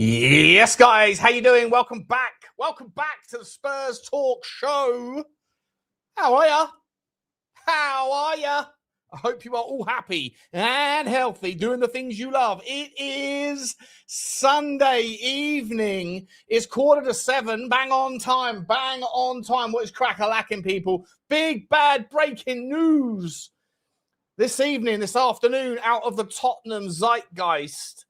Yes, guys, how you doing? Welcome back. Welcome back to the Spurs Talk Show. How are ya? How are ya? I hope you are all happy and healthy, doing the things you love. It is Sunday evening. It's 6:45. Bang on time. Bang on time. What is crack-a-lacking, people? Big, bad breaking news. This evening, this afternoon, out of the Tottenham zeitgeist.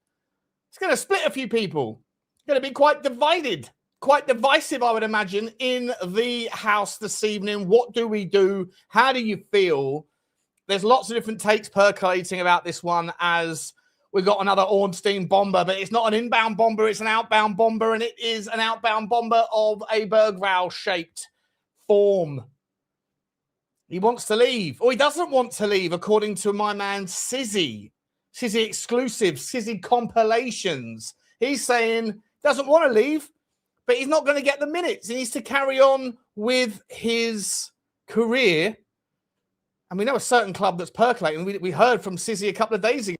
It's going to split a few people. It's going to be quite divided, quite divisive, I would imagine, in the house this evening. What do we do? How do you feel? There's lots of different takes percolating about this one as we've got another Ornstein bomber, but it's not an inbound bomber, it's an outbound bomber, and it is an outbound bomber of a Bergvall-shaped form. He wants to leave, or he doesn't want to leave, according to my man Sizzy. Sizzy exclusives, Sizzy compilations. He's saying doesn't want to leave, but he's not going to get the minutes. He needs to carry on with his career. And we know a certain club that's percolating. We heard from Sizzy a couple of days ago,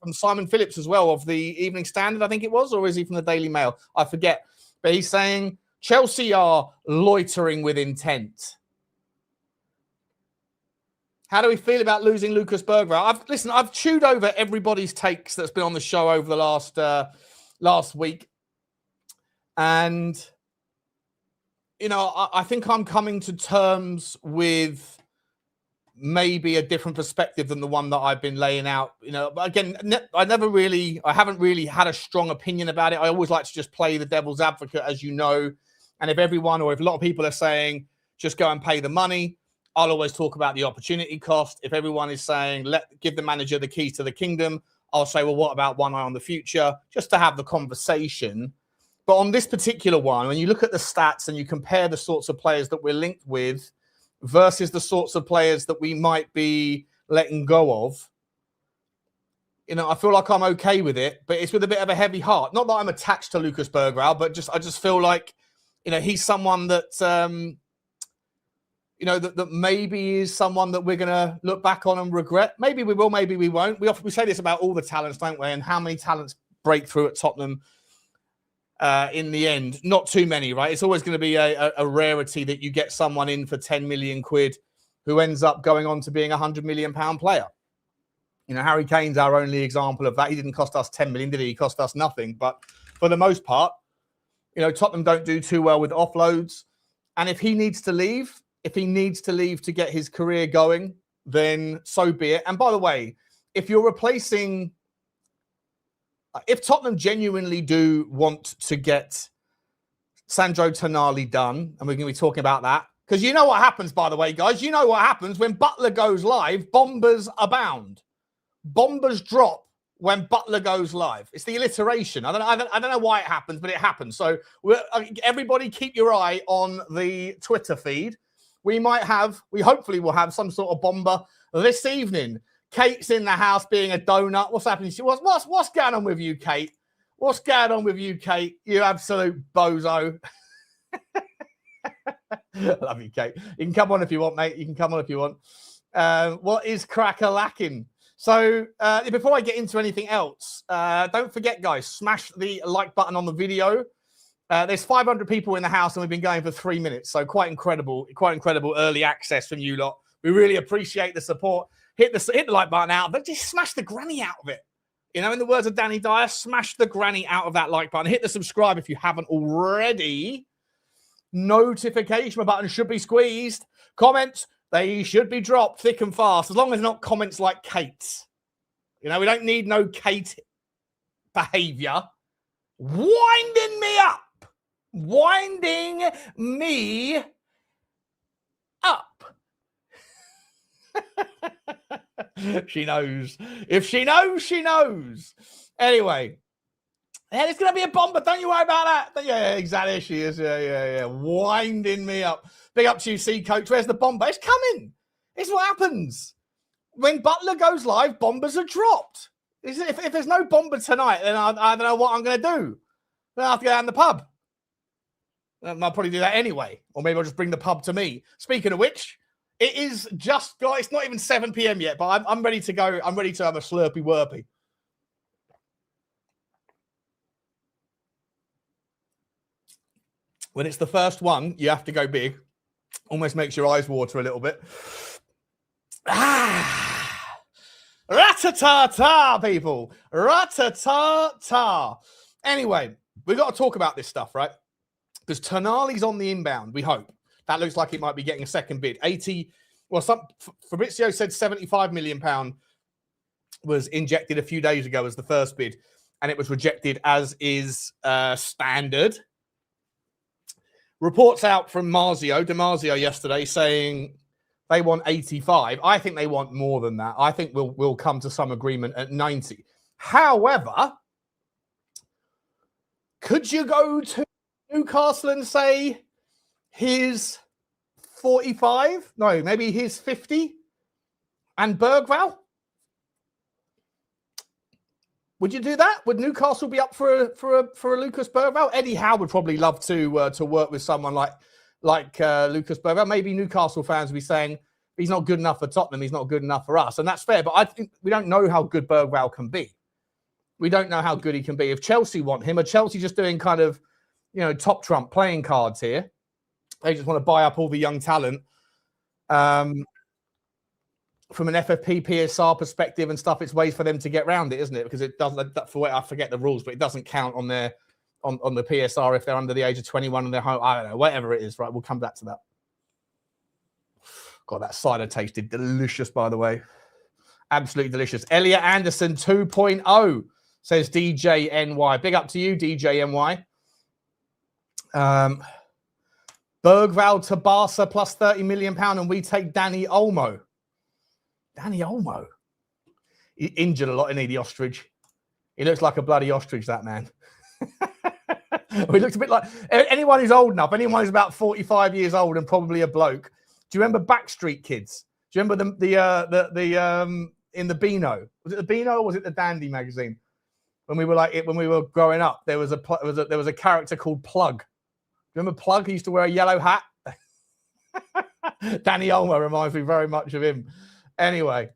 from Simon Phillips as well, of the Evening Standard, I think it was, or is he from the Daily Mail? I forget. But he's saying Chelsea are loitering with intent. How do we feel about losing Lucas Bergvall? I've chewed over everybody's takes that's been on the show over the last week. And, you know, I think I'm coming to terms with maybe a different perspective than the one that I've been laying out. You know, again, I haven't really had a strong opinion about it. I always like to just play the devil's advocate, as you know. And if everyone, or if a lot of people are saying, just go and pay the money, I'll always talk about the opportunity cost. If everyone is saying, give the manager the keys to the kingdom, I'll say, well, what about one eye on the future? Just to have the conversation. But on this particular one, when you look at the stats and you compare the sorts of players that we're linked with versus the sorts of players that we might be letting go of, you know, I feel like I'm okay with it, but it's with a bit of a heavy heart. Not that I'm attached to Lucas Bergvall, but I just feel like, you know, he's someone that, you know, that maybe is someone that we're going to look back on and regret. Maybe we will, maybe we won't. We say this about all the talents, don't we? And how many talents break through at Tottenham in the end? Not too many, right? It's always going to be a rarity that you get someone in for 10 million quid who ends up going on to being a £100 million player. You know, Harry Kane's our only example of that. He didn't cost us 10 million, did he? He cost us nothing. But for the most part, you know, Tottenham don't do too well with offloads. And if he needs to leave, to get his career going, then so be it. And by the way, if Tottenham genuinely do want to get Sandro Tonali done, and we're going to be talking about that, because you know what happens, by the way, guys, you know what happens when Butler goes live, bombers abound. Bombers drop when Butler goes live. It's the alliteration. I don't know why it happens, but it happens. So everybody keep your eye on the Twitter feed. We hopefully will have some sort of bomber this evening. Kate's in the house being a donut. What's happening? What's going on with you, Kate? What's going on with you, Kate? You absolute bozo. Love you, Kate. You can come on if you want, mate. You can come on if you want. What is crack-a-lacking? So before I get into anything else, don't forget, guys, smash the like button on the video. There's 500 people in the house and we've been going for 3 minutes. So quite incredible early access from you lot. We really appreciate the support. Hit the like button out, but just smash the granny out of it. You know, in the words of Danny Dyer, smash the granny out of that like button. Hit the subscribe if you haven't already. Notification button should be squeezed. Comments, they should be dropped thick and fast, as long as they're not comments like Kate's. You know, we don't need no Kate behavior. Winding me up. Winding me up. She knows. If she knows, she knows. Anyway, yeah, it's going to be a bomber. Don't you worry about that. Yeah, exactly. She is. Yeah. Winding me up. Big up to you, C Coach. Where's the bomber? It's coming. It's what happens. When Butler goes live, bombers are dropped. If there's no bomber tonight, then I don't know what I'm going to do. Then I have to go down the pub. I'll probably do that anyway. Or maybe I'll just bring the pub to me. Speaking of which, it is just, guys, it's not even 7 p.m. yet, but I'm ready to go. I'm ready to have a slurpy wurpy. When it's the first one, you have to go big. Almost makes your eyes water a little bit. Rat-a-ta-ta, people. Rat-a-ta-ta. Anyway, we've got to talk about this stuff, right? Because Tonali's on the inbound, we hope. That looks like it might be getting a second bid. Fabrizio said £75 million was injected a few days ago as the first bid, and it was rejected, as is standard. Reports out from DiMarzio yesterday saying they want 85. I think they want more than that. I think we'll come to some agreement at 90. However, could you go to Newcastle and say here's 45? No, maybe here's 50? And Bergvall? Would you do that? Would Newcastle be up for a Lucas Bergvall? Eddie Howe would probably love to work with someone like Lucas Bergvall. Maybe Newcastle fans would be saying he's not good enough for Tottenham. He's not good enough for us, and that's fair. But I think we don't know how good Bergvall can be. We don't know how good he can be. If Chelsea want him, are Chelsea just doing kind of, top trump playing cards here? They just want to buy up all the young talent. From an FFP, PSR perspective and stuff, it's ways for them to get around it, isn't it? Because it doesn't, I forget the rules, but it doesn't count on the PSR if they're under the age of 21 and they're home. I don't know, whatever it is, right? We'll come back to that. God, that cider tasted delicious, by the way. Absolutely delicious. Elliot Anderson 2.0 says DJNY. Big up to you, DJNY. Bergvall to Barca plus £30 million, and we take Danny Olmo. Danny Olmo. He injured a lot, isn't he, the ostrich? He looks like a bloody ostrich, that man. He looks a bit like anyone who's old enough, anyone who's about 45 years old and probably a bloke. Do you remember Backstreet Kids? Do you remember the in the Beano? Was it the Beano or was it the Dandy magazine? When we were growing up, there was a character called Plug. Do you remember Plug? He used to wear a yellow hat. Danny Olmo reminds me very much of him. Anyway.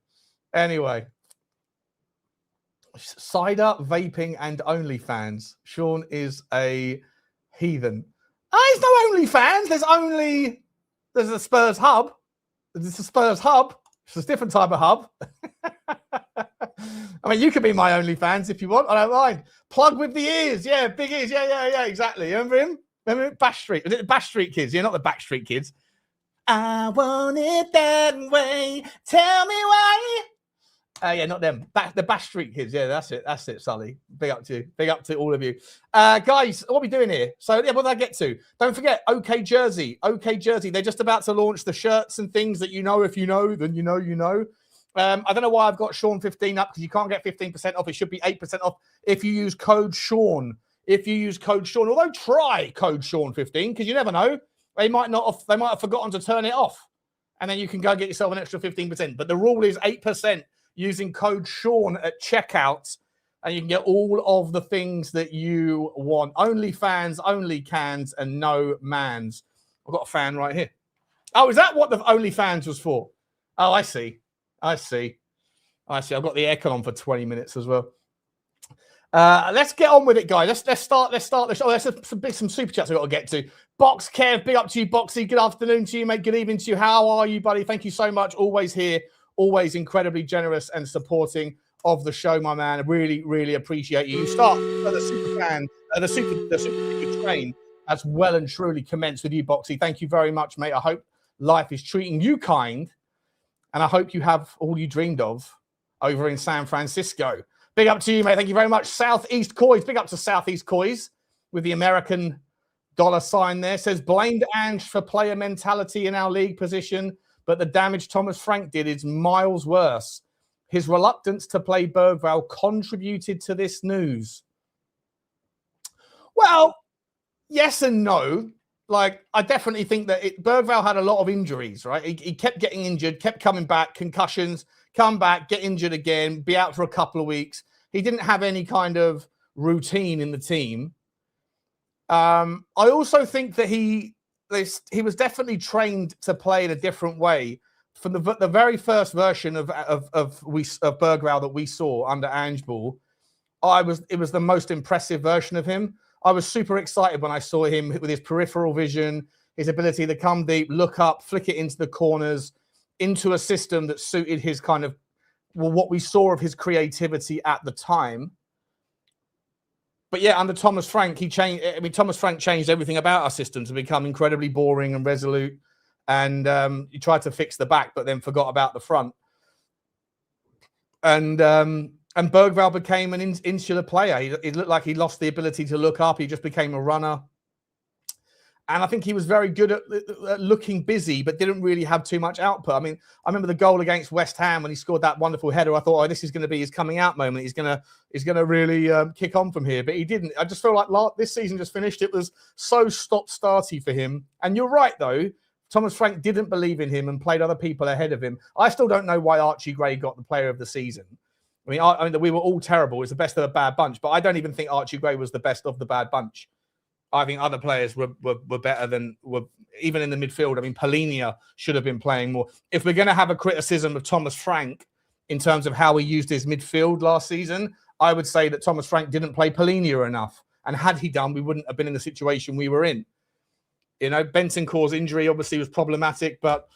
Cider, vaping, and OnlyFans. Sean is a heathen. There's no OnlyFans. There's a Spurs hub. There's a Spurs hub. It's a different type of hub. I mean, you could be my OnlyFans if you want. I don't mind. Plug with the ears. Yeah, big ears. Yeah, exactly. Remember him? Remember Bash Street? Was it the Bash Street Kids? Yeah, not the Backstreet Kids. I want it that way. Tell me why. Yeah, not them. The Bash Street Kids. Yeah, that's it, Sully. Big up to you. Big up to all of you. Guys, what are we doing here? So, yeah, what did I get to? Don't forget, OK Jersey. They're just about to launch the shirts and things that if you know, then you know. I don't know why I've got Sean 15 up, because you can't get 15% off. It should be 8% off if you use code Sean. Although try code Sean 15, because you never know. They might have forgotten to turn it off. And then you can go get yourself an extra 15%. But the rule is 8% using code Sean at checkout. And you can get all of the things that you want. Only fans, only cans, and no mans. I've got a fan right here. Oh, is that what the OnlyFans was for? Oh, I see. I've got the aircon on for 20 minutes as well. Let's get on with it, guys. Let's start the show. There's some super chats I've got to get to. Box Kev, big up to you, Boxy. Good afternoon to you, mate. Good evening to you. How are you, buddy? Thank you so much. Always here, always incredibly generous and supporting of the show, my man. I really, really appreciate you. You start the super fan, the super train as well and truly commenced with you, Boxy. Thank you very much, mate. I hope life is treating you kind, and I hope you have all you dreamed of over in San Francisco. Big up to you, mate. Thank you very much. Southeast Coys. Big up to Southeast Coys with the American dollar sign there. Says, blamed Ange for player mentality in our league position, but the damage Thomas Frank did is miles worse. His reluctance to play Bergvall contributed to this news. Well, yes and no. Like, I definitely think that Bergvall had a lot of injuries, right? He kept getting injured, kept coming back, concussions, come back, get injured again, be out for a couple of weeks. He didn't have any kind of routine in the team. I also think that he was definitely trained to play in a different way. From the very first version of Bergvall that we saw under Ange Ball, it was the most impressive version of him. I was super excited when I saw him with his peripheral vision, his ability to come deep, look up, flick it into the corners, into a system that suited his kind of, well, what we saw of his creativity at the time. But yeah, under Thomas Frank, he changed. I mean, Thomas Frank changed everything about our system to become incredibly boring and resolute. And he tried to fix the back, but then forgot about the front. And Bergvall became an insular player. He looked like he lost the ability to look up. He just became a runner. And I think he was very good at looking busy, but didn't really have too much output. I mean, I remember the goal against West Ham when he scored that wonderful header. I thought, oh, this is going to be his coming out moment. He's going to really kick on from here. But he didn't. I just feel like this season just finished. It was so stop-starty for him. And you're right, though. Thomas Frank didn't believe in him and played other people ahead of him. I still don't know why Archie Gray got the player of the season. I mean, we were all terrible. It was the best of a bad bunch. But I don't even think Archie Gray was the best of the bad bunch. I think other players were better than even in the midfield. I mean, Polinia should have been playing more. If we're going to have a criticism of Thomas Frank in terms of how he used his midfield last season, I would say that Thomas Frank didn't play Polinia enough. And had he done, we wouldn't have been in the situation we were in. You know, Bentancur's injury obviously was problematic, but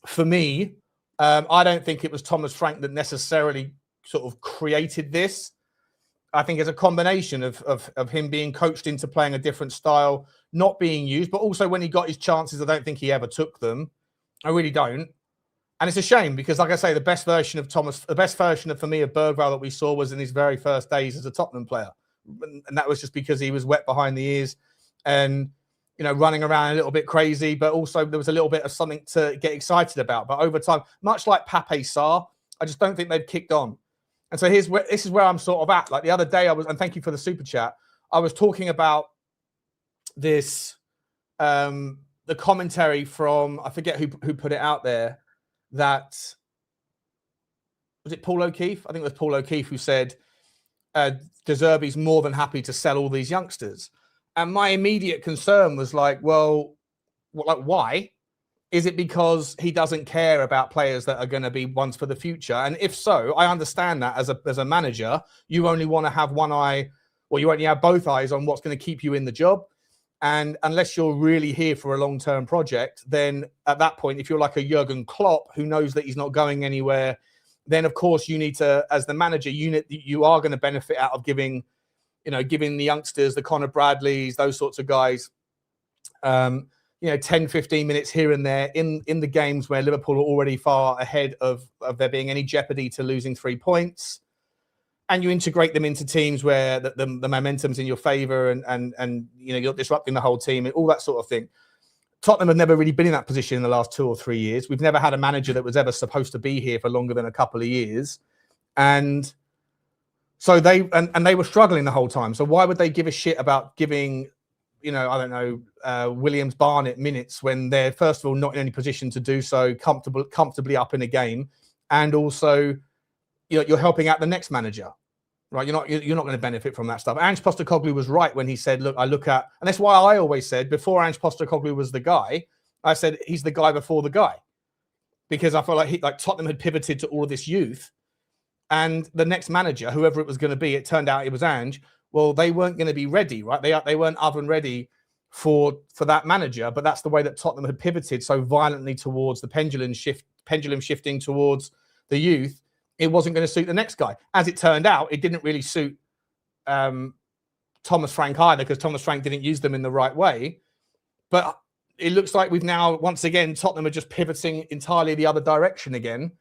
for me, I don't think it was Thomas Frank that necessarily sort of created this. I think it's a combination of him being coached into playing a different style, not being used, but also when he got his chances, I don't think he ever took them. I really don't. And it's a shame because, like I say, the best version of for me of Bergvall that we saw was in his very first days as a Tottenham player. And that was just because he was wet behind the ears and, you know, running around a little bit crazy, but also there was a little bit of something to get excited about. But over time, much like Pape Sarr, I just don't think they've kicked on. And so this is where I'm sort of at. Like the other day and thank you for the super chat, I was talking about this, the commentary from, I forget who put it out there, that, was it Paul O'Keefe? I think it was Paul O'Keefe who said, De Zerbi's more than happy to sell all these youngsters. And my immediate concern was like, well, why? Is it because he doesn't care about players that are going to be ones for the future? And if so, I understand that as a manager, you only want to have one eye, or you only have both eyes on what's going to keep you in the job. And unless you're really here for a long-term project, then at that point, if you're like a Jurgen Klopp who knows that he's not going anywhere, then of course you need to, as the manager, you are going to benefit out of giving the youngsters, the Conor Bradleys, those sorts of guys, 10, 15 minutes here and there in the games where Liverpool are already far ahead of there being any jeopardy to losing 3 points. And you integrate them into teams where the momentum's in your favour and you're disrupting the whole team and all that sort of thing. Tottenham have never really been in that position in the last 2 or 3 years. We've never had a manager that was ever supposed to be here for longer than a couple of years. And so they were struggling the whole time. So why would they give a shit about giving, Williams Barnett minutes when they're, first of all, not in any position to do so, comfortably up in a game, and also you're helping out the next manager, right? You're not going to benefit from that stuff. Ange Postecoglou was right when he said, look, and that's why I always said before Ange Postecoglou was the guy, I said he's the guy before the guy, because I felt like Tottenham had pivoted to all of this youth, and the next manager, whoever it was going to be, it turned out it was Ange. Well, they weren't going to be ready, right? They weren't oven ready for that manager, but that's the way that Tottenham had pivoted so violently towards the pendulum shifting towards the youth. It wasn't going to suit the next guy. As it turned out, it didn't really suit Thomas Frank either, because Thomas Frank didn't use them in the right way. But it looks like we've now, once again, Tottenham are just pivoting entirely the other direction again,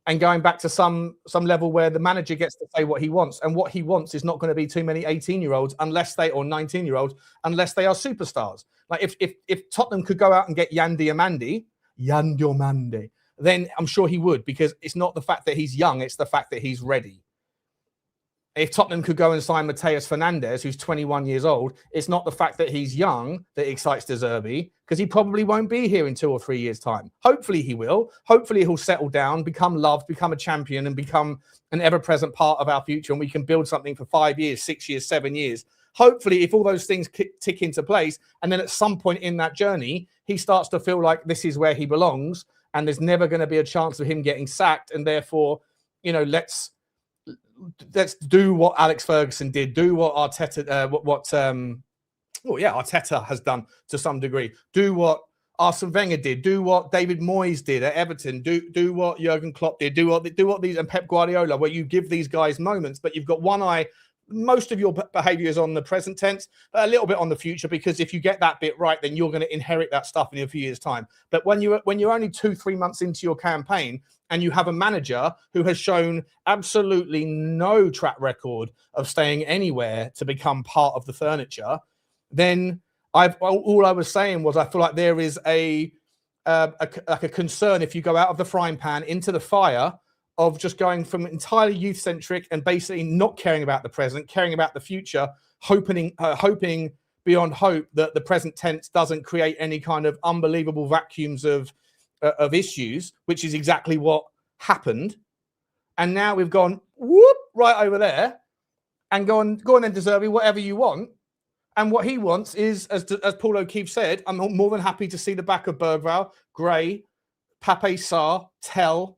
and going back to some level where the manager gets to say what he wants. And what he wants is not going to be too many 18-year-olds or 19-year-olds, unless they are superstars. Like if Tottenham could go out and get Yan Diomande, then I'm sure he would, because it's not the fact that he's young, it's the fact that he's ready. If Tottenham could go and sign Matheus Fernandes, who's 21 years old, it's not the fact that he's young that excites De Zerbi, because he probably won't be here in 2 or 3 years' time. Hopefully he will. Hopefully he'll settle down, become loved, become a champion, and become an ever-present part of our future, and we can build something for 5 years, 6 years, 7 years. Hopefully, if all those things tick into place, and then at some point in that journey, he starts to feel like this is where he belongs, and there's never going to be a chance of him getting sacked, and therefore, let's let's do what Alex Ferguson did, do what Arteta, Arteta has done to some degree, do what Arsene Wenger did, do what David Moyes did at Everton, do what Jurgen Klopp did, do what these, and Pep Guardiola, where you give these guys moments, but you've got one eye. Most of your behavior is on the present tense, but a little bit on the future, because if you get that bit right, then you're going to inherit that stuff in a few years' time. But when you're only 2-3 months into your campaign and you have a manager who has shown absolutely no track record of staying anywhere to become part of the furniture, then all I was saying was I feel like there is a concern if you go out of the frying pan into the fire of just going from entirely youth-centric and basically not caring about the present, caring about the future, hoping beyond hope that the present tense doesn't create any kind of unbelievable vacuums of issues, which is exactly what happened. And now we've gone whoop right over there and go on then, De Zerbi, whatever you want. And what he wants is, as Paul O'Keefe said, I'm more than happy to see the back of Bergvall, Gray, Pape Sarr, Tel,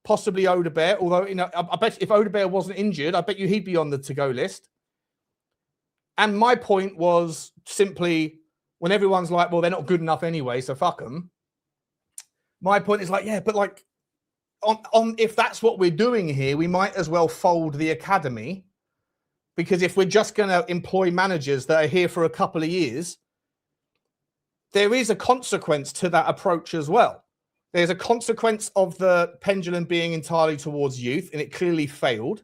possibly Odegaard. Although, I bet if Odegaard wasn't injured, I bet you he'd be on the to-go list. And my point was simply, when everyone's like, well, they're not good enough anyway, so fuck them. My point is like, yeah, but like, on if that's what we're doing here, we might as well fold the academy. Because if we're just going to employ managers that are here for a couple of years, there is a consequence to that approach as well. There's a consequence of the pendulum being entirely towards youth, and it clearly failed.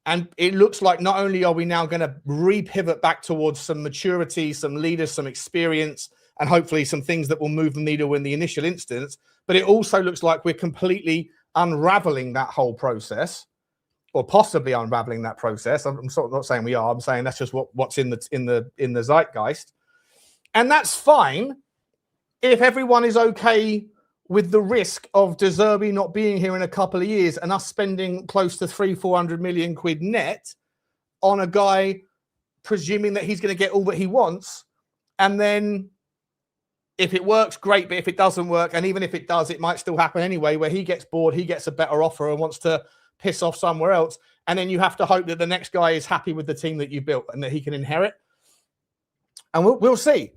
And it looks like not only are we now going to re-pivot back towards some maturity, some leaders, some experience, and hopefully some things that will move the needle in the initial instance, but it also looks like we're completely unraveling that whole process. Or possibly unraveling that process. I'm sort of not saying we are. I'm saying that's just what's in the zeitgeist, and that's fine if everyone is okay with the risk of De Zerbi not being here in a couple of years and us spending close to 300-400 million quid net on a guy, presuming that he's going to get all that he wants, and then if it works, great. But if it doesn't work, and even if it does, it might still happen anyway, where he gets bored, he gets a better offer, and wants to piss off somewhere else, and then you have to hope that the next guy is happy with the team that you built and that he can inherit. And we'll see.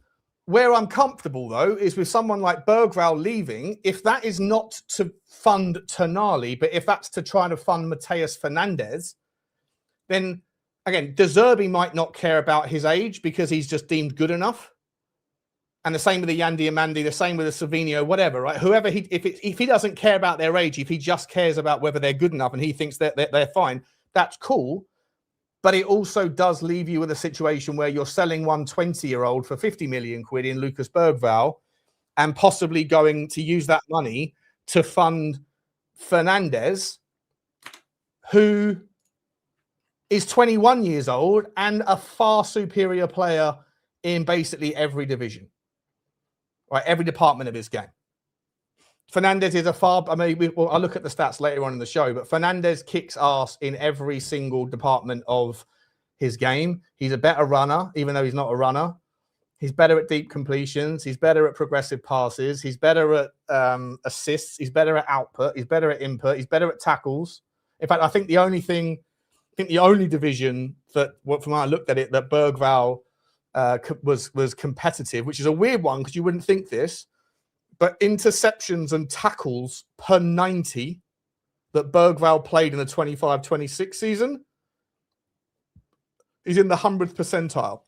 Where I'm comfortable, though, is with someone like Bergvall leaving. If that is not to fund Tonali, but if that's to try to fund Matheus Fernandes, then, again, De Zerbi might not care about his age because he's just deemed good enough. And the same with the Yandi Amandi, the same with the Savinho, whatever, right? Whoever if he doesn't care about their age, if he just cares about whether they're good enough and he thinks that they're fine, that's cool. But it also does leave you with a situation where you're selling one 20-year-old for 50 million quid in Lucas Bergvall and possibly going to use that money to fund Fernandes, who is 21 years old and a far superior player in basically every division. Right, every department of his game. Fernandes is I'll look at the stats later on in the show, but Fernandes kicks ass in every single department of his game. He's a better runner, even though he's not a runner. He's better at deep completions. He's better at progressive passes. He's better at assists. He's better at output. He's better at input. He's better at tackles. In fact, I think the only division that, from when I looked at it, that Bergvall was competitive, which is a weird one because you wouldn't think this, but interceptions and tackles per 90 that Bergvall played in the 25-26 season, he's in the 100th percentile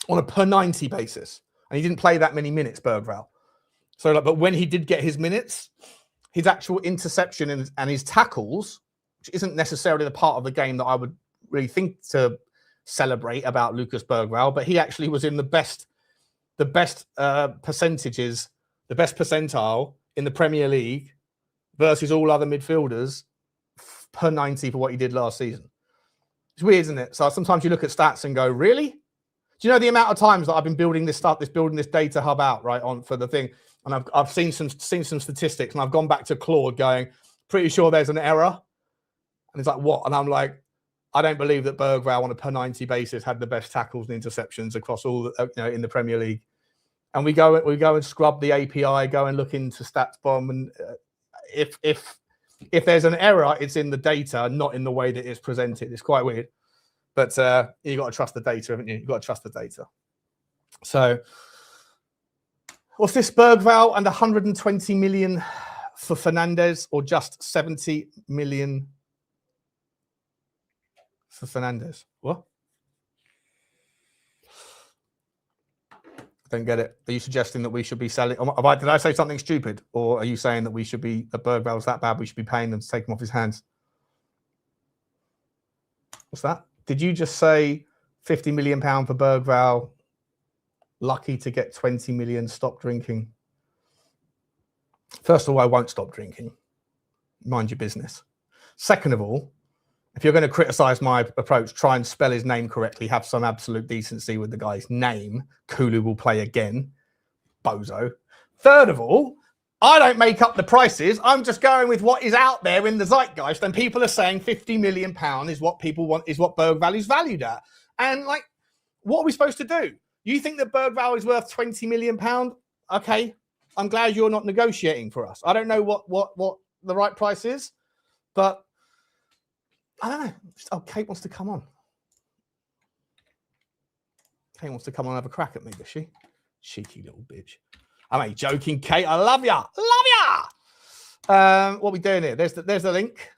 on a per 90 basis, and he didn't play that many minutes, Bergvall. So, but when he did get his minutes, his actual interception and his tackles, which isn't necessarily the part of the game that I would really think to celebrate about Lucas Bergvall, but he actually was in the best percentages, the best percentile in the Premier League versus all other midfielders per 90 for what he did last season. It's weird, isn't it? So sometimes you look at stats and go, really? Do you know the amount of times that I've been building this data hub out, right, on for the thing, and I've seen some statistics, and I've gone back to Claude going, pretty sure there's an error, and it's like, what? And I'm like, I don't believe that Bergvall on a per 90 basis had the best tackles and interceptions across all in the Premier League. And we go and scrub the API, go and look into StatsBomb, and if if there's an error, it's in the data, not in the way that it's presented. It's quite weird. But you've got to trust the data, haven't you? You've got to trust the data. So what's this? Bergvall and 120 million for Fernandes, or just 70 million for Fernandes? What? I don't get it. Are you suggesting that we should be selling? Did I say something stupid? Or are you saying that we should be, the Bergvall's that bad, we should be paying them to take him off his hands? What's that? Did you just say £50 million for Bergvall? Lucky to get 20 million, stop drinking. First of all, I won't stop drinking. Mind your business. Second of all, if you're going to criticize my approach, try and spell his name correctly. Have some absolute decency with the guy's name. Kulu will play again. Bozo. Third of all, I don't make up the prices. I'm just going with what is out there in the zeitgeist. And people are saying £50 million is what people want, is what Bergvall is valued at. And like, what are we supposed to do? You think that Bergvall is worth £20 million? Okay. I'm glad you're not negotiating for us. I don't know what the right price is, but I don't know. Oh, Kate wants to come on. Kate wants to come on and have a crack at me, does she? Cheeky little bitch. I'm only joking, Kate. I love ya. Love ya. What are we doing here? There's the link.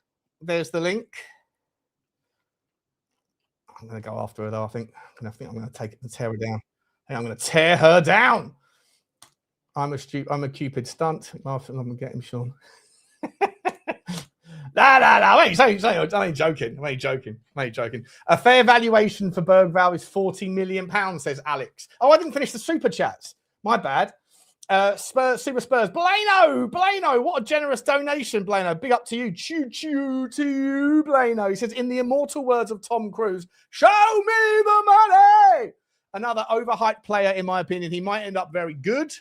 There's the link. I'm going to go after her, though. I think I'm going to take it and tear her down. I'm going to tear her down. I'm a Cupid stunt. I'm going to get him, Sean. No. I ain't joking. A fair valuation for Bergvall is £40 million, says Alex. Oh, I didn't finish the super chats. My bad. Super Spurs. Blano, what a generous donation, Blano. Big up to you. Choo-choo to you, Blano. He says, in the immortal words of Tom Cruise, show me the money. Another overhyped player, in my opinion. He might end up very good,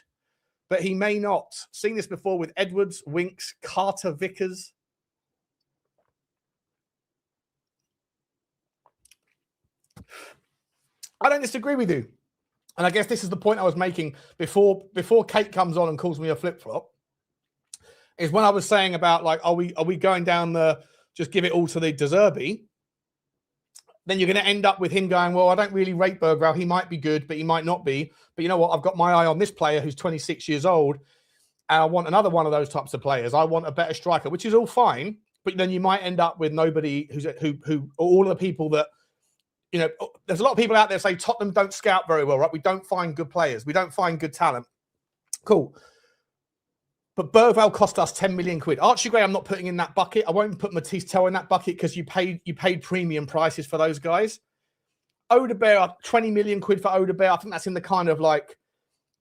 but he may not. Seen this before with Edwards, Winks, Carter, Vickers. I don't disagree with you. And I guess this is the point I was making before Kate comes on and calls me a flip-flop, is when I was saying about, like, are we going down the just give it all to the De Zerbi? Then you're going to end up with him going, well, I don't really rate Bergvall. He might be good, but he might not be. But you know what? I've got my eye on this player who's 26 years old, and I want another one of those types of players. I want a better striker, which is all fine. But then you might end up with nobody who all of the people that, you know, there's a lot of people out there say Tottenham don't scout very well, right? We don't find good players. We don't find good talent. Cool. But Bergvall cost us 10 million quid. Archie Gray, I'm not putting in that bucket. I won't put Mathys Tel in that bucket because you paid premium prices for those guys. Udogie, 20 million quid for Udogie. I think that's in the kind of like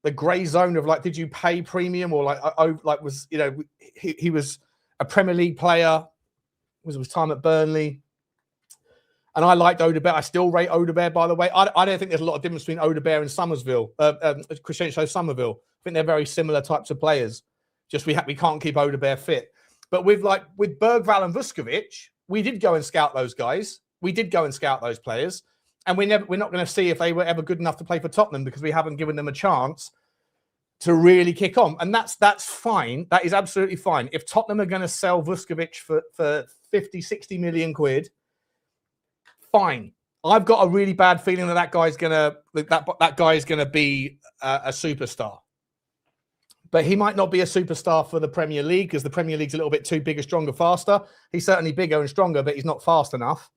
the grey zone of like, did you pay premium or like was, you know, he was a Premier League player, was his time at Burnley. And I liked Udogie. I still rate Udogie, by the way. I don't think there's a lot of difference between Udogie and Crescencio Somerville. I think they're very similar types of players. Just we can't keep Udogie fit. But with Bergvall and Vuskovic, we did go and scout those guys. We did go and scout those players. And we're not going to see if they were ever good enough to play for Tottenham because we haven't given them a chance to really kick on. And that's fine. That is absolutely fine. If Tottenham are going to sell Vuskovic for 50, 60 million quid, fine. I've got a really bad feeling that guy's gonna be a superstar. But he might not be a superstar for the Premier League because the Premier League's a little bit too bigger, stronger, faster. He's certainly bigger and stronger, but he's not fast enough.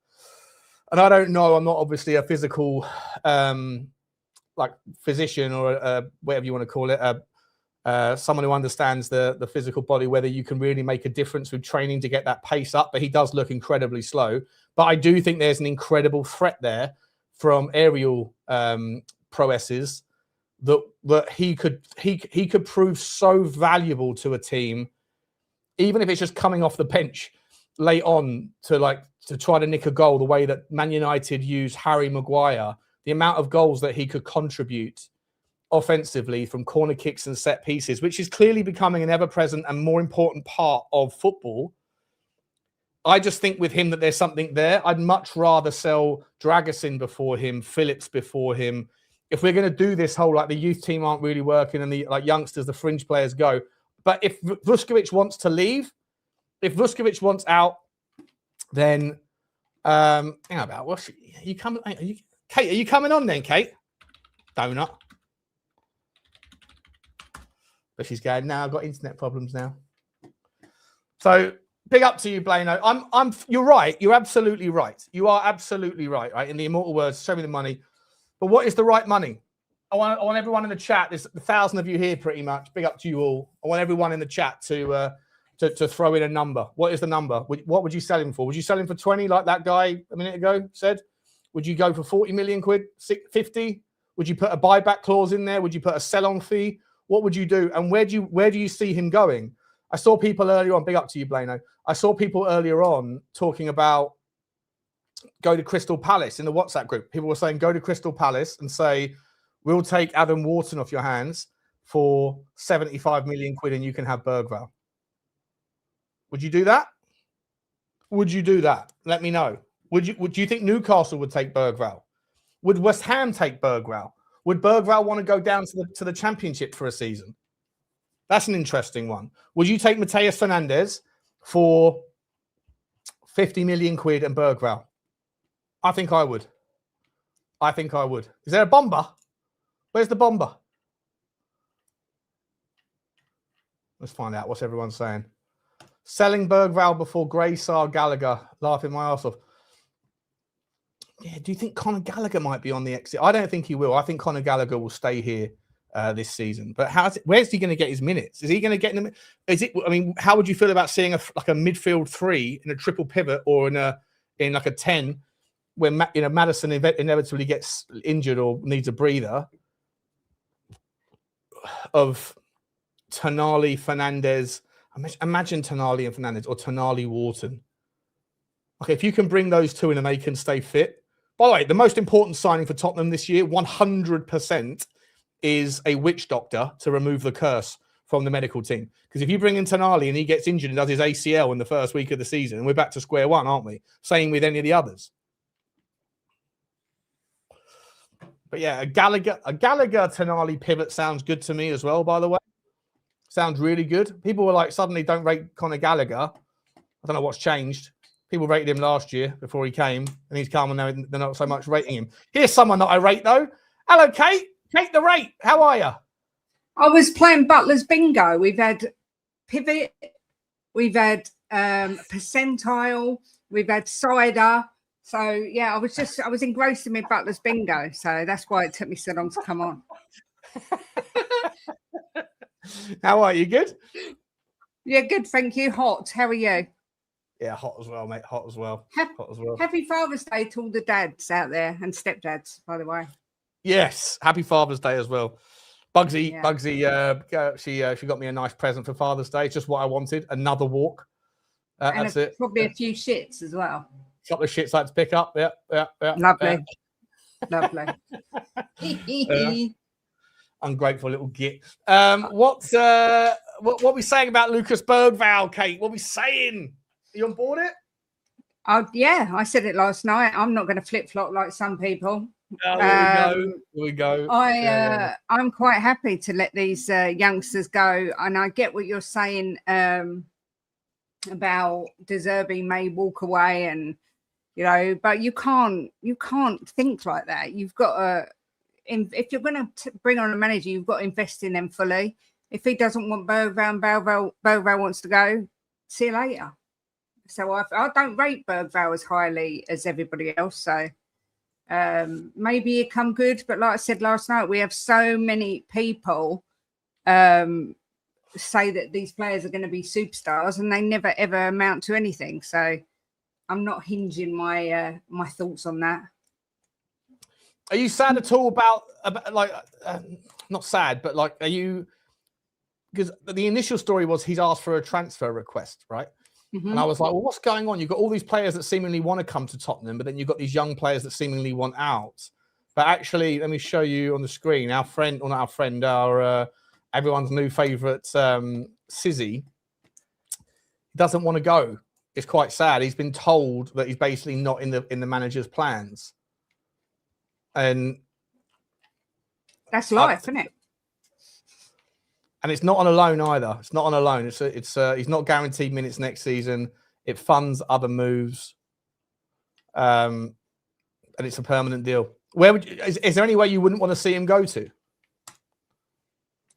And I don't know. I'm not obviously a physical, like physician or whatever you want to call it. Someone who understands the physical body, whether you can really make a difference with training to get that pace up. But he does look incredibly slow. But I do think there's an incredible threat there from aerial prowesses that he could prove so valuable to a team, even if it's just coming off the bench late on to try to nick a goal the way that Man United used Harry Maguire. The amount of goals that he could contribute offensively from corner kicks and set pieces, which is clearly becoming an ever-present and more important part of football. I just think with him that there's something there. I'd much rather sell Dragusin before him, Phillips before him. If we're going to do this whole, like, the youth team aren't really working and the youngsters, the fringe players go. But if Vuskovic wants to leave, if Vuskovic wants out, then hang on about what's you coming? Kate, are you coming on then, Kate? Donut. But she's going, now I've got internet problems now. So big up to you, Blano. You're right. You're absolutely right. You are absolutely right. Right. In the immortal words, show me the money. But what is the right money? I want everyone in the chat. There's 1,000 of you here, pretty much. Big up to you all. I want everyone in the chat to throw in a number. What is the number? What would you sell him for? Would you sell him for 20, like that guy a minute ago said? Would you go for 40 million quid? 50? Would you put a buyback clause in there? Would you put a sell-on fee? What would you do? And where do you see him going? I saw people earlier on, big up to you, Blano. I saw people earlier on talking about go to Crystal Palace in the WhatsApp group. People were saying go to Crystal Palace and say, we'll take Adam Wharton off your hands for 75 million quid and you can have Bergvall. Would you do that? Would you do that? Let me know. Would you think Newcastle would take Bergvall? Would West Ham take Bergvall? Would Bergvall want to go down to the Championship for a season? That's an interesting one. Would you take Matheus Fernandes for 50 million quid and Bergvall? I think I would. I think I would. Is there a bomber? Where's the bomber? Let's find out. What's everyone saying? Selling Bergvall before Gray, Sarr, Gallagher. Laughing my arse off. Yeah, do you think Conor Gallagher might be on the exit? I don't think he will. I think Conor Gallagher will stay here this season. But where's he going to get his minutes? Is he going to get them? I mean, how would you feel about seeing a midfield three in a triple pivot or in like a 10 when Maddison inevitably gets injured or needs a breather? Of Tonali, Fernandes. Imagine Tonali and Fernandes or Tonali, Wharton. Okay, if you can bring those two in and they can stay fit. By the way, the most important signing for Tottenham this year, 100%, is a witch doctor to remove the curse from the medical team. Because if you bring in Tonali and he gets injured and does his ACL in the first week of the season, we're back to square one, aren't we? Same with any of the others. But yeah, a Gallagher Tonali pivot sounds good to me as well, by the way. Sounds really good. People were like, suddenly don't rate Conor Gallagher. I don't know what's changed. People rated him last year before he came, and he's come and now they're not so much rating him. Here's someone that I rate, though. Hello, Kate. Kate the Rate. How are you? I was playing Butler's Bingo. We've had pivot. We've had percentile. We've had cider. So, yeah, I was engrossed in my Butler's Bingo. So that's why it took me so long to come on. How are you? Good? Yeah, good. Thank you. Hot. How are you? Yeah, hot as well, mate. Hot as well. Hot as well. Happy Father's Day to all the dads out there and stepdads, by the way. Yes, happy Father's Day as well. Bugsy, she got me a nice present for Father's Day. It's just what I wanted. Another walk. That's it. Probably a few shits as well. A couple of shits I had to pick up. Yeah. Lovely. Lovely. Ungrateful little git. What are we saying about Lucas Bergvall, Kate? What are we saying? Are you on board it? Yeah, I said it last night. I'm not going to flip-flop like some people. Oh, here we go. I'm quite happy to let these youngsters go. And I get what you're saying about De Zerbi may walk away and, but you can't think like that. You've got to, if you're going to bring on a manager, you've got to invest in them fully. If he doesn't want Bergvall wants to go, see you later. So I don't rate Bergvall as highly as everybody else. So maybe it come good. But like I said last night, we have so many people say that these players are going to be superstars and they never, ever amount to anything. So I'm not hinging my my thoughts on that. Are you sad at all about like, not sad, but like, are you, because the initial story was he's asked for a transfer request, right? Mm-hmm. And I was like, well, what's going on? You've got all these players that seemingly want to come to Tottenham, but then you've got these young players that seemingly want out. But actually, let me show you on the screen, our friend, or not our friend, our everyone's new favourite, Sizzy, doesn't want to go. It's quite sad. He's been told that he's basically not in the manager's plans. And that's life, isn't it? And it's not on a loan either. It's not on a loan. He's not guaranteed minutes next season. It funds other moves. And it's a permanent deal. Where would is there any way you wouldn't want to see him go to?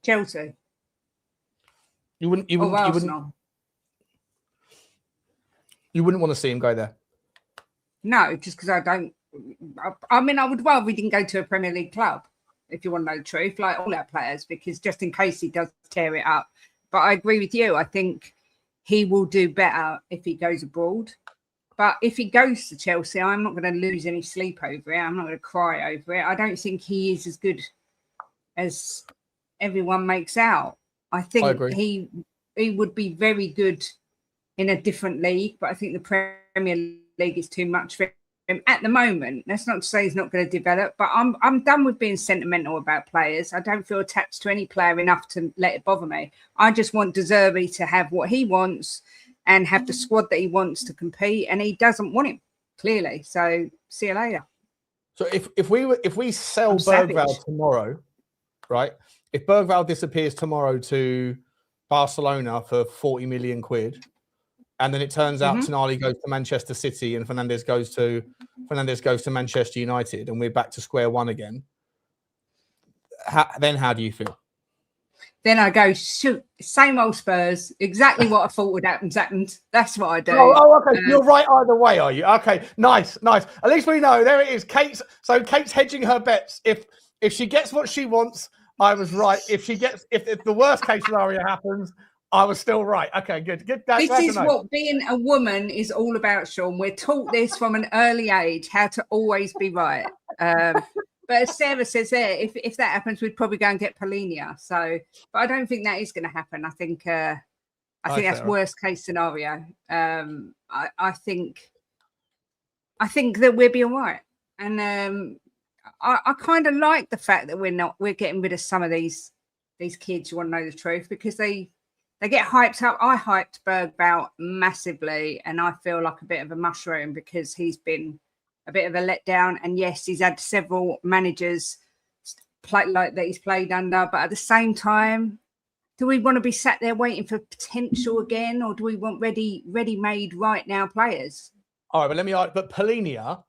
Chelsea. You wouldn't want to see him go there. No, just because I don't. I mean, I would rather he didn't go to a Premier League club, if you want to know the truth, like all our players, because just in case he does tear it up. But I agree with you. I think he will do better if he goes abroad. But if he goes to Chelsea, I'm not going to lose any sleep over it. I'm not going to cry over it. I don't think he is as good as everyone makes out. I think he would be very good in a different league, but I think the Premier League is too much for him at the moment. That's not to say he's not going to develop, but I'm done with being sentimental about players. I don't feel attached to any player enough to let it bother me. I just want De Zerbi to have what he wants and have the squad that he wants to compete, and he doesn't want him, clearly. So see you later. So if we sell Bergvall tomorrow, right? If Bergvall disappears tomorrow to Barcelona for 40 million quid, and then it turns out Tonali goes to Manchester City and Fernandes goes to Manchester United, and we're back to square one again, then how do you feel? Then I go, shoot, same old Spurs. Exactly what I thought would happen. That's what I do. Oh, okay. You're right either way, are you? Okay, nice. At least we know. There it is. Kate's hedging her bets. If she gets what she wants, I was right. If the worst case scenario happens, I was still right. Okay, good. This is what being a woman is all about, Sean. We're taught this from an early age, how to always be right. But as Sarah says there, if that happens, we'd probably go and get Polinia. So, but I don't think that is going to happen. I think that's worst case scenario. I think that we'll be all right. And I kind of like the fact that we're getting rid of some of these kids who want to know the truth, because they get hyped up. I hyped Bergvall massively, and I feel like a bit of a mushroom because he's been a bit of a letdown. And yes, he's had several managers play like that he's played under, but at the same time, do we want to be sat there waiting for potential again, or do we want ready-made right now players? All right, but Polinia,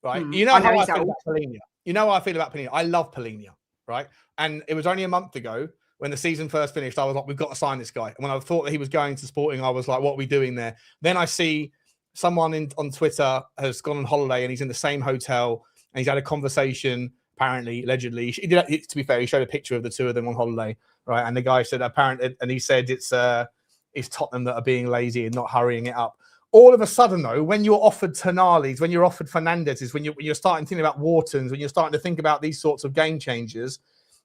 right? You know how I feel about Polinia. You know how I feel about Polinia. I love Polinia, right? And it was only a month ago when the season first finished, I was like, we've got to sign this guy. And when I thought that he was going to Sporting, I was like, what are we doing there? Then I see someone on Twitter has gone on holiday and he's in the same hotel and he's had a conversation, apparently, allegedly. He did, to be fair, he showed a picture of the two of them on holiday, right? And the guy said, apparently, and he said it's Tottenham that are being lazy and not hurrying it up. All of a sudden, though, when you're offered Tonali's, when you're offered Fernandez's, when you're starting to think about Wharton's, when you're starting to think about these sorts of game changers,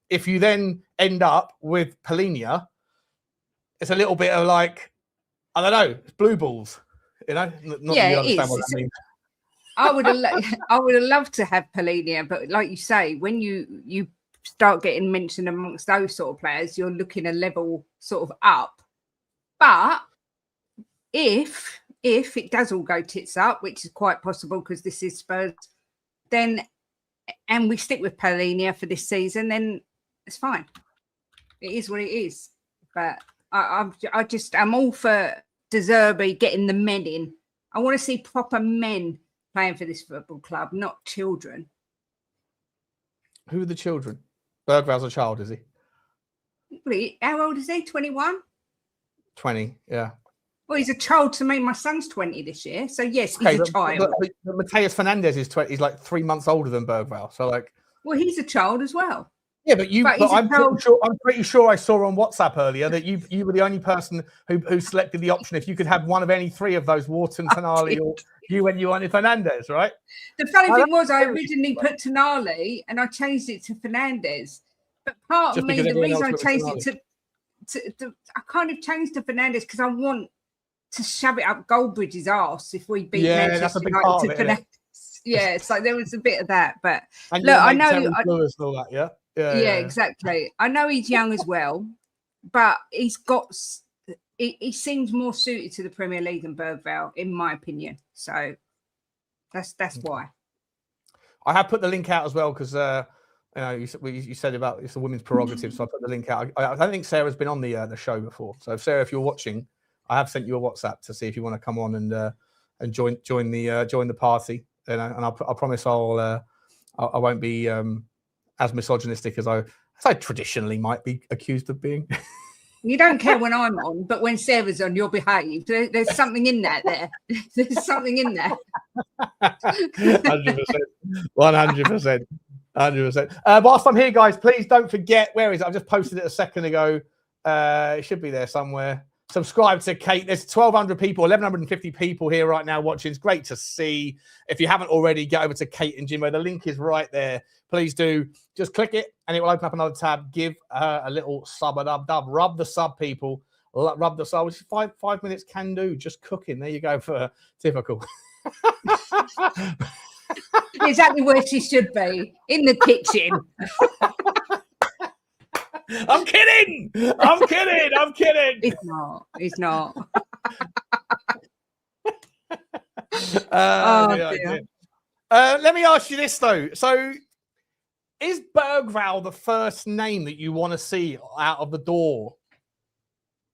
if you then end up with Polinia, it's a little bit of like, I don't know, it's blue balls, you know? Not yeah, you it is. What that means. I would have loved to have Polinia, but like you say, when you start getting mentioned amongst those sort of players, you're looking a level sort of up. But if it does all go tits up, which is quite possible because this is Spurs, then and we stick with Polinia for this season, then it's fine. It is what it is. But I'm all for De Zerbi getting the men in. I want to see proper men playing for this football club, not children. Who are the children? Bergvall's a child, is he? How old is he? 21? 20, yeah. Well, he's a child to me. My son's 20 this year. So, yes, he's a child. But Matheus Fernandes is 20. He's like 3 months older than Bergvall. So, like... Well, he's a child as well. Yeah, but I'm pretty sure I saw on WhatsApp earlier that you were the only person who selected the option if you could have one of any three of those, Wharton, Tonali, or you when you wanted Fernandes, right? The funny thing was I originally put Tonali and I changed it to Fernandes. But part of me, the reason I changed it to I kind of changed to Fernandes because I want to shove it up Goldbridge's arse if we beat Manchester United to Fernandes. Yeah, so there was a bit of that. But and look, I know Lewis and all that, yeah? Yeah, exactly. I know he's young as well, but he seems more suited to the Premier League than Bergvall, in my opinion. So that's why. I have put the link out as well because You know, you said about it's a women's prerogative, so I put the link out. I don't think Sarah's been on the show before. So, Sarah, if you're watching, I have sent you a WhatsApp to see if you want to come on and join the party. And I promise I won't be as misogynistic as I traditionally might be accused of being. You don't care when I'm on, but when Sarah's on, you'll behave. There's something in that there. There's something in there. 100%. 100%. 100%. Whilst I'm here, guys, please don't forget, where is it? I just posted it a second ago. It should be there somewhere. Subscribe to Kate. There's 1,200 people, 1,150 people here right now watching. It's great to see. If you haven't already, get over to Kate and Jimbo. The link is right there. Please do. Just click it and it will open up another tab. Give her a little sub, a dub. Rub the sub, people. Rub the sub, which is 5 minutes can do. Just cooking. There you go for typical. Exactly where she should be, in the kitchen. I'm kidding. He's not. Let me ask you this though. So, is Bergvall the first name that you want to see out of the door?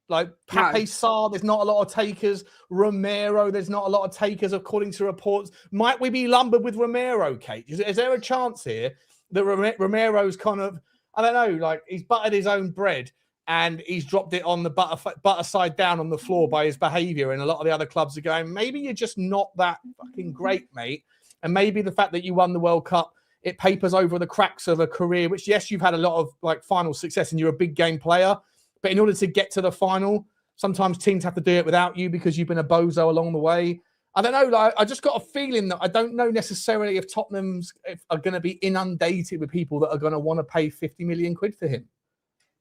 Like Pape Sarr, there's not a lot of takers. Romero, there's not a lot of takers, according to reports. Might we be lumbered with Romero, Kate? Is there a chance here that Romero's kind of, I don't know, like he's buttered his own bread and he's dropped it on the butter side down on the floor by his behaviour, and a lot of the other clubs are going, maybe you're just not that fucking great, mate. And maybe the fact that you won the World Cup, it papers over the cracks of a career, which, yes, you've had a lot of like final success and you're a big game player. But in order to get to the final, sometimes teams have to do it without you because you've been a bozo along the way. I don't know. Like, I just got a feeling that I don't know necessarily if Tottenham's are going to be inundated with people that are going to want to pay 50 million quid for him.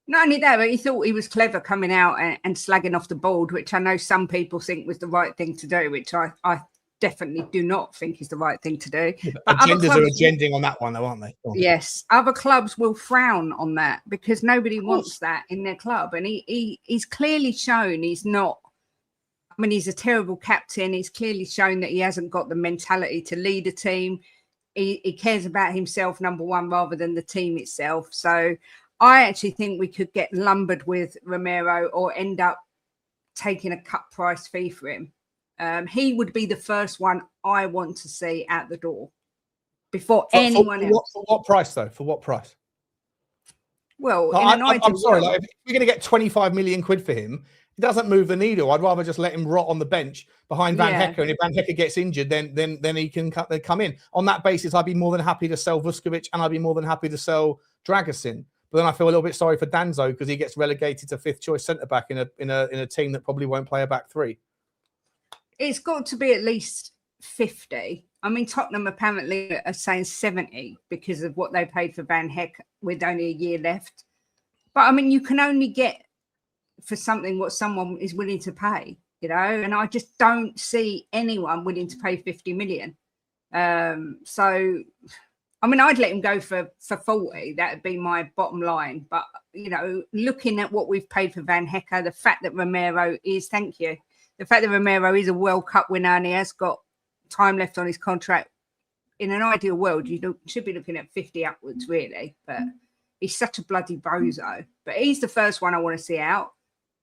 Not only that, but he thought he was clever coming out and slagging off the board, which I know some people think was the right thing to do, which I definitely do not think is the right thing to do. But agendas are agending on that one, though, aren't they? Yes. Other clubs will frown on that because nobody wants that in their club. And he's clearly shown he's not, I mean, he's a terrible captain. He's clearly shown that he hasn't got the mentality to lead a team. He cares about himself, number one, rather than the team itself. So I actually think we could get lumbered with Romero or end up taking a cut price fee for him. He would be the first one I want to see out the door before anyone else. For what price, though? For what price? Well, I'm sorry. Like, if we're going to get 25 million quid for him, it doesn't move the needle. I'd rather just let him rot on the bench behind Van Hecke. And if Van Hecke gets injured, then he can come in. On that basis, I'd be more than happy to sell Vuskovic and I'd be more than happy to sell Dragusin. But then I feel a little bit sorry for Danzo because he gets relegated to 5th choice centre back in a team that probably won't play a back three. It's got to be at least 50. I mean, Tottenham apparently are saying 70 because of what they paid for Van Hecke with only a year left. But I mean, you can only get for something what someone is willing to pay, you know, and I just don't see anyone willing to pay 50 million. So, I mean, I'd let him go for 40. That would be my bottom line. But, you know, looking at what we've paid for Van Hecke, the fact that Romero is, the fact that Romero is a World Cup winner and he has got time left on his contract, in an ideal world, you should be looking at 50 upwards, really. But he's such a bloody bozo. But he's the first one I want to see out.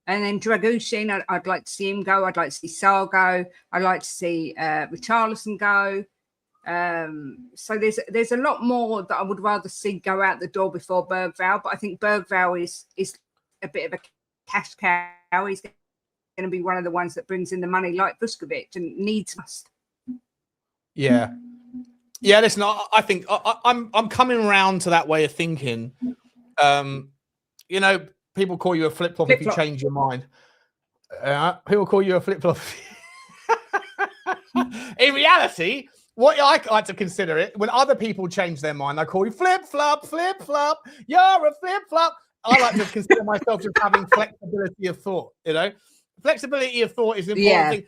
And then Dragusin, I'd like to see him go. I'd like to see Sarr go. I'd like to see Richalison go. So there's a lot more that I would rather see go out the door before Bergvall. But I think Bergvall is a bit of a cash cow. He's going to be one of the ones that brings in the money like Vuskovic and needs must. Yeah. Listen, I think I'm coming around to that way of thinking. You know, people call you a flip-flop if you change your mind. People call you a flip-flop. In reality, what I like to consider it, when other people change their mind, I call you flip-flop, flip-flop. You're a flip-flop. I like to consider myself just having flexibility of thought, you know? Flexibility of thought is an important thing.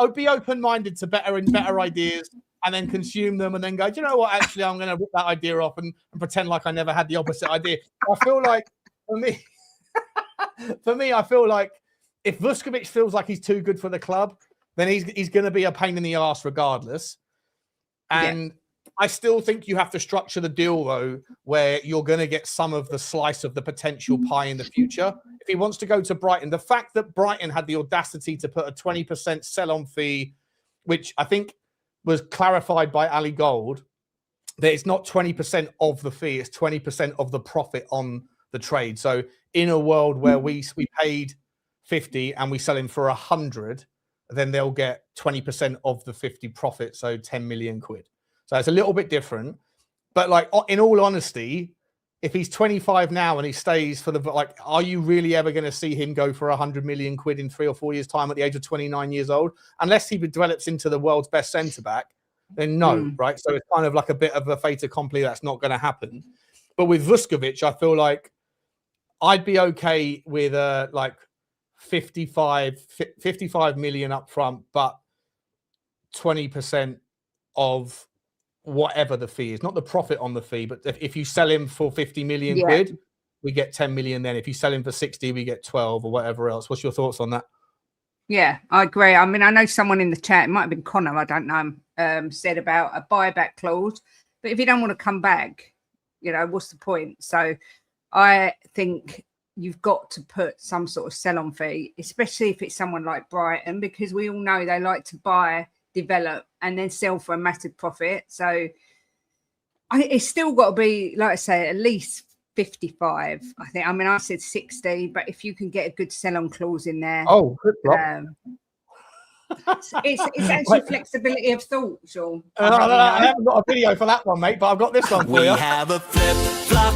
I'd be open-minded to better ideas and then consume them and then go, do you know what? Actually, I'm going to rip that idea off and pretend like I never had the opposite idea. I feel like, for me, I feel like if Vuskovic feels like he's too good for the club, then he's going to be a pain in the arse regardless. And I still think you have to structure the deal, though, where you're going to get some of the slice of the potential pie in the future. If he wants to go to Brighton, the fact that Brighton had the audacity to put a 20% sell-on fee, which I think was clarified by Ali Gold, that it's not 20% of the fee, it's 20% of the profit on the trade. So in a world where we paid 50 and we sell him for 100, then they'll get 20% of the 50 profit, so 10 million quid. So it's a little bit different. But like, in all honesty, if he's 25 now and he stays for the, like, are you really ever going to see him go for 100 million quid in 3 or 4 years' time at the age of 29 years old? Unless he develops into the world's best centre-back, then no, right? So it's kind of like a bit of a fait accompli that's not going to happen. But with Vuskovic, I feel like I'd be okay with like 55 million up front, but 20% of whatever the fee is, not the profit on the fee, but if you sell him for 50 million quid, we get 10 million. Then if you sell him for 60, we get 12 or whatever else. What's your thoughts on that? Yeah, I agree. I mean, I know someone in the chat, it might have been Connor, I don't know, said about a buyback clause, but if you don't want to come back, you know, what's the point? So I think you've got to put some sort of sell-on fee, especially if it's someone like Brighton, because we all know they like to buy, develop, and then sell for a massive profit. So it's still got to be, like I say, at least 55, I think. I mean, I said 60, but if you can get a good sell-on clause in there. Oh, good luck. It's actually flexibility of thought, Sean. I haven't got a video for that one, mate, but I've got this one for you. We have a flip-flop.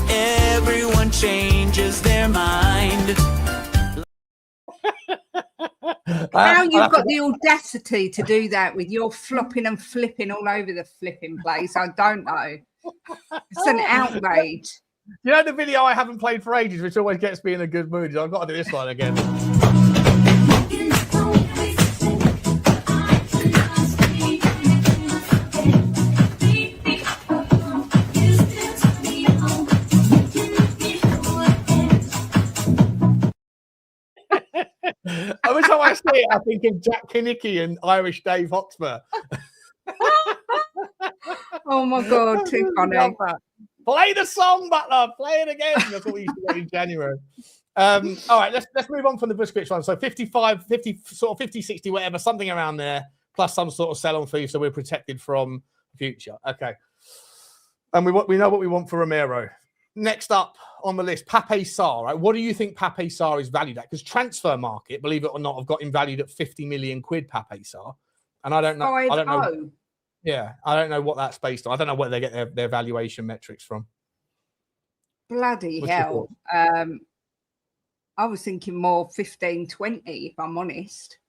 Everyone changes their mind. How you've got the audacity to do that with your flopping and flipping all over the flipping place, I don't know. It's an outrage. You know the video I haven't played for ages, which always gets me in a good mood? I've got to do this one again. Every time I see it, I think of Jack Kinsky and Irish Dave Hotspur. Oh my God, too funny. Play the song, Butler. Play it again. That's what we used to do in January. All right, let's move on from the Vuskovic one. So 55, 50, sort of 50, 60, whatever, something around there, plus some sort of sell-on fee, so we're protected from future. Okay. And we know what we want for Romero. Next up on the list, Pape Sarr. Right? What do you think Pape Sarr is valued at? Because Transfer Market, believe it or not, have got him valued at 50 million quid, Pape Sarr. And I don't know. I don't know. Yeah, I don't know what that's based on. I don't know where they get their valuation metrics from. Bloody hell. I was thinking more 15, 20, if I'm honest.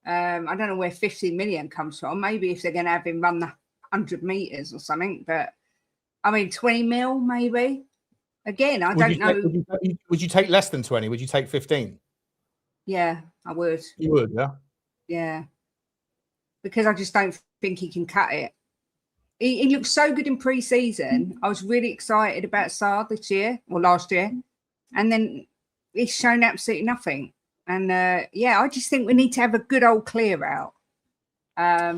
I don't know where 50 million comes from. Maybe if they're going to have him run the 100 metres or something. But, I mean, 20 mil, maybe. Again, I don't know. Would you take less than 20? Would you take 15? Yeah, I would. You would, yeah? Yeah. Because I just don't think he can cut it. He looked so good in pre-season. I was really excited about Sarr this year or last year. And then he's shown absolutely nothing. And, yeah, I just think we need to have a good old clear out.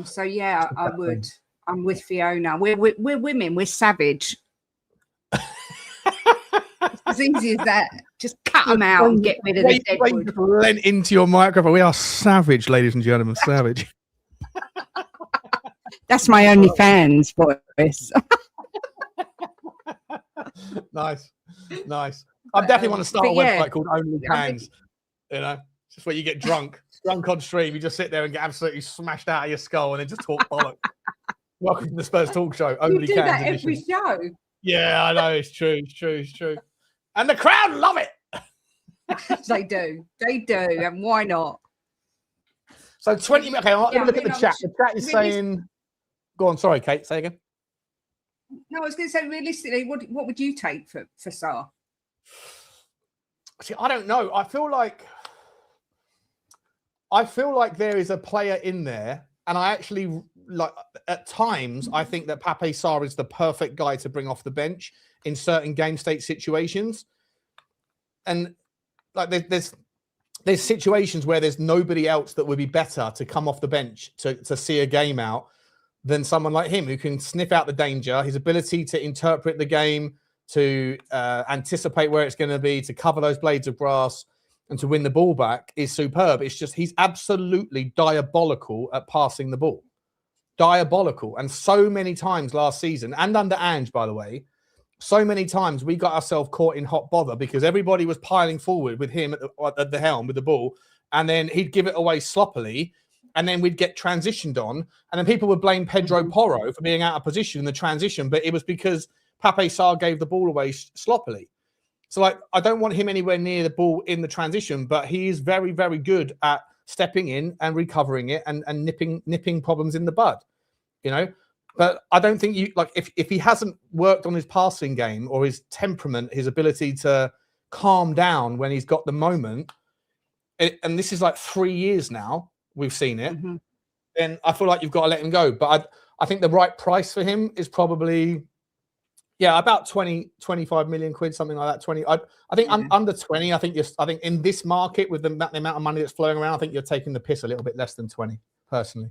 So, yeah, I would. I'm with Fiona. We're women. We're savage. It's as easy as that. Just cut them out and get rid of the deadwood. Lent into your microphone. We are savage, ladies and gentlemen. Savage. That's my OnlyFans voice. Nice. I definitely want to start a website called OnlyFans. You know, just where you get drunk on stream. You just sit there and get absolutely smashed out of your skull and then just talk bollocks. Welcome to the Spurs Talk Show. You do that every show. Yeah, I know. It's true. And the crowd love it. They do. And why not? So 20. Okay, let me look at the chat. The chat is saying. Go on. Sorry, Kate. Say again. No, I was going to say, realistically, what would you take for Sarr? See, I don't know. I feel like there is a player in there, and I actually like at times I think that Pape Sarr is the perfect guy to bring off the bench in certain game state situations, and like there's situations where there's nobody else that would be better to come off the bench to see a game out than someone like him who can sniff out the danger. His ability to interpret the game, to anticipate where it's going to be, to cover those blades of grass, and to win the ball back is superb. It's just he's absolutely diabolical at passing the ball. Diabolical. And so many times last season, and under Ange, by the way, so many times we got ourselves caught in hot bother because everybody was piling forward with him at the helm with the ball, and then he'd give it away sloppily, and then we'd get transitioned on, and then people would blame Pedro Porro for being out of position in the transition, but it was because Pape Sarr gave the ball away sloppily. So, like, I don't want him anywhere near the ball in the transition, but he is very, very good at stepping in and recovering it and nipping problems in the bud, you know. But I don't think you, like, if he hasn't worked on his passing game or his temperament, his ability to calm down when he's got the moment, and this is like 3 years now we've seen it, then I feel like you've got to let him go. But I think the right price for him is probably, about 25 million quid, something like that. 20. I think under 20. I think in this market with the amount of money that's flowing around, I think you're taking the piss a little bit less than 20, personally.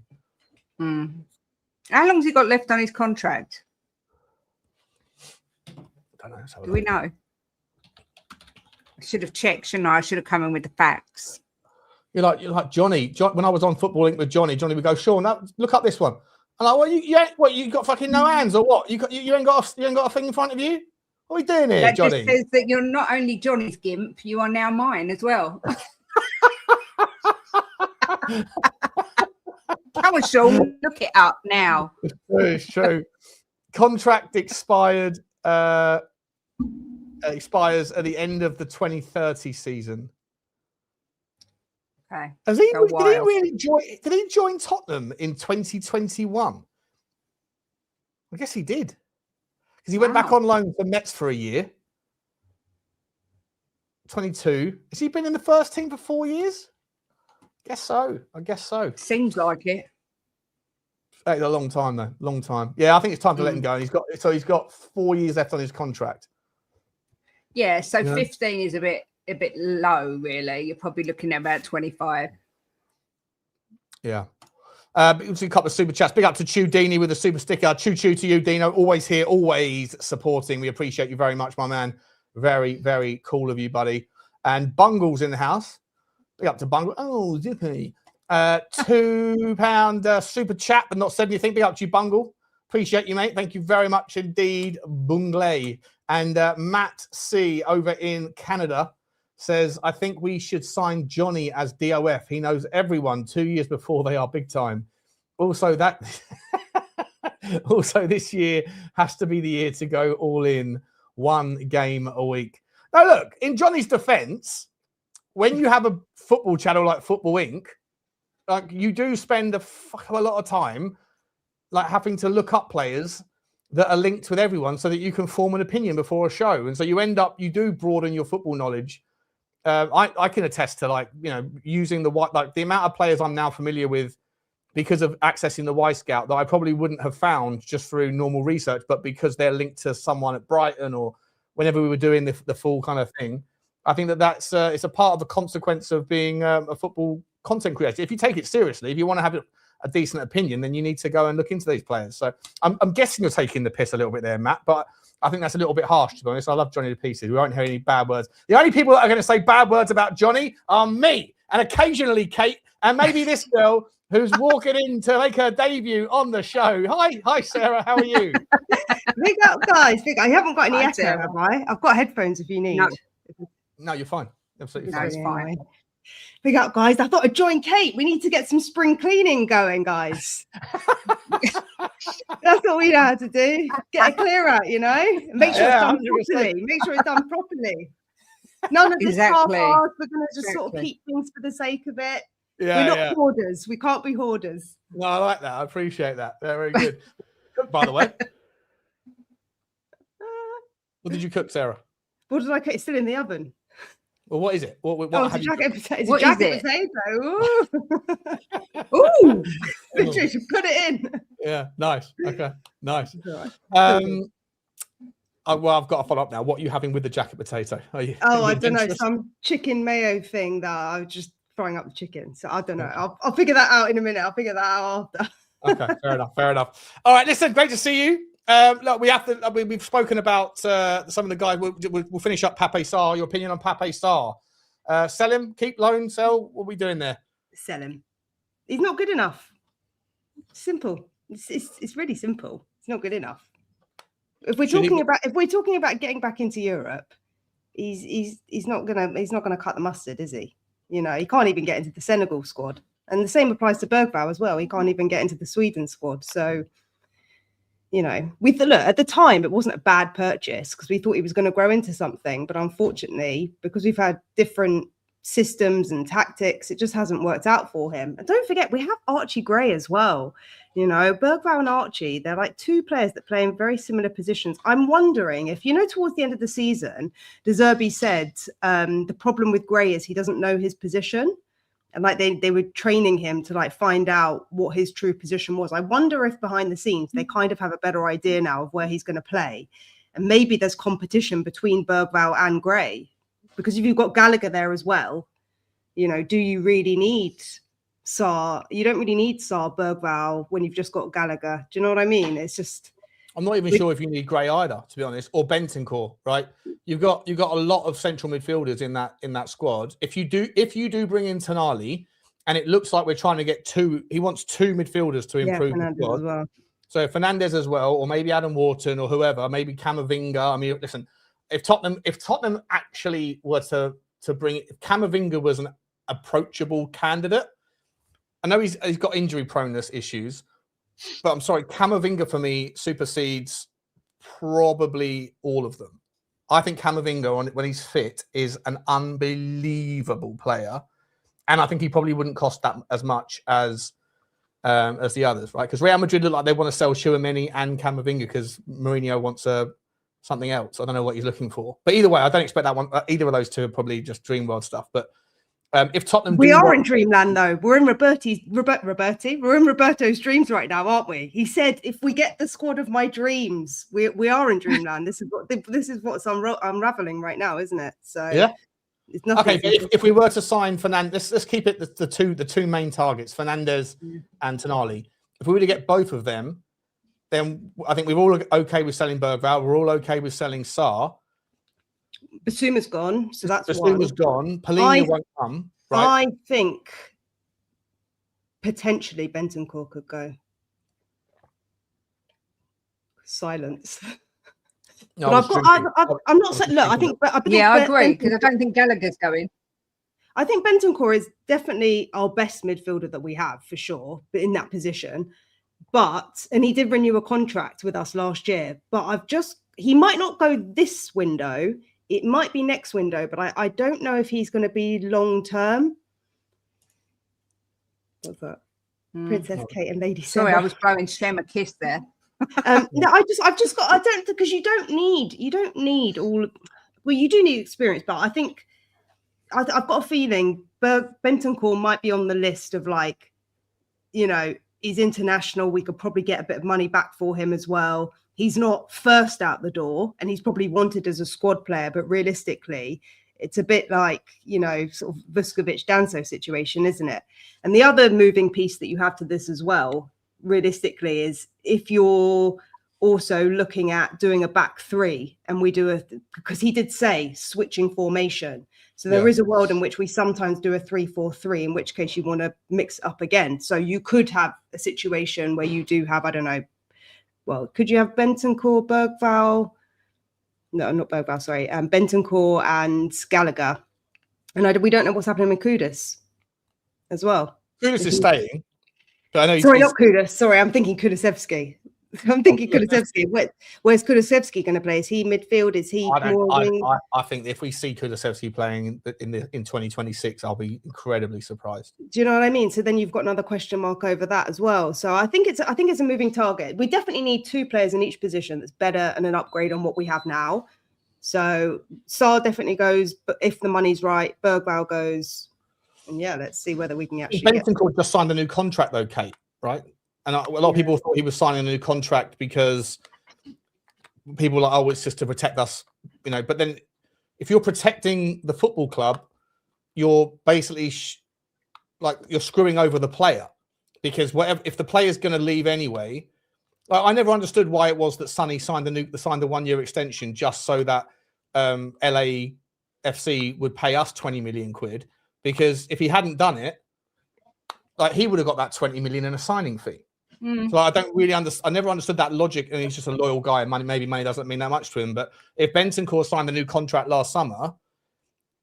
How long's he got left on his contract? I don't know. Do we know? I should have checked, shouldn't I? I should have come in with the facts. You're like Johnny. When I was on Football Inc. with Johnny would go, Sean, look up this one. I'm like, you got fucking no hands or what? You ain't got a thing in front of you? What are we doing here, that Johnny? Just says that you're not only Johnny's gimp, you are now mine as well. Come on, Sean, look it up now. It's true. Contract expires at the end of the 2030 season. Okay. Did he join Tottenham in 2021? I guess he did. Because he went back on loan for Mets for a year. 22. Has he been in the first team for 4 years? I guess so. Seems like it. It's a long time though. Long time. Yeah, I think it's time to let him go. He's got 4 years left on his contract. Yeah, so 15 is a bit low, really. You're probably looking at about 25. Yeah. A couple of super chats. Big up to Chudini with a super sticker. Choo to you, Dino. Always here, always supporting. We appreciate you very much, my man. Very, very cool of you, buddy. And Bungle's in the house. Big up to Bungle. Oh, zippy. £2 super chat, but not said anything. Big up to you, Bungle. Appreciate you, mate. Thank you very much indeed, Bungle. And Matt C over in Canada says, I think we should sign Johnny as DOF. He knows everyone 2 years before they are big time. Also, this year has to be the year to go all in, one game a week. Now, look, in Johnny's defense, when you have a football channel like Football Inc., like, you do spend a lot of time like having to look up players that are linked with everyone so that you can form an opinion before a show. And so you do broaden your football knowledge. I can attest to, using the amount of players I'm now familiar with because of accessing the Y Scout that I probably wouldn't have found just through normal research, but because they're linked to someone at Brighton or whenever we were doing the full kind of thing. I think that's it's a part of the consequence of being a football content creator. If you take it seriously, if you want to have a decent opinion, then you need to go and look into these players. So I'm guessing you're taking the piss a little bit there, Matt, but I think that's a little bit harsh, to be honest. I love Johnny to pieces. We won't hear any bad words. The only people that are going to say bad words about Johnny are me and occasionally Kate and maybe this girl who's walking in to make her debut on the show. Hi, Sarah. How are you? Big up, guys. I haven't got any echo, have I? I've got headphones if you need. No, you're fine. Absolutely fine. It's fine. Big up, guys. I thought I'd join Kate. We need to get some spring cleaning going, guys. That's what we know how to do. Get a clear out, Make sure it's done properly. Make sure it's done properly. None of this half-hard. We're going to just sort of keep things for the sake of it. Yeah, we're not hoarders. We can't be hoarders. No, I like that. I appreciate that. Very good. Cook, by the way. What did you cook, Sarah? What did I cook? It's still in the oven. Well, what is it? What it's a jacket potato. What is it? Ooh. Literally, should put it in. Yeah, nice. Okay, nice. Well, I've got to follow up now. What are you having with the jacket potato? I don't know. Some chicken mayo thing that I was just frying up the chicken. So I don't know. I'll figure that out in a minute. I'll figure that out after. Okay, fair enough. Fair enough. All right, listen, great to see you. Look, we've spoken about some of the guys. We'll finish up Pape Sarr. Your opinion on Pape Sarr? Sell him, keep, loan, sell. What are we doing there? Sell him. He's not good enough. Simple. It's really simple. It's not good enough. If we're talking about getting back into Europe, he's not gonna cut the mustard, is he? You know, he can't even get into the Senegal squad, and the same applies to Bergvall as well. He can't even get into the Sweden squad. So, you know, look at the time, it wasn't a bad purchase because we thought he was going to grow into something, but unfortunately, because we've had different systems and tactics, it just hasn't worked out for him. And don't forget, we have Archie Gray as well. You know, Bergvall and Archie, they're like two players that play in very similar positions. I'm wondering if, you know, towards the end of the season, De Zerbi said the problem with Gray is he doesn't know his position. And like they were training him to like find out what his true position was. I wonder if behind the scenes, they kind of have a better idea now of where he's going to play. And maybe there's competition between Bergvall and Gray. Because if you've got Gallagher there as well, you know, do you really need Sarr? You don't really need Sarr, Bergvall when you've just got Gallagher. Do you know what I mean? It's just. I'm not even sure if you need Gray either, to be honest, or Bentancur, right? You've got a lot of central midfielders in that squad. If you do bring in Tonali, and it looks like we're trying to get he wants two midfielders to improve the squad. As well. So Fernandez as well, or maybe Adam Wharton or whoever, maybe Camavinga. I mean, listen. If Tottenham actually were to bring it, if Camavinga was an approachable candidate, I know he's got injury proneness issues, but I'm sorry, Camavinga for me supersedes probably all of them. I think Camavinga, when he's fit, is an unbelievable player, and I think he probably wouldn't cost that as much as the others, right? Because Real Madrid look like they want to sell Tchouaméni and Camavinga because Mourinho wants something else. I don't know what he's looking for. But either way, I don't expect that one. Either of those two are probably just dream world stuff. But if Tottenham... We are in dreamland, though. We're in We're in Roberto's dreams right now, aren't we? He said, if we get the squad of my dreams, we are in dreamland. This is what's unraveling right now, isn't it? So yeah. It's nothing. Okay, if we were to sign Fernandez, let's keep it the two main targets, Fernandez and Tonali. If we were to get both of them, then I think we're all okay with selling Bergvall. We're all okay with selling Sarr. Bissouma's gone, so that's Bissouma's gone. Palhinha won't come. Right? I think potentially Bentancur could go. Silence. No, but I'm not saying. Look, I think. I agree because I don't think Gallagher's going. I think Bentancur is definitely our best midfielder that we have for sure, but in that position. And he did renew a contract with us last year, but he might not go this window. It might be next window, but I don't know if he's going to be long term. What's that? Princess Kate and Lady Sarah. Sorry, I was blowing Shem a kiss there. No, because you don't need all. Well, you do need experience, but I think I've got a feeling Bentancur might be on the list of like, you know, he's international. We could probably get a bit of money back for him as well. He's not first out the door, and he's probably wanted as a squad player. But realistically, it's a bit like, you know, sort of Vuskovic-Danso situation, isn't it? And the other moving piece that you have to this as well, realistically, is if you're also looking at doing a back three, and we do because he did say switching formation. So there is a world in which we sometimes do a 3-4-3, in which case you want to mix it up again. So you could have a situation where you do have, I don't know, well, could you have Bentancur, Bergvall? No, not Bergvall, sorry. Bentancur and Gallagher. And we don't know what's happening with Kudus as well. Kudus is staying. But I know sorry, not Kudus. Sorry, I'm thinking Kulusevski. I'm thinking Kulusevski. Where's Kulusevski going to play? Is he midfield? Is he more wing? I think if we see Kulusevski playing in 2026, I'll be incredibly surprised. Do you know what I mean? So then you've got another question mark over that as well. So I think it's a moving target. We definitely need two players in each position that's better and an upgrade on what we have now. So Sarr definitely goes, but if the money's right, Bergvall goes. And yeah, let's see whether we can actually. Bentancur just signed a new contract though, Kate, right? And a lot of people thought he was signing a new contract because people were like, oh, it's just to protect us, you know. But then if you're protecting the football club, you're basically you're screwing over the player because whatever, if the player's going to leave anyway, I never understood why it was that Sonny signed a 1-year extension just so that LAFC would pay us 20 million quid. Because if he hadn't done it, like he would have got that 20 million in a signing fee. So I don't really understand. I never understood that logic. And he's just a loyal guy, and maybe money doesn't mean that much to him. But if Bentancur signed a new contract last summer,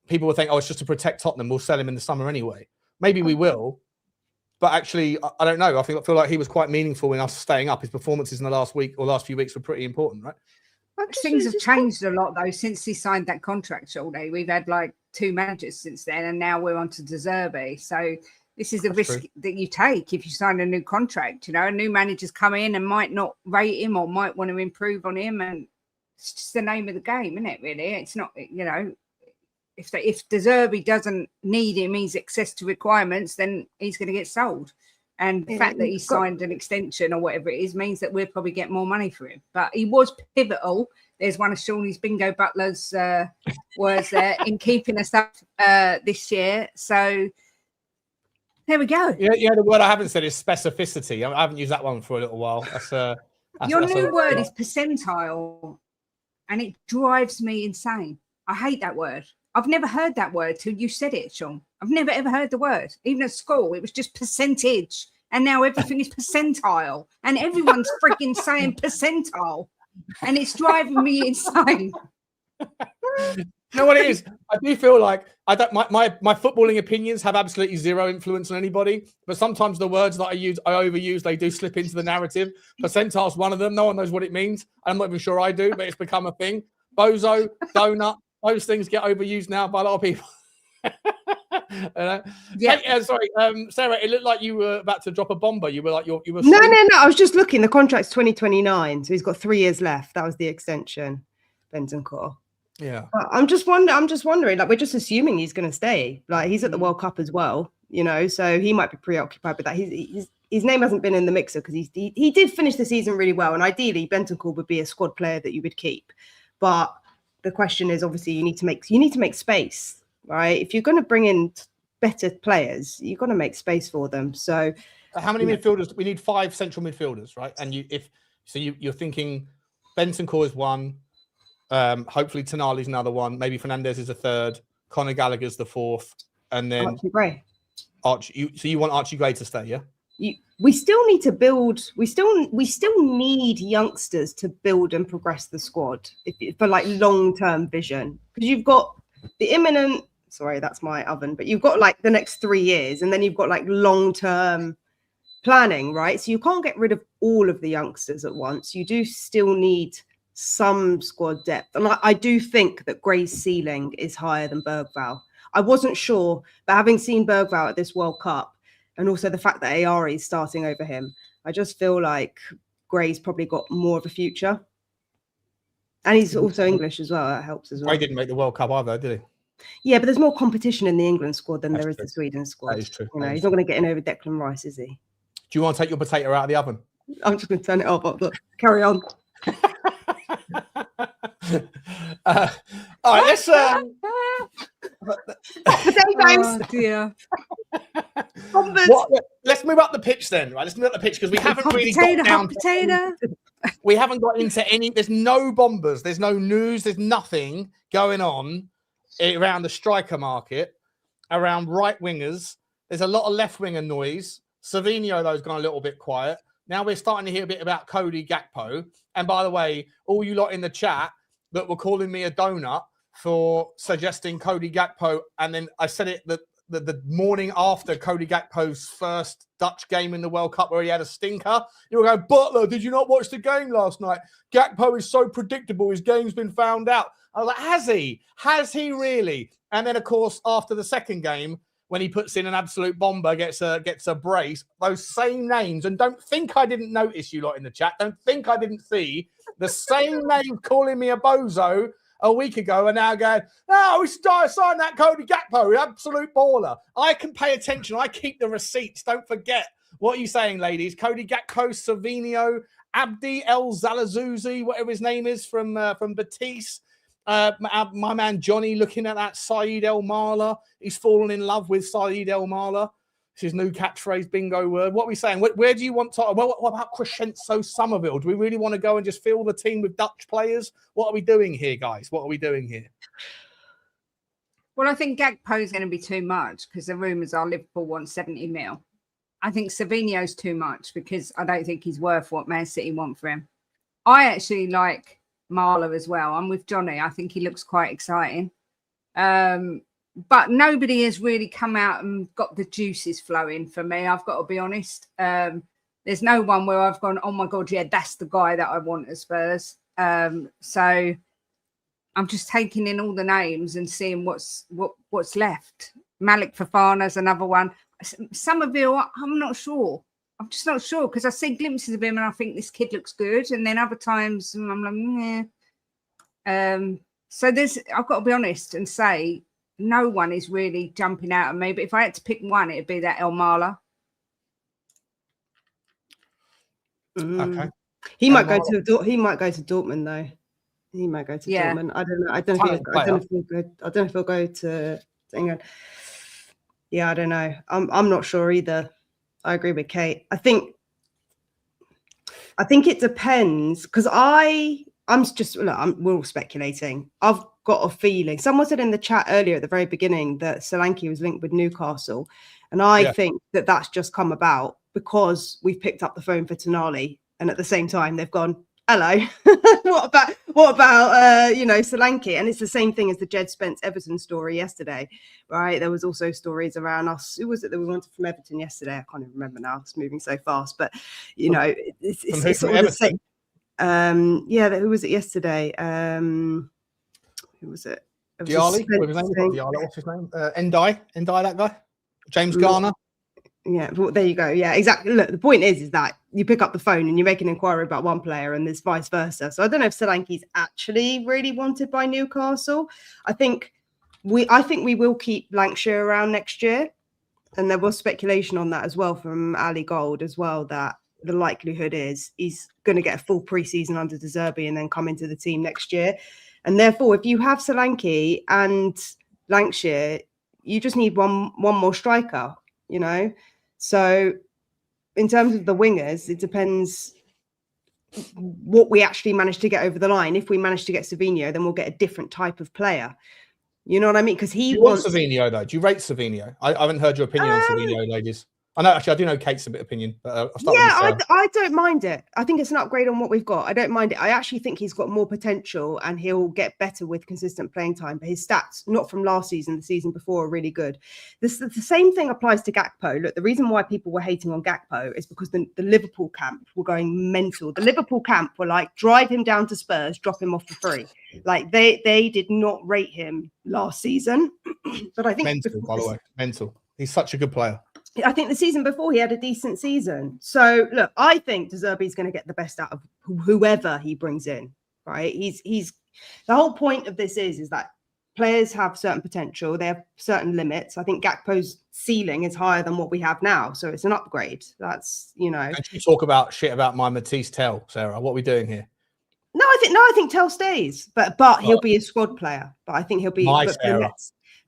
people would think, oh, it's just to protect Tottenham. We'll sell him in the summer anyway. Maybe we will. But actually, I don't know. I feel like he was quite meaningful in us staying up. His performances in the last week or last few weeks were pretty important, right? Things have changed a lot, though, since he signed that contract, surely. We've had like 2 managers since then, and now we're on to De Zerbi. So this is a risk that you take if you sign a new contract. You know, a new manager's come in and might not rate him or might want to improve on him. And it's just the name of the game, isn't it, really? It's not, you know, if De Zerbi doesn't need him, he's access to requirements, then he's going to get sold. And the fact that he signed an extension or whatever it is means that we'll probably get more money for him. But he was pivotal. There's one of Shawnee's bingo butlers words there in keeping us up this year. So there we go. Yeah, the word I haven't said is specificity. I haven't used that one for a little while. Your new word is percentile, and it drives me insane. I hate that word. I've never heard that word till you said it, Sean. I've never, ever heard the word. Even at school, it was just percentage. And now everything is percentile. And everyone's freaking saying percentile. And it's driving me insane. You know what it is? I do feel like my footballing opinions have absolutely zero influence on anybody. But sometimes the words that I overuse, they do slip into the narrative. Percentile's one of them. No one knows what it means. I'm not even sure I do, but it's become a thing. Bozo, donut, those things get overused now by a lot of people. Sorry, Sarah, it looked like you were about to drop a bomber. You were like, you were. No. I was just looking. The contract's 2029, so he's got 3 years left. That was the extension, Bentancur. Yeah. I'm just wondering. Like, we're just assuming he's going to stay. Like, he's at the World Cup as well, you know. So he might be preoccupied with that. His name hasn't been in the mixer because he did finish the season really well, and ideally Bentancur would be a squad player that you would keep. But the question is, obviously, you need to make space, right? If you're going to bring in better players, you've got to make space for them. So, how many midfielders? We need 5 central midfielders, right? And you're thinking Bentancur is one, hopefully Tonali's another one, maybe Fernandez is a third, Conor Gallagher's the fourth, and then Archie Gray. So you want Archie Gray to stay, yeah? We still need to build. We still need youngsters to build and progress the squad for like long-term vision. Because you've got the imminent. Sorry, that's my oven. But you've got like the next 3 years, and then you've got like long-term planning, right? So you can't get rid of all of the youngsters at once. You do still need some squad depth, and I do think that Gray's ceiling is higher than Bergvall. I wasn't sure, but having seen Bergvall at this World Cup, and also the fact that Ayari is starting over him, I just feel like Gray's probably got more of a future. And he's also English as well. That helps as well. Gray didn't make the World Cup either, did he? Yeah, but there's more competition in the England squad than there is the Sweden squad. That is true. You know, he's not going to get in over Declan Rice, is he? Do you want to take your potato out of the oven? I'm just going to turn it off. Look, carry on. All right, let's. Oh dear. Let's move up the pitch then, right? Let's move up the pitch because we haven't really got down. We haven't got into any. There's no bombers. There's no news. There's nothing going on around the striker market, around right wingers. There's a lot of left winger noise. Savinho, though, has gone a little bit quiet. Now we're starting to hear a bit about Cody Gakpo. And by the way, all you lot in the chat that were calling me a donut for suggesting Cody Gakpo, and then I said it the morning after Cody Gakpo's first Dutch game in the World Cup where he had a stinker. You were going, Butler, did you not watch the game last night? Gakpo is so predictable. His game's been found out. I was like, has he? Has he really? And then, of course, after the second game, when he puts in an absolute bomber, gets a brace, those same names, and don't think I didn't notice you lot in the chat. Don't think I didn't see the same name calling me a bozo a week ago and now going, no, we should sign that Cody Gakpo, absolute baller. I can pay attention. I keep the receipts. Don't forget. What are you saying, ladies? Cody Gakpo, Savinho, Abdi El Zalazouzi, whatever his name is from Betis. My man Johnny looking at that Saeed El Mala. He's fallen in love with Saeed El Mala. It's his new catchphrase, bingo word. What are we saying? Where do you want to? Well, what about Crescenzo Somerville? Do we really want to go and just fill the team with Dutch players? What are we doing here, guys? What are we doing here? Well, I think Gakpo is going to be too much because the rumours are Liverpool want 70 mil. I think Savinho's too much because I don't think he's worth what Man City want for him. I actually like Marla as well. I'm with Johnny. I think he looks quite exciting. But nobody has really come out and got the juices flowing for me. I've got to be honest. There's no one where I've gone, oh my God, yeah, that's the guy that I want at Spurs. So I'm just taking in all the names and seeing what's left. Malik Fofana's another one. Somerville, I'm not sure. I'm just not sure because I see glimpses of him and I think this kid looks good. And then other times I'm like, so I've got to be honest and say no one is really jumping out at me. But if I had to pick one, it'd be that El Marla. Okay. He might go to Dortmund though. He might go to Dortmund. I don't know. I don't know if he'll go to England. Yeah, I don't know. I'm not sure either. I agree with Kate. I think it depends because we're all speculating. I've got a feeling. Someone said in the chat earlier at the very beginning that Solanke was linked with Newcastle, and I think that that's just come about because we've picked up the phone for Tonali, and at the same time they've gone, hello, what about Solanke? And it's the same thing as the Jed Spence Everton story yesterday, right? There was also stories around us. Who was it that we wanted from Everton yesterday? I can't even remember now. It's moving so fast, but it's sort of the same. Who was it yesterday? Who was it? Dialli. What's his name? Endai, that guy. James Garner. Yeah, well, there you go. Yeah, exactly. Look, the point is that you pick up the phone and you make an inquiry about one player and there's vice versa. So I don't know if Solanke's actually really wanted by Newcastle. I think we will keep Lancashire around next year. And there was speculation on that as well from Ali Gold as well, that the likelihood is he's going to get a full preseason under De Zerbi and then come into the team next year. And therefore, if you have Solanke and Lancashire, you just need one more striker, you know? So in terms of the wingers, it depends what we actually manage to get over the line. If we manage to get Savinho, then we'll get a different type of player. You know what I mean? Because he wants Savinho, though. Do you rate Savinho? I haven't heard your opinion on Savinho, ladies. I know, actually, I do know Kate's a bit opinion, but I'll start with I don't mind it. I think it's an upgrade on what we've got. I don't mind it. I actually think he's got more potential and he'll get better with consistent playing time. But his stats, not from last season, the season before, are really good. The same thing applies to Gakpo. Look, the reason why people were hating on Gakpo is because the Liverpool camp were going mental. The Liverpool camp were like, drive him down to Spurs, drop him off for free. Like they did not rate him last season. But I think mental, by the way, mental. He's such a good player. I think the season before he had a decent season. So look, I think De Zerbi's going to get the best out of whoever he brings in, right? He's the whole point of this is that players have certain potential. They have certain limits. I think Gakpo's ceiling is higher than what we have now. So it's an upgrade. That's, you know. Don't you talk about shit about my Mathys Tel, Sarah. What are we doing here? No, I think Tel stays, but he'll be a squad player. But I think he'll be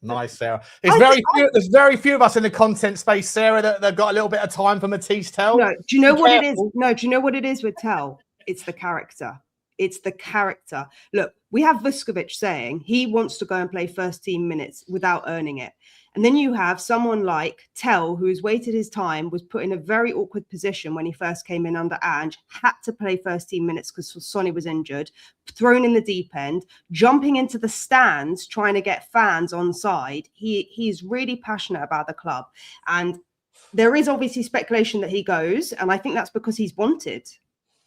Nice, Sarah. There's very few of us in the content space, Sarah, that got a little bit of time for Mathys Tel. No, do you know what it is? No, do you know what it is with Tel? It's the character. It's the character. Look, we have Vuskovic saying he wants to go and play first team minutes without earning it. And then you have someone like Tel, who has waited his time, was put in a very awkward position when he first came in under Ange, had to play first team minutes because Sonny was injured, thrown in the deep end, jumping into the stands, trying to get fans on side. He's really passionate about the club. And there is obviously speculation that he goes. And I think that's because he's wanted.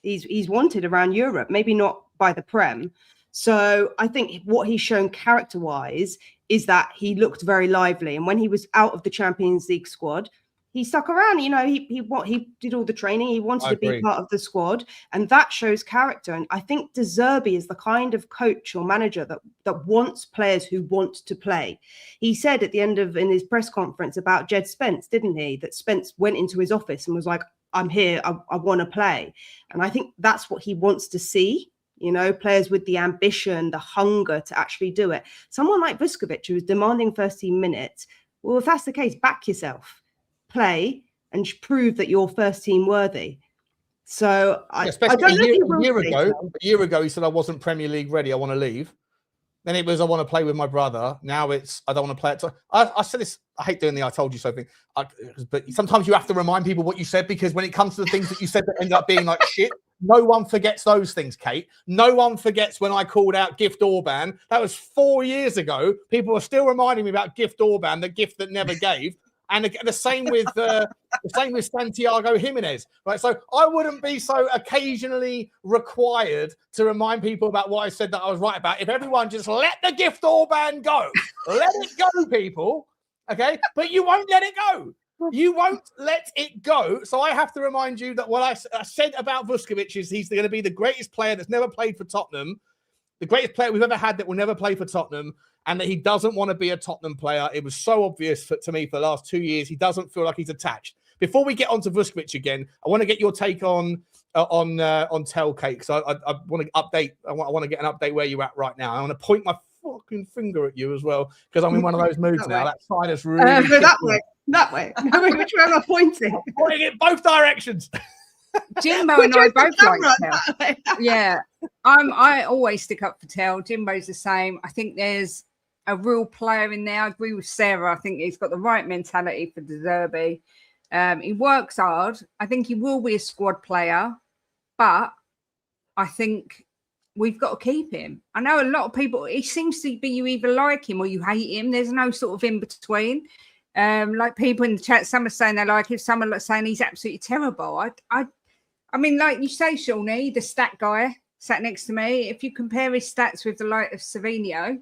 He's wanted around Europe, maybe not by the Prem. So I think what he's shown character-wise is that he looked very lively. And when he was out of the Champions League squad, he stuck around. You know, he did all the training. He wanted to be part of the squad. And that shows character. And I think De Zerbi is the kind of coach or manager that wants players who want to play. He said at the end in his press conference about Jed Spence, didn't he? That Spence went into his office and was like, I'm here. I want to play. And I think that's what he wants to see. You know, players with the ambition, the hunger to actually do it. Someone like Vuskovic, who is demanding first team minutes. Well, if that's the case, back yourself. play and prove that you're first team worthy. So I don't know a year ago, he said I wasn't Premier League ready. I want to leave. Then it was I want to play with my brother. Now it's I don't want to play it. I said this. I hate doing the I told you so thing. But sometimes you have to remind people what you said, because when it comes to the things that you said that end up being like shit, no one forgets those things, Kate. No one forgets when I called out Gift Orban. That was 4 years ago. People are still reminding me about Gift Orban, the gift that never gave. And the same with Santiago Jimenez, right? So I wouldn't be so occasionally required to remind people about what I said that I was right about. If everyone just let the Gift Orban go, let it go, people, okay? But you won't let it go. You won't let it go. So I have to remind you that what I said about Vuskovic is he's going to be the greatest player that's never played for Tottenham, the greatest player we've ever had that will never play for Tottenham, and that he doesn't want to be a Tottenham player. It was so obvious to me for the last 2 years. He doesn't feel like he's attached. Before we get on to Vuskovic again, I want to get your take on Tel, Kate, because I want to update. I want to get an update where you're at right now. I want to point my fucking finger at you at you, because I'm in one of those moods now. That side is really that way. Which way am I pointing? I'm pointing it both directions. Jimbo and I both like Tel. Yeah, I always stick up for Tel. Jimbo's the same. I think there's a real player in there. I agree with Sarah. I think he's got the right mentality for the derby. He works hard. I think he will be a squad player, but I think we've got to keep him. I know a lot of people, he seems to be you either like him or you hate him. There's no sort of in between. Like people in the chat, some are saying they like him, some are saying he's absolutely terrible. I mean, like you say, Shawnee, the stat guy sat next to me. If you compare his stats with the light of Savinho,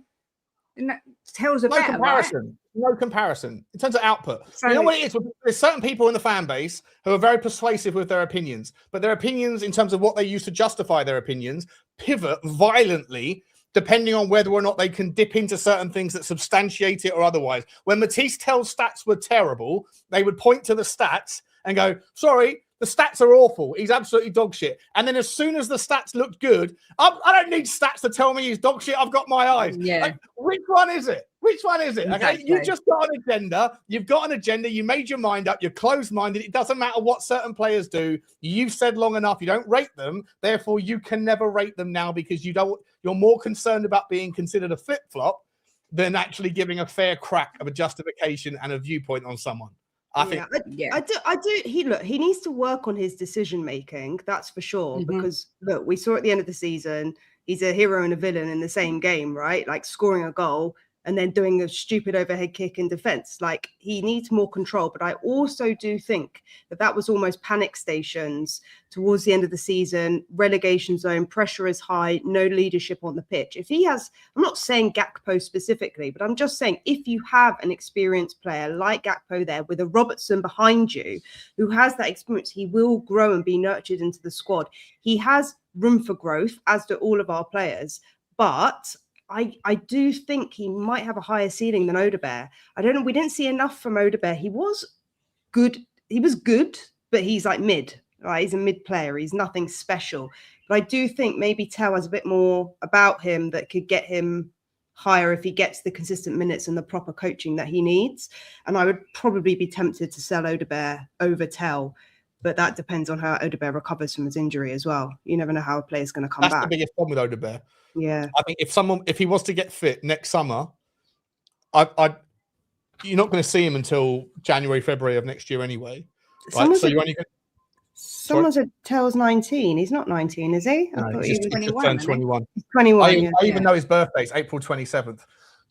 that tells a better, comparison. Right? No comparison in terms of output. So, you know what it is? There's certain people in the fan base who are very persuasive with their opinions, but their opinions, in terms of what they use to justify their opinions, pivot violently depending on whether or not they can dip into certain things that substantiate it or otherwise. When Mathys Tel's stats were terrible, they would point to the stats and go, sorry, the stats are awful. He's absolutely dog shit. And then as soon as the stats looked good, I don't need stats to tell me he's dog shit. I've got my eyes. Yeah. Like, which one is it? Which one is it? Exactly. Okay, you just got an agenda. You've got an agenda. You made your mind up. You're closed-minded. It doesn't matter what certain players do. You've said long enough. You don't rate them. Therefore, you can never rate them now because you're more concerned about being considered a flip-flop than actually giving a fair crack of a justification and a viewpoint on someone. I think. I do. He needs to work on his decision making. That's for sure. Mm-hmm. Because look, we saw at the end of the season, he's a hero and a villain in the same game, right? Like scoring a goal and then doing a stupid overhead kick in defense. Like he needs more control. But I also do think that was almost panic stations towards the end of the season, relegation zone, pressure is high, no leadership on the pitch. If he has, I'm not saying Gakpo specifically, but I'm just saying if you have an experienced player like Gakpo there with a Robertson behind you who has that experience, he will grow and be nurtured into the squad. He has room for growth, as do all of our players. But I do think he might have a higher ceiling than Odegaard. I don't know. We didn't see enough from Odegaard. He was good. He was good, but he's like mid. Right? He's a mid player. He's nothing special. But I do think maybe Tel has a bit more about him that could get him higher if he gets the consistent minutes and the proper coaching that he needs. And I would probably be tempted to sell Odegaard over Tel. But that depends on how Odegaard recovers from his injury as well. You never know how a player's going to come back. That's the biggest problem with Odegaard. Yeah, I think if he was to get fit next summer, you're not going to see him until January, February of next year anyway. Right? So you're only going. Someone said Tel's 19. He's not 19, is he? I thought he was 21. Turned 21. 21. I even know his birthday's April 27th.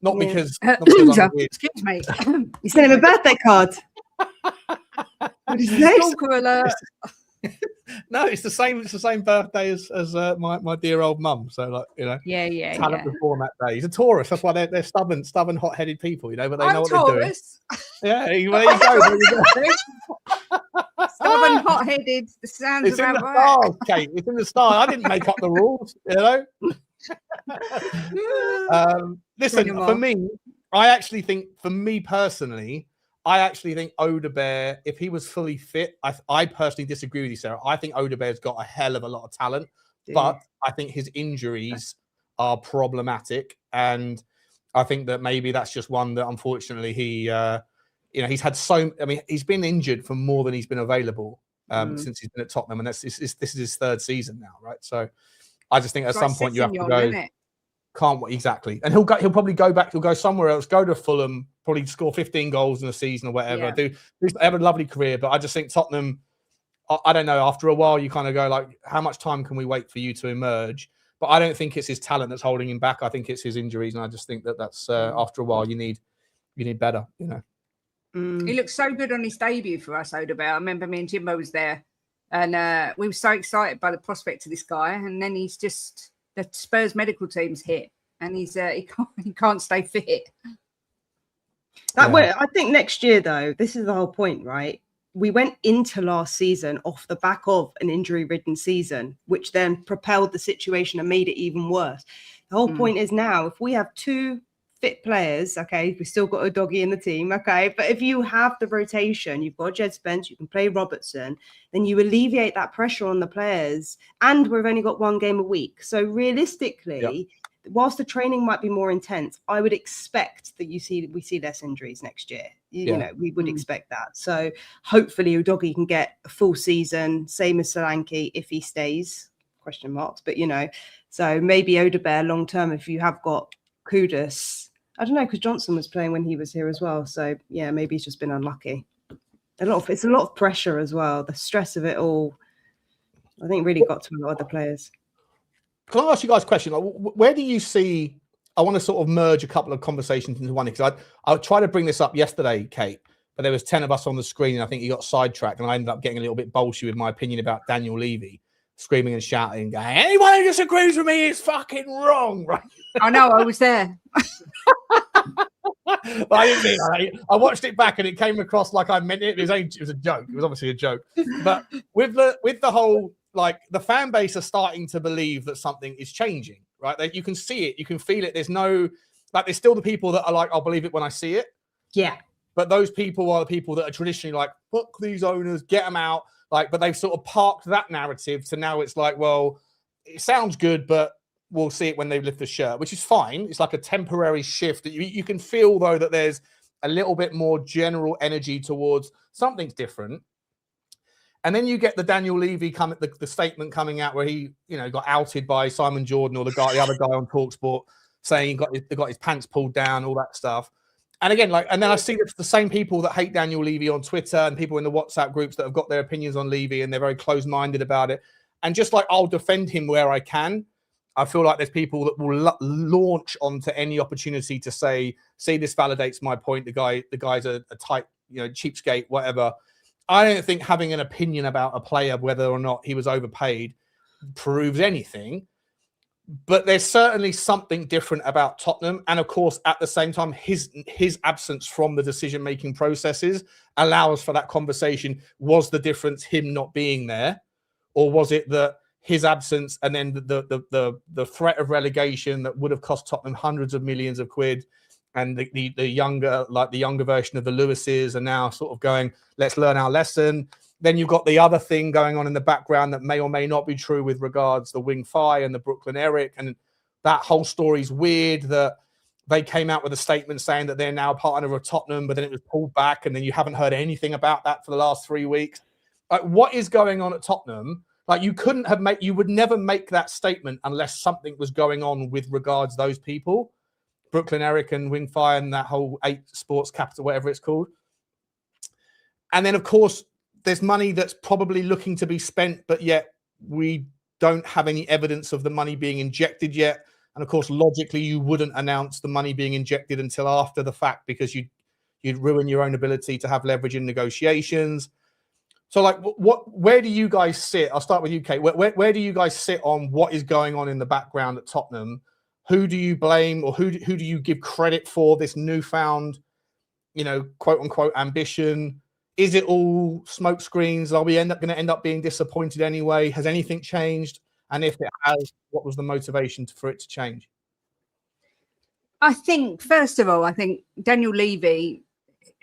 Not because. Excuse me. You sent him a birthday card. What is Stalker alert. No, it's the same. It's the same birthday as my dear old mum. So like Yeah. talent reform that day. He's a Taurus. That's why they're stubborn, hot-headed people. But they know what Taurus. they're doing. Yeah, there you go. Stubborn, hot-headed. The sounds It's in the right. stars, Kate. It's in the stars. I didn't make up the rules. Listen, for me, I actually think, for me personally, Odegaard, if he was fully fit, I personally disagree with you, Sarah. I think Odegaard's got a hell of a lot of talent, but I think his injuries are problematic. And I think that maybe that's just one that, unfortunately, he's had he's been injured for more than he's been available since he's been at Tottenham, and this is his third season now, right? So I just think at some point you have to go. Can't exactly, and he'll probably go back. He'll go somewhere else. Go to Fulham, probably score 15 goals in a season or whatever. Have a lovely career, but I just think Tottenham. I don't know. After a while, you kind of go like, how much time can we wait for you to emerge? But I don't think it's his talent that's holding him back. I think it's his injuries, and I just think that's after a while you need better. He looked so good on his debut for us, Odegaard. I remember me and Jimbo was there, and we were so excited by the prospect of this guy. And then he's just the Spurs medical team's hit, and he can't stay fit. I think next year, though, this is the whole point, right? We went into last season off the back of an injury-ridden season, which then propelled the situation and made it even worse. The whole point is now, if we have 2 fit players, okay, we've still got Udogie in the team, okay, but if you have the rotation, you've got Jed Spence, you can play Robertson, then you alleviate that pressure on the players, and we've only got 1 game a week. So realistically, whilst the training might be more intense, I would expect that we see less injuries next year. You know, we would expect that. So hopefully Udogie can get a full season, same as Solanke if he stays, question marks. But, so maybe Odegaard long term, if you have got Kudus, I don't know, because Johnson was playing when he was here as well. So, yeah, maybe he's just been unlucky. It's a lot of pressure as well. The stress of it all, I think, really got to a lot of the players. Can I ask you guys a question? Where do you see? I want to sort of merge a couple of conversations into one, because I tried to bring this up yesterday, Kate, but there was 10 of us on the screen, and I think you got sidetracked, and I ended up getting a little bit bolshy with my opinion about Daniel Levy, screaming and shouting, going, anyone who disagrees with me is fucking wrong, right? I know, I was there. I didn't mean that. I watched it back, and it came across like I meant it. It was a joke. It was obviously a joke. But with the whole, like, the fan base are starting to believe that something is changing, right? That you can see it, you can feel it. There's still the people that are like, I'll believe it when I see it. Yeah. But those people are the people that are traditionally like, fuck these owners, get them out. Like, but they've sort of parked that narrative to now it's like, well, it sounds good, but we'll see it when they lift the shirt, which is fine. It's like a temporary shift. You can feel, though, that there's a little bit more general energy towards something's different. And then you get the Daniel Levy the statement coming out where he, got outed by Simon Jordan or the other guy on TalkSport saying he got his pants pulled down, all that stuff. And again, and then I see the same people that hate Daniel Levy on Twitter and people in the WhatsApp groups that have got their opinions on Levy and they're very close-minded about it. And just like I'll defend him where I can, I feel like there's people that will launch onto any opportunity to say, see, this validates my point. The guy's a tight, cheapskate, whatever. I don't think having an opinion about a player, whether or not he was overpaid, proves anything. But there's certainly something different about Tottenham. And of course, at the same time, his absence from the decision-making processes allows for that conversation. Was the difference him not being there? Or was it that his absence and then the threat of relegation that would have cost Tottenham hundreds of millions of quid, and the younger version of the Lewises are now sort of going, let's learn our lesson. Then you've got the other thing going on in the background that may or may not be true with regards to the Wing Fi and the Brooklyn Eric. And that whole story's weird that they came out with a statement saying that they're now a partner of Tottenham, but then it was pulled back. And then you haven't heard anything about that for the last 3 weeks. Like, what is going on at Tottenham? Like, you would never make that statement unless something was going on with regards to those people. Brooklyn Eric and Wing Fi and that whole 8 Sports Capital, whatever it's called. And then, of course, there's money that's probably looking to be spent, but yet we don't have any evidence of the money being injected yet. And, of course, logically, you wouldn't announce the money being injected until after the fact because you'd ruin your own ability to have leverage in negotiations. So, like, where do you guys sit? I'll start with you, Kate. Where do you guys sit on what is going on in the background at Tottenham? Who do you blame, or who do you give credit for this newfound, quote unquote ambition? Is it all smoke screens? Are we going to end up being disappointed anyway? Has anything changed? And if it has, what was the motivation for it to change? I think, first of all, Daniel Levy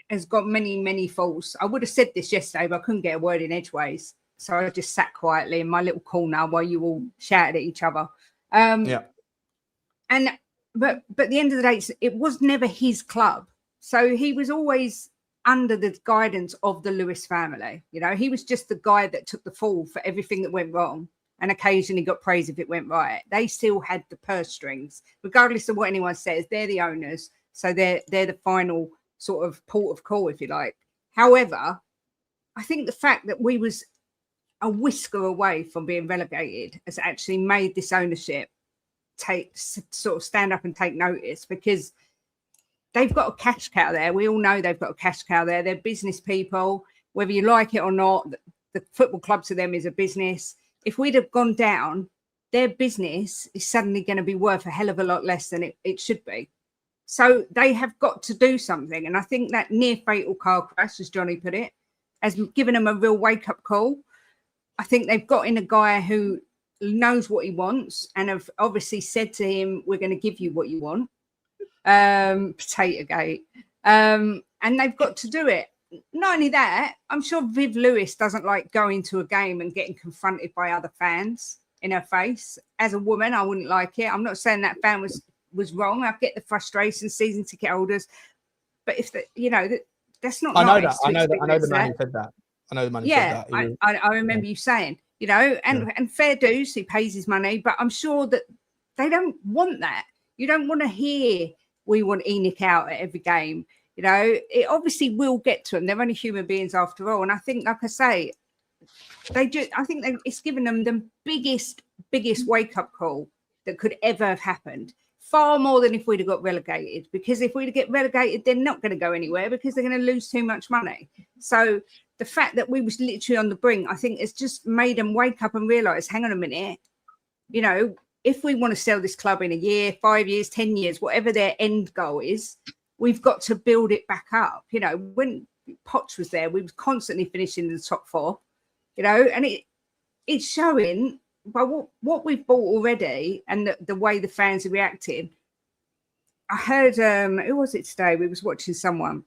has got many, many faults. I would have said this yesterday, but I couldn't get a word in edgeways. So I just sat quietly in my little corner while you all shouted at each other. But at the end of the day, it was never his club. So he was always under the guidance of the Lewis family. You know, he was just the guy that took the fall for everything that went wrong, and occasionally got praise if it went right. They still had the purse strings, regardless of what anyone says. They're the owners, so they're the final sort of port of call, if you like. However, I think the fact that we was a whisker away from being relegated has actually made this ownership sort of stand up and take notice, because they've got a cash cow there. We all know they've got a cash cow there. They're business people, whether you like it or not. The football club to them is a business. If we'd have gone down, their business is suddenly going to be worth a hell of a lot less than it should be. So they have got to do something. And I think that near fatal car crash, as Johnny put it, has given them a real wake up call. I think they've got in a guy who knows what he wants and have obviously said to him, we're going to give you what you want. Potato gate. And they've got to do it. Not only that, I'm sure Viv Lewis doesn't like going to a game and getting confronted by other fans in her face. As a woman, I wouldn't like it. I'm not saying that fan was wrong. I get the frustration, season ticket holders, but if that's not. I know the man who said that. I know the man who said that. I remember you saying, and fair dues, he pays his money, but I'm sure that they don't want that. You don't want to hear we want Enoch out at every game. It obviously will get to them. They're only human beings after all. And I think, like I say, it's given them the biggest wake up call that could ever have happened. Far more than if we'd have got relegated, because if we'd get relegated, they're not going to go anywhere because they're going to lose too much money. So the fact that we was literally on the brink, I think it's just made them wake up and realize, hang on a minute, if we want to sell this club in a year, 5 years, 10 years, whatever their end goal is, we've got to build it back up. When Poch was there, we was constantly finishing in the top four, and it's showing by what we've bought already and the way the fans are reacting. I heard, who was it today? We was watching someone,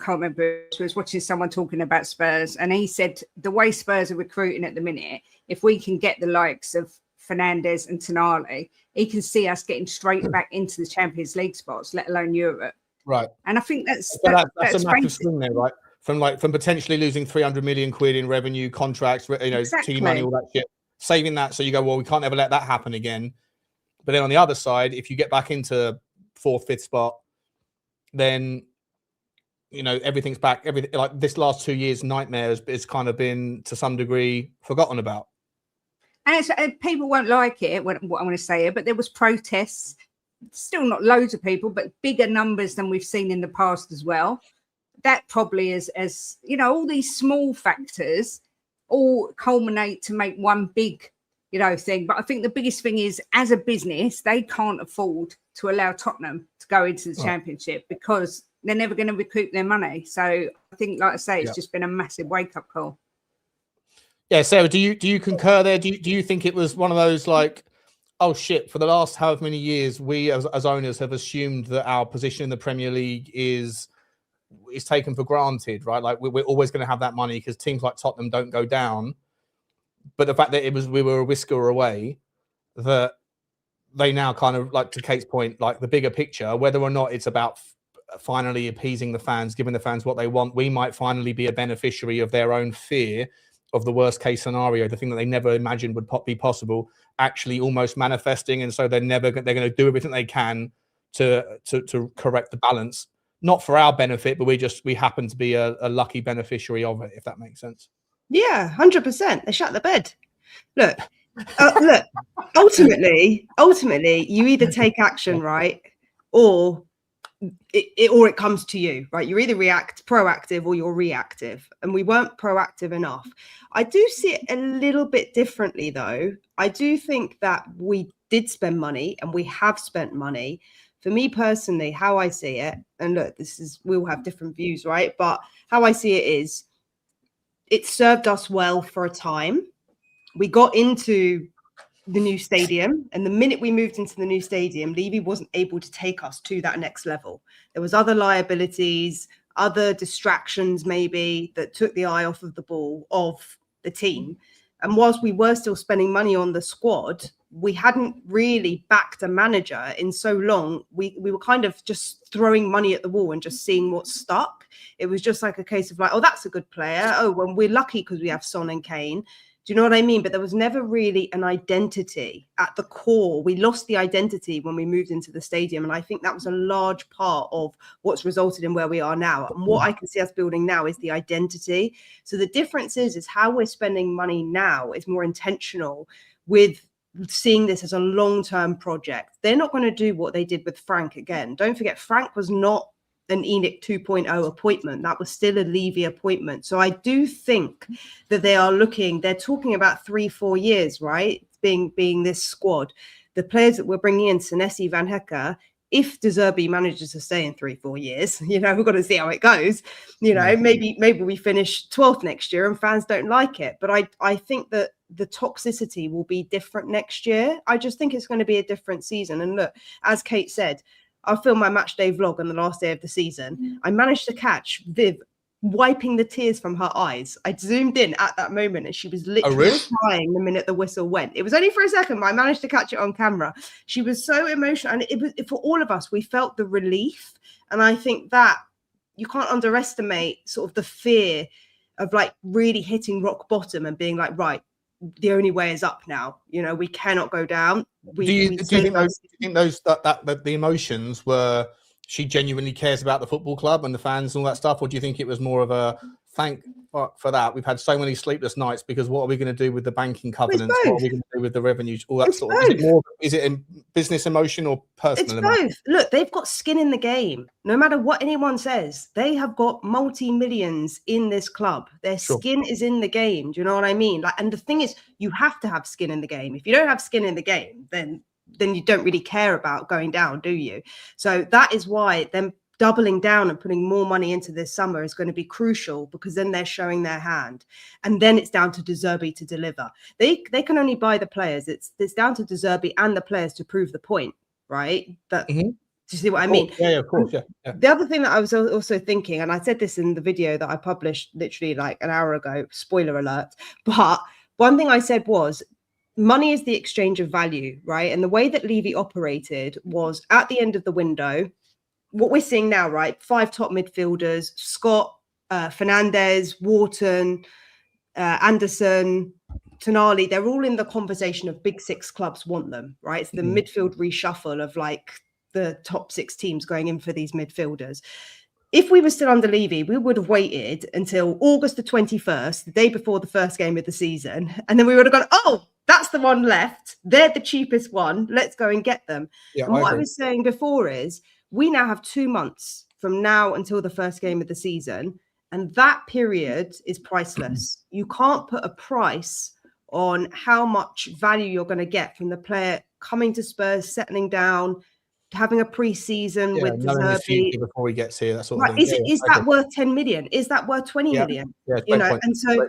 I can't remember, we was watching someone talking about Spurs, and he said the way Spurs are recruiting at the minute, if we can get the likes of Fernandes and Tonali, he can see us getting straight back into the Champions League spots, let alone Europe. Right. And I think that's a massive swing there, right? From potentially losing 300 million quid in revenue, contracts, exactly. team money, all that shit, saving that. So you go, well, we can't ever let that happen again. But then on the other side, if you get back into 4th, 5th spot, then everything's back. Everything, like this last 2 years nightmare has kind of been to some degree forgotten about. And people won't like it, what I want to say here, but there was protests, still not loads of people, but bigger numbers than we've seen in the past as well. That probably is, as all these small factors all culminate to make one big, thing. But I think the biggest thing is, as a business, they can't afford to allow Tottenham to go into the Championship because they're never going to recoup their money. So I think, like I say, it's just been a massive wake-up call. Yeah, Sarah, do you concur there? Do you think it was one of those like, oh shit, for the last however many years, we as owners have assumed that our position in the Premier League is taken for granted, right? Like we're always going to have that money because teams like Tottenham don't go down. But the fact that we were a whisker away, that they now kind of, like to Kate's point, like the bigger picture, whether or not it's about finally appeasing the fans, giving the fans what they want, we might finally be a beneficiary of their own fear of the worst case scenario, the thing that they never imagined would be possible, actually almost manifesting. And so they're going to do everything they can to correct the balance, not for our benefit, but we happen to be a lucky beneficiary of it, if that makes sense. Yeah, 100%. They shut the bed. Look, ultimately, you either take action, right, or it comes to you, right? You're either proactive or you're reactive, and we weren't proactive enough. I do see it a little bit differently, though. I do think that we did spend money, and we have spent money. For me personally, how I see it, and look, we'll have different views, right? But how I see it is, it served us well for a time. We got into the new stadium, and the minute we moved into the new stadium, Levy wasn't able to take us to that next level. There was other liabilities, other distractions maybe that took the eye off of the ball of the team. And whilst we were still spending money on the squad, we hadn't really backed a manager in so long. We were kind of just throwing money at the wall and just seeing what stuck. It was just like a case of like, oh, that's a good player. Oh, well, we're lucky because we have Son and Kane. Do you know what I mean? But there was never really an identity at the core. We lost the identity when we moved into the stadium. And I think that was a large part of what's resulted in where we are now. And what I can see us building now is the identity. So the difference is how we're spending money now is more intentional with seeing this as a long-term project. They're not going to do what they did with Frank again. Don't forget, Frank was not an ENIC 2.0 appointment. That was still a Levy appointment. So I do think that they're talking about 3-4 years, right? Being this squad. The players that we're bringing in, Senesi, Van Hecke, if De Zerbi manages to stay in 3-4 years, we've got to see how it goes. Maybe we finish 12th next year and fans don't like it. But I think that the toxicity will be different next year. I just think it's going to be a different season. And look, as Kate said, I filmed my match day vlog on the last day of the season. I managed to catch Viv wiping the tears from her eyes. I zoomed in at that moment and she was literally crying the minute the whistle went. It was only for a second, but I managed to catch it on camera. She was so emotional. And it was, for all of us, we felt the relief. And I think that you can't underestimate sort of the fear of like really hitting rock bottom and being like, right, the only way is up now. We cannot go down. Do you think that the emotions were she genuinely cares about the football club and the fans and all that stuff, or do you think it was more of a thank fuck for that? We've had so many sleepless nights because what are we going to do with the banking covenants? What are we going to do with the revenues? All that sort of. Is it a business emotion or personal emotion? Both. Look, they've got skin in the game. No matter what anyone says, they have got multi-millions in this club. Their skin is in the game. Do you know what I mean? And the thing is, you have to have skin in the game. If you don't have skin in the game, then you don't really care about going down, do you? So that is why them doubling down and putting more money into this summer is going to be crucial, because then they're showing their hand, and then it's down to De Zerbi to deliver. They can only buy the players. It's down to De Zerbi and the players to prove the point, right? That. Do you see what I mean? Yeah, of course. Yeah. The other thing that I was also thinking, and I said this in the video that I published literally like an hour ago, spoiler alert, but one thing I said was, money is the exchange of value, right? And the way that Levy operated was at the end of the window, what we're seeing now, right? 5 top midfielders, Scott, Fernandez, Wharton, Anderson, Tonali, they're all in the conversation of big 6 clubs want them, right? It's the midfield reshuffle of like the top 6 teams going in for these midfielders. If we were still under Levy, we would have waited until August the 21st, the day before the first game of the season. And then we would have gone, oh, that's the one left. They're the cheapest one. Let's go and get them. Yeah, and what I was saying before is we now have 2 months from now until the first game of the season. And that period is priceless. You can't put a price on how much value you're going to get from the player coming to Spurs, settling down, having a pre-season with De Zerbi before we get here. That sort of thing. Is that worth 10 million? Is that worth 20 million? Yeah, and so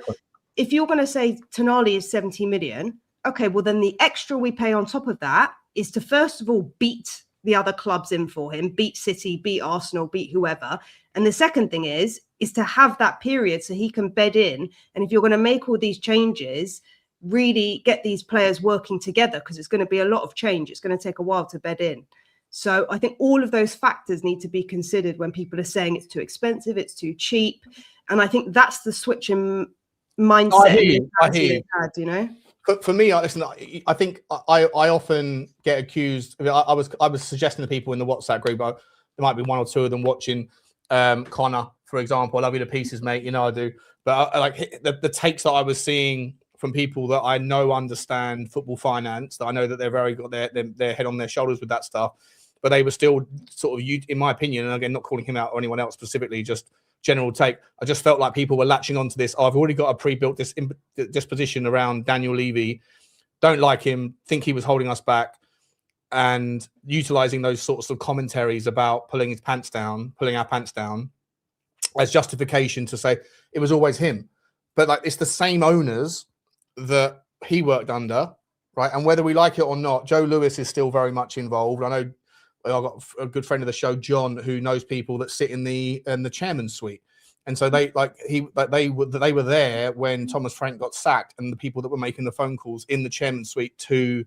if you're going to say Tonali is 70 million, okay, well then the extra we pay on top of that is to first of all beat the other clubs in for him, beat City, beat Arsenal, beat whoever. And the second thing is to have that period so he can bed in. And if you're going to make all these changes, really get these players working together, because it's going to be a lot of change. It's going to take a while to bed in. So I think all of those factors need to be considered when people are saying it's too expensive, it's too cheap. And I think that's the switch in mindset. I hear you. But for me, listen, I think I often get accused. I was suggesting to people in the WhatsApp group, there might be 1 or 2 of them watching. Connor, for example, I love you to pieces, mate. I do. But I like the takes that I was seeing from people that I know understand football finance, that I know that they're very got their head on their shoulders with that stuff. But they were still sort of, in my opinion, and again, not calling him out or anyone else specifically, just general take. I just felt like people were latching onto this. I've already got a pre-built disposition around Daniel Levy. Don't like him. Think he was holding us back, and utilizing those sorts of commentaries about pulling our pants down as justification to say it was always him. But like, it's the same owners that he worked under, right? And whether we like it or not, Joe Lewis is still very much involved. I know I've got a good friend of the show, John, who knows people that sit in the chairman's suite, and so they were there when Thomas Frank got sacked, and the people that were making the phone calls in the chairman's suite to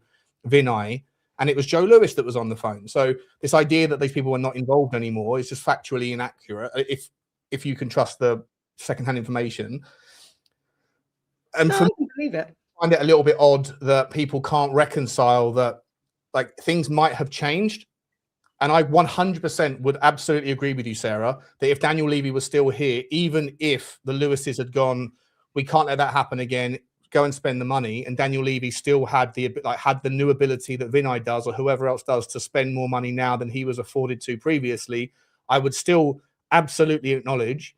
Vinay, and it was Joe Lewis that was on the phone. So this idea that these people were not involved anymore is just factually inaccurate if you can trust the secondhand information. And I can believe it. I find it a little bit odd that people can't reconcile that, like, things might have changed. And I 100% would absolutely agree with you, Sarah, that if Daniel Levy was still here, even if the Lewises had gone, we can't let that happen again, go and spend the money, and Daniel Levy still had the new ability that Vinay does or whoever else does to spend more money now than he was afforded to previously, I would still absolutely acknowledge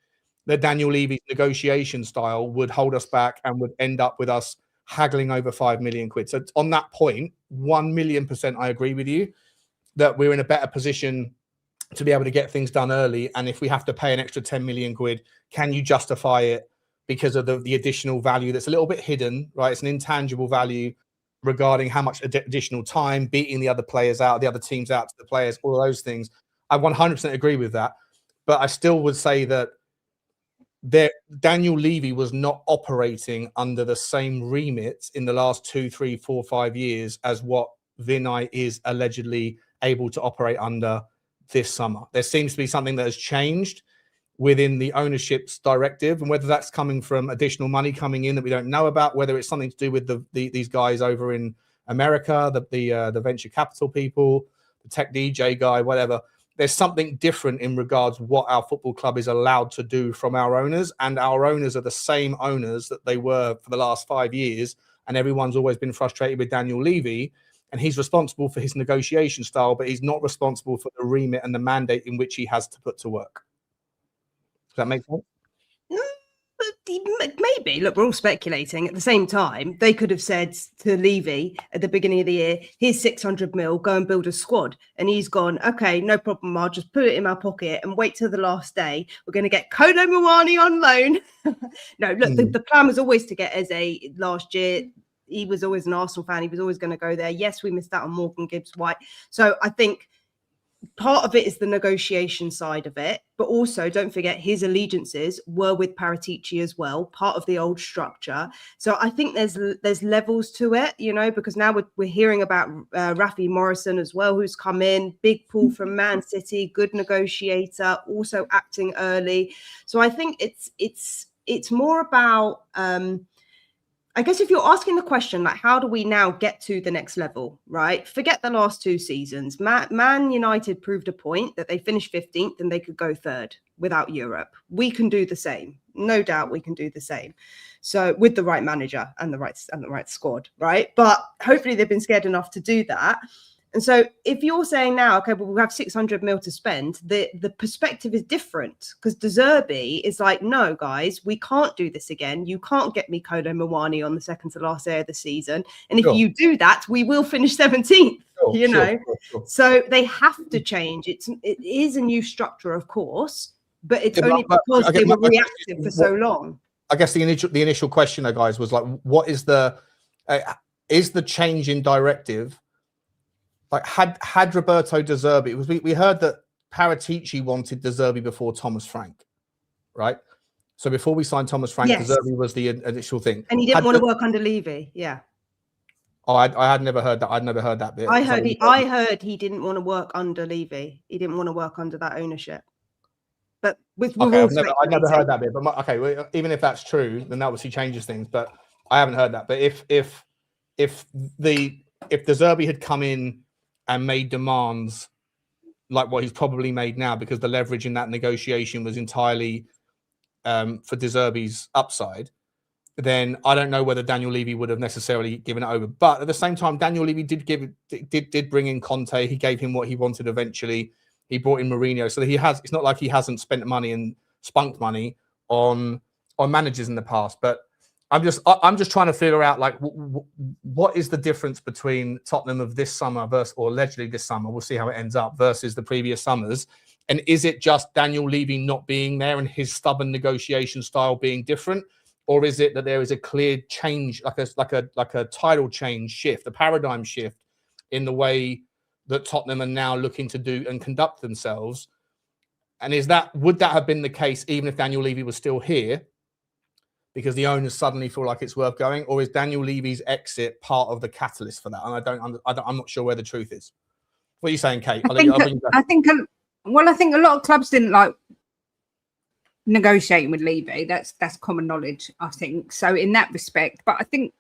that Daniel Levy's negotiation style would hold us back and would end up with us haggling over 5 million quid. So on that point, 1,000,000% I agree with you that we're in a better position to be able to get things done early. And if we have to pay an extra 10 million quid, can you justify it because of the additional value that's a little bit hidden, right? It's an intangible value regarding how much additional time, beating the other players out, the other teams out to the players, all of those things. I 100% agree with that. But I still would say that Daniel Levy was not operating under the same remit in the last 2, 3, 4, 5 years as what Vinay is allegedly able to operate under this summer. There seems to be something that has changed within the ownership's directive, and whether that's coming from additional money coming in that we don't know about, whether it's something to do with these guys over in America, the venture capital people, the tech DJ guy, whatever. There's something different in regards to what our football club is allowed to do from our owners, and our owners are the same owners that they were for the last 5 years, and everyone's always been frustrated with Daniel Levy. And he's responsible for his negotiation style, but he's not responsible for the remit and the mandate in which he has to put to work. Does that make sense? Maybe. Look, we're all speculating. At the same time, they could have said to Levy at the beginning of the year, here's 600 mil, go and build a squad. And he's gone, okay, no problem. I'll just put it in my pocket and wait till the last day. We're going to get Kolo Muani on loan. No, look, the plan was always to get Eze last year. He was always an Arsenal fan. He was always going to go there. Yes, we missed out on Morgan Gibbs-White. So I think part of it is the negotiation side of it, but also don't forget his allegiances were with Paratici as well, part of the old structure. So I think there's levels to it, you know, because now we're hearing about Rafi Morrison as well, who's come in, big pull from Man City, good negotiator, also acting early. So I think it's more about I guess if you're asking the question, like, how do we now get to the next level, right? Forget the last 2 seasons. Man United proved a point that they finished 15th and they could go 3rd without Europe. We can do the same. No doubt we can do the same. So with the right manager and the right squad, right? But hopefully they've been scared enough to do that. And so if you're saying now, okay, well, we have 600 mil to spend, the perspective is different, because De Zerbi is like, no, guys, we can't do this again. You can't get me Kolo Muani on the second to last day of the season. And if you do that, we will finish 17th, you know. Sure. So they have to change. It is a new structure, of course, but it's only because they were reactive for so long. I guess the initial question, guys, was like, what is the change in directive? Like, had Roberto De Zerbi, we heard that Paratici wanted De Zerbi before Thomas Frank, right? So before we signed Thomas Frank, yes, De Zerbi was the initial thing. And he didn't want to work under Levy, yeah. Oh, I had never heard that. I'd never heard that bit. I heard he didn't want to work under Levy. He didn't want to work under that ownership. But I've never heard that bit. But okay, even if that's true, then that obviously changes things. But I haven't heard that. But if De Zerbi had come in and made demands like what he's probably made now, because the leverage in that negotiation was entirely for De Zerbi's upside, then I don't know whether Daniel Levy would have necessarily given it over. But at the same time, Daniel Levy did bring in Conte. He gave him what he wanted eventually. He brought in Mourinho. So it's not like he hasn't spent money and spunked money on managers in the past. But I'm just trying to figure out, like, what is the difference between Tottenham of this summer or allegedly this summer, we'll see how it ends up, versus the previous summers. And is it just Daniel Levy not being there and his stubborn negotiation style being different? Or is it that there is a clear change, like a tidal change shift, a paradigm shift in the way that Tottenham are now looking to do and conduct themselves? And would that have been the case even if Daniel Levy was still here? because the owners suddenly feel like it's worth going, or is Daniel Levy's exit part of the catalyst for that? And I'm not sure where the truth is. What are you saying, Kate? I think a lot of clubs didn't like negotiating with Levy. That's common knowledge, I think. So in that respect, but I think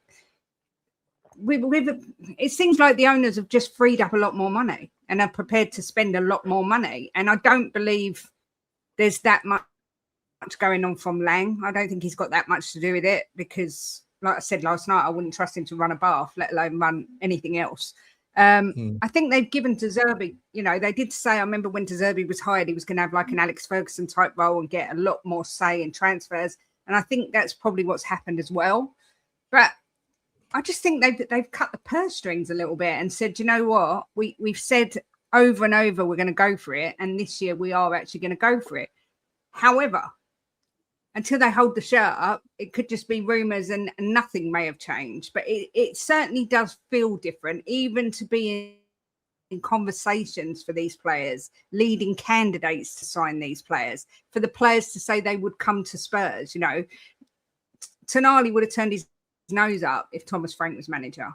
it seems like the owners have just freed up a lot more money and are prepared to spend a lot more money. And I don't believe there's that much going on from Lang. I don't think he's got that much to do with it, because like I said last night, I wouldn't trust him to run a bath, let alone run anything else. I think they've given De Zerbi, they did say, I remember when De Zerbi was hired, he was going to have like an Alex Ferguson type role and get a lot more say in transfers. And I think that's probably what's happened as well. But I just think they've cut the purse strings a little bit and said, you know what, we've said over and over we're going to go for it, and this year we are actually going to go for it. However, until they hold the shirt up, it could just be rumours and nothing may have changed. But it certainly does feel different, even to be in conversations for these players, leading candidates to sign these players, for the players to say they would come to Spurs. Tonali would have turned his nose up if Thomas Frank was manager.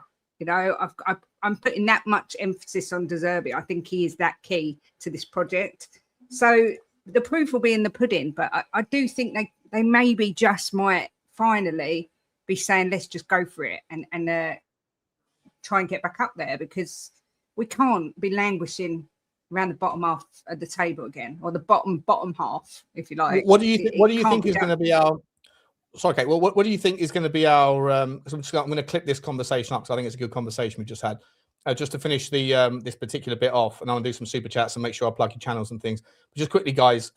I'm putting that much emphasis on De Zerbi. I think he is that key to this project. So the proof will be in the pudding, but I do think they maybe just might finally be saying, let's just go for it and try and get back up there, because we can't be languishing around the bottom half of the table again, or the bottom half, if you like. What do you think is going to be our? Sorry, Kate. Well, what do you think is going to be our? I'm going to clip this conversation up because I think it's a good conversation we just had. Just to finish the this particular bit off, and I'll do some super chats and make sure I plug your channels and things. But just quickly, guys,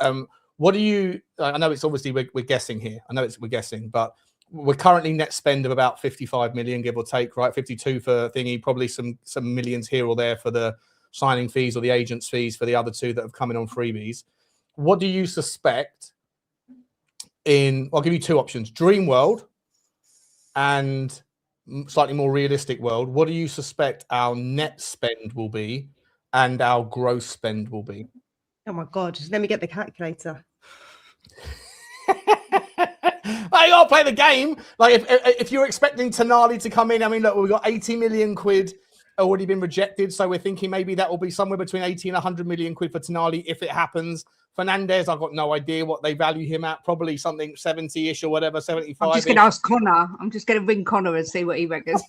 what do you? I know it's obviously we're guessing here. I know we're guessing, but we're currently net spend of about 55 million, give or take, right? 52 for thingy, probably some millions here or there for the signing fees or the agents' fees for the other two that have come in on freebies. What do you suspect? I'll give you two options: Dream World and slightly more realistic world. What do you suspect our net spend will be and our gross spend will be? Oh my God, let me get the calculator. I gotta play the game. Like if you're expecting Tonali to come in, I mean, look, we've got 80 million quid already been rejected, so we're thinking maybe that will be somewhere between 80 and 100 million quid for Tonali if it happens. Fernandez, I've got no idea what they value him at. Probably something 70-ish or whatever, 75. I'm just going to ask Connor. I'm just going to ring Connor and see what he reckons.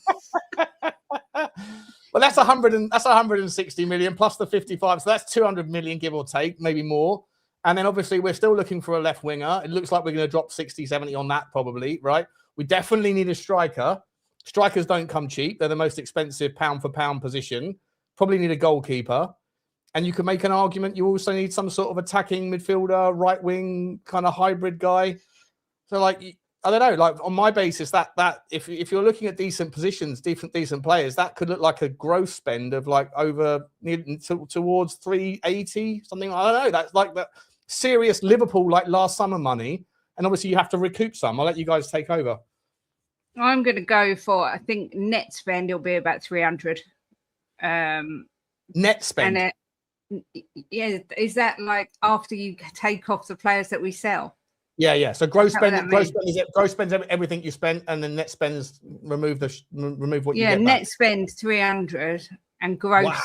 Well, that's 160 million plus the 55, so that's 200 million, give or take, maybe more. And then obviously we're still looking for a left winger. It looks like we're going to drop 60, 70 on that probably, right? We definitely need a striker. Strikers don't come cheap. They're the most expensive pound for pound position. Probably need a goalkeeper. And you can make an argument you also need some sort of attacking midfielder, right wing kind of hybrid guy. So like, I don't know, like on my basis, that if you're looking at decent positions, decent players, that could look like a gross spend of like over towards 380, something. I don't know. That's like that serious Liverpool like last summer money. And obviously you have to recoup some. I'll let you guys take over. I'm going to go for, I think net spend will be about 300. Net spend. And yeah, is that like after you take off the players that we sell? Yeah. So gross spend is everything you spend, and then net spend is remove what you get. Yeah, net back. spend 300 and gross.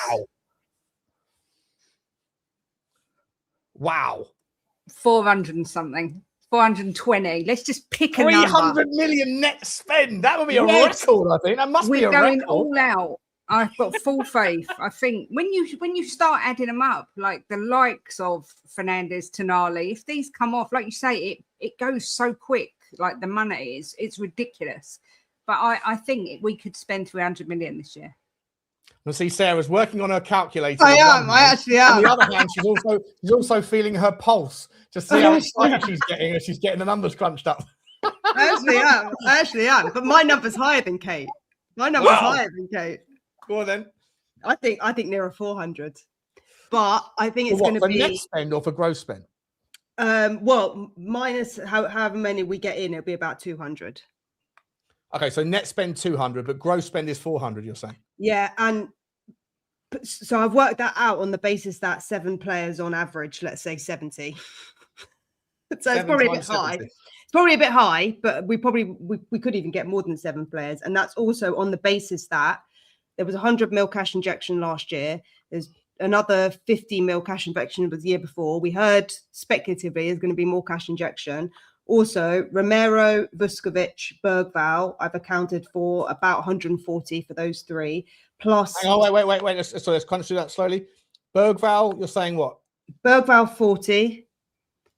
Wow. 400 and something. 420. Let's just pick a 300 million net spend. That would be a record, I think. That must be a record. We're going all out. I've got full faith. I think when you start adding them up, like the likes of Fernandez, Tonali, if these come off, like you say, it goes so quick. Like the money it's ridiculous. But I think we could spend 300 million this year. Well, see, Sarah's working on her calculator. I actually am. On the other hand, she's also feeling her pulse to see how excited she's getting as she's getting the numbers crunched up. I actually am. But my number's higher than Kate. Higher than Kate. Go on then. I think nearer 400. But I think it's going to be for net spend or for gross spend. Well, minus however many we get in, it'll be about 200. Okay, so net spend 200, but gross spend is 400. You're saying? Yeah, and so I've worked that out on the basis that 7 players on average, let's say 70. So it's probably a bit high. It's probably a bit high, but we could even get more than 7 players. And that's also on the basis that there was 100 mil cash injection last year. There's another 50 mil cash injection the year before. We heard speculatively there's going to be more cash injection. Also, Romero, Vuskovic, Bergvall, I've accounted for about 140 for those 3. Plus... Oh, wait. Let's kind of do that slowly. Bergvall, you're saying what? Bergvall 40,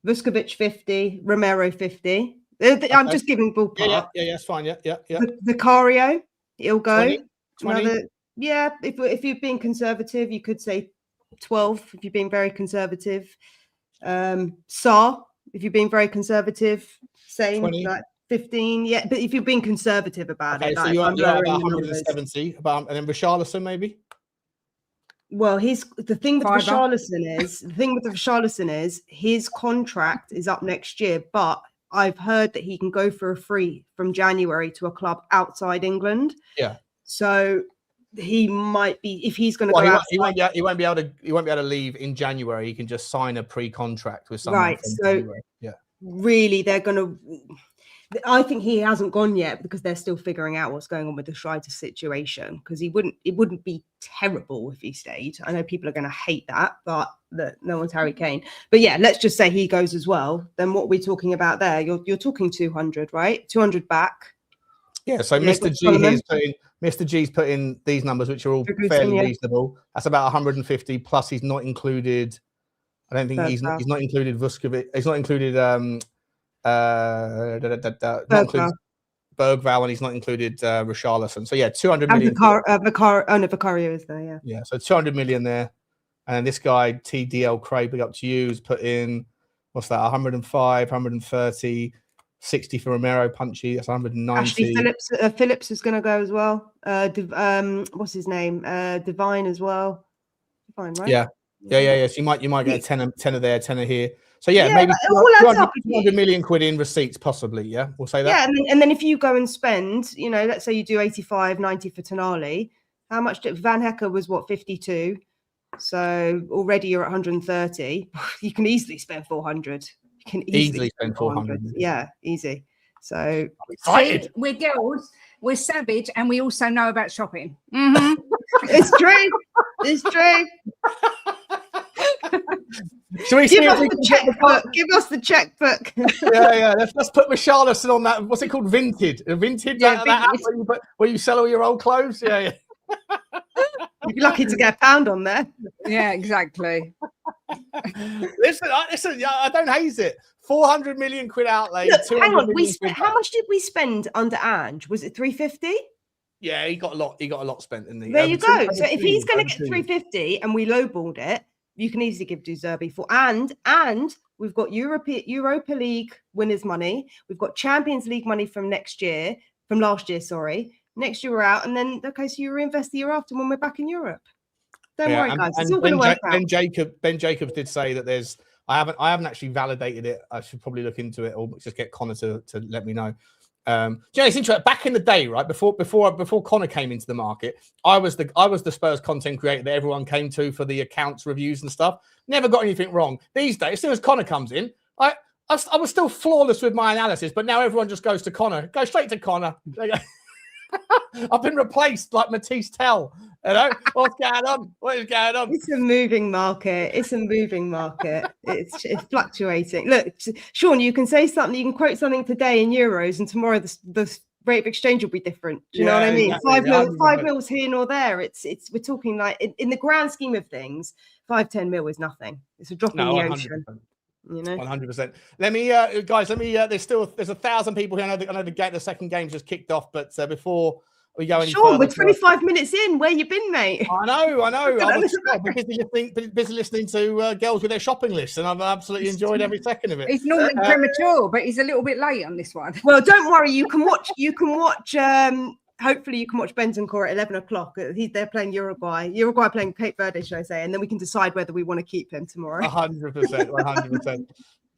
Vuskovic 50, Romero 50. I'm just giving ballpark. Yeah, that's fine. Yeah. Vicario, he'll go. 20? Yeah, if you're being conservative, you could say 12 if you're being very conservative. Sarr, if you're being very conservative, same, 20. like 15. Yeah, but if you're being conservative about it, So like, you're I'm about lowering the 170, and then Richalison maybe? Well, the thing with Richalison is his contract is up next year, but I've heard that he can go for a free from January to a club outside England. Yeah. So he might be, if he's going to go out. He won't be able to leave in January. He can just sign a pre-contract with someone. Right. So January. Yeah. Really, they're going to. I think he hasn't gone yet because they're still figuring out what's going on with the Schreider situation. Because it wouldn't be terrible if he stayed. I know people are going to hate that, but no one's Harry Kane. But yeah, let's just say he goes as well. Then what we're talking about there, you're talking 200, right? 200 back. Yeah. So Mr. G's put in these numbers, which are all fairly reasonable. That's about 150 plus. He's not included. I don't think he's not included Vuskovic. He's not included. Bergvall, and he's not included Richarlison. So yeah, 200 million. Vicario is there, yeah. Yeah, so 200 million there. And this guy, TDL Craig, big up to you, has put in, what's that, 105, 130, 60 for Romero, Punchy, that's 190. Ashley Phillips is going to go as well. What's his name? Divine as well. Divine, right? Yeah. So you might get a tenner there, tenner here. So yeah maybe 200 million quid in receipts, possibly. Yeah, we'll say that. Yeah, and then if you go and spend, let's say you do 85, 90 for Tonali, how much did Van Hecker was 52? So already you're at 130. You can easily spend 400. You can easily spend 400. Yeah, easy. So I'm excited. We're girls, we're savage, and we also know about shopping. Mm-hmm. It's true. It's true. Should we give us the checkbook? Give us the checkbook. yeah. Let's put Richarlison on that. What's it called? Vinted. Vinted. Yeah, that app where you sell all your old clothes. Yeah. You'd be lucky to get £1 on there. Yeah, exactly. Listen. I don't haze it. 400 million quid outlay. Look, hang on. How much did we spend under Ange? Was it 350? Yeah, he got a lot spent in the. There you go. So if he's going to get 350 and we lowballed it, you can easily give De Zerbi for, and we've got Europa League winners money. We've got Champions League money from last year. Sorry, next year we're out, and then so you reinvest the year after when we're back in Europe. Don't worry, guys. It's all going to work out. Ben Jacobs did say that there's. I haven't actually validated it. I should probably look into it or just get Connor to let me know. It's interesting. Back in the day, right before Connor came into the market, I was the Spurs content creator that everyone came to for the accounts reviews and stuff. Never got anything wrong. These days, as soon as Connor comes in, I was still flawless with my analysis, but now everyone just goes to Connor. Go straight to Connor. I've been replaced like Mathys Tel. What's going on? What is going on? It's a moving market. It's It's fluctuating. Look, Sean, you can say something. You can quote something today in euros, and tomorrow the rate of exchange will be different. Do you know what I mean? Exactly. 5 mils here nor there. We're talking like in the grand scheme of things, 5-10 mil is nothing. It's a drop in the ocean. 100%. Let me, guys. There's 1,000 people here. I know the second game's just kicked off, but before we go any Sean, we're 25 minutes in. Where you been, mate? I know. I was busy listening to girls with their shopping lists, and I've absolutely enjoyed every second of it. He's normally premature, but he's a little bit late on this one. Well, don't worry. You can watch. Hopefully, you can watch Bentancur at 11 o'clock. They're playing Uruguay. Uruguay playing Cape Verde, should I say? And then we can decide whether we want to keep him tomorrow. 100%. 100%.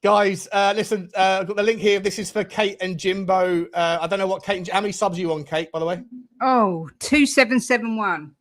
Guys, listen, I've got the link here. This is for Kate and Jimbo. I don't know what Kate. How many subs are you on, Kate, by the way? Oh, 2771.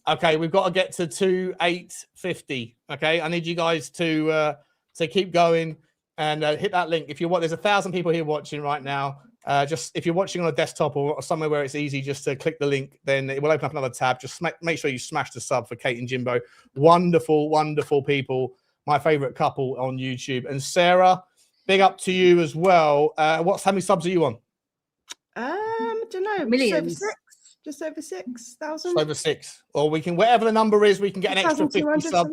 Okay, we've got to get to 2850. Okay, I need you guys to keep going. and hit that link. If you want, there's 1,000 people here watching right now. Just if you're watching on a desktop or somewhere where it's easy, just to click the link, then it will open up another tab. Just make sure you smash the sub for Kate and Jimbo. Wonderful, wonderful people. My favorite couple on YouTube. And Sarah, big up to you as well. How many subs are you on? I don't know. Millions. Just over 6,000. Just over 6. Or we can, whatever the number is, we can get an extra 50 subs.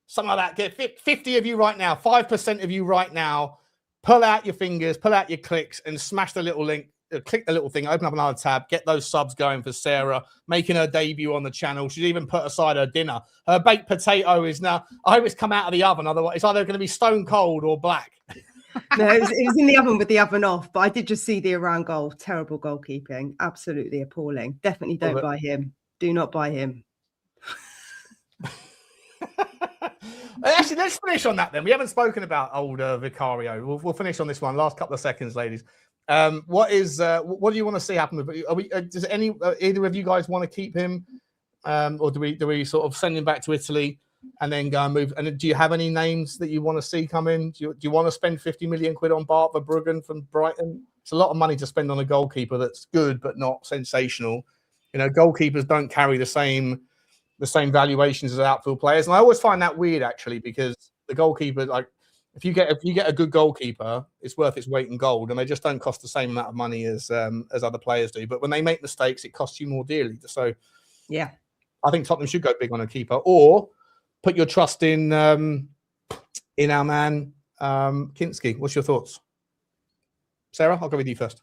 Something like that. Get 50 of you right now, 5% of you right now. Pull out your fingers, pull out your clicks, and smash the little link. Click the little thing, open up another tab, get those subs going for Sarah, making her debut on the channel. She's even put aside her dinner. Her baked potato is now, I hope it's come out of the oven. Otherwise, it's either going to be stone cold or black. No, it was in the oven with the oven off, but I did just see the around goal. Terrible goalkeeping. Absolutely appalling. Definitely don't buy him. Do not buy him. Actually, let's finish on that then. We haven't spoken about old Vicario. We'll finish on this one. Last couple of seconds, ladies. What do you want to see happen with? Does either of you guys want to keep him, or do we sort of send him back to Italy and then go and move? And do you have any names that you want to see come in? Do you want to spend 50 million quid on Bart Verbruggen from Brighton? It's a lot of money to spend on a goalkeeper that's good but not sensational. You know, goalkeepers don't carry the same valuations as outfield players, and I always find that weird actually, because the goalkeeper, like if you get a good goalkeeper, it's worth its weight in gold, and they just don't cost the same amount of money as other players do. But when they make mistakes, it costs you more dearly. So yeah, I think Tottenham should go big on a keeper, or put your trust in our man Kinsky. What's your thoughts, Sarah? I'll go with you first.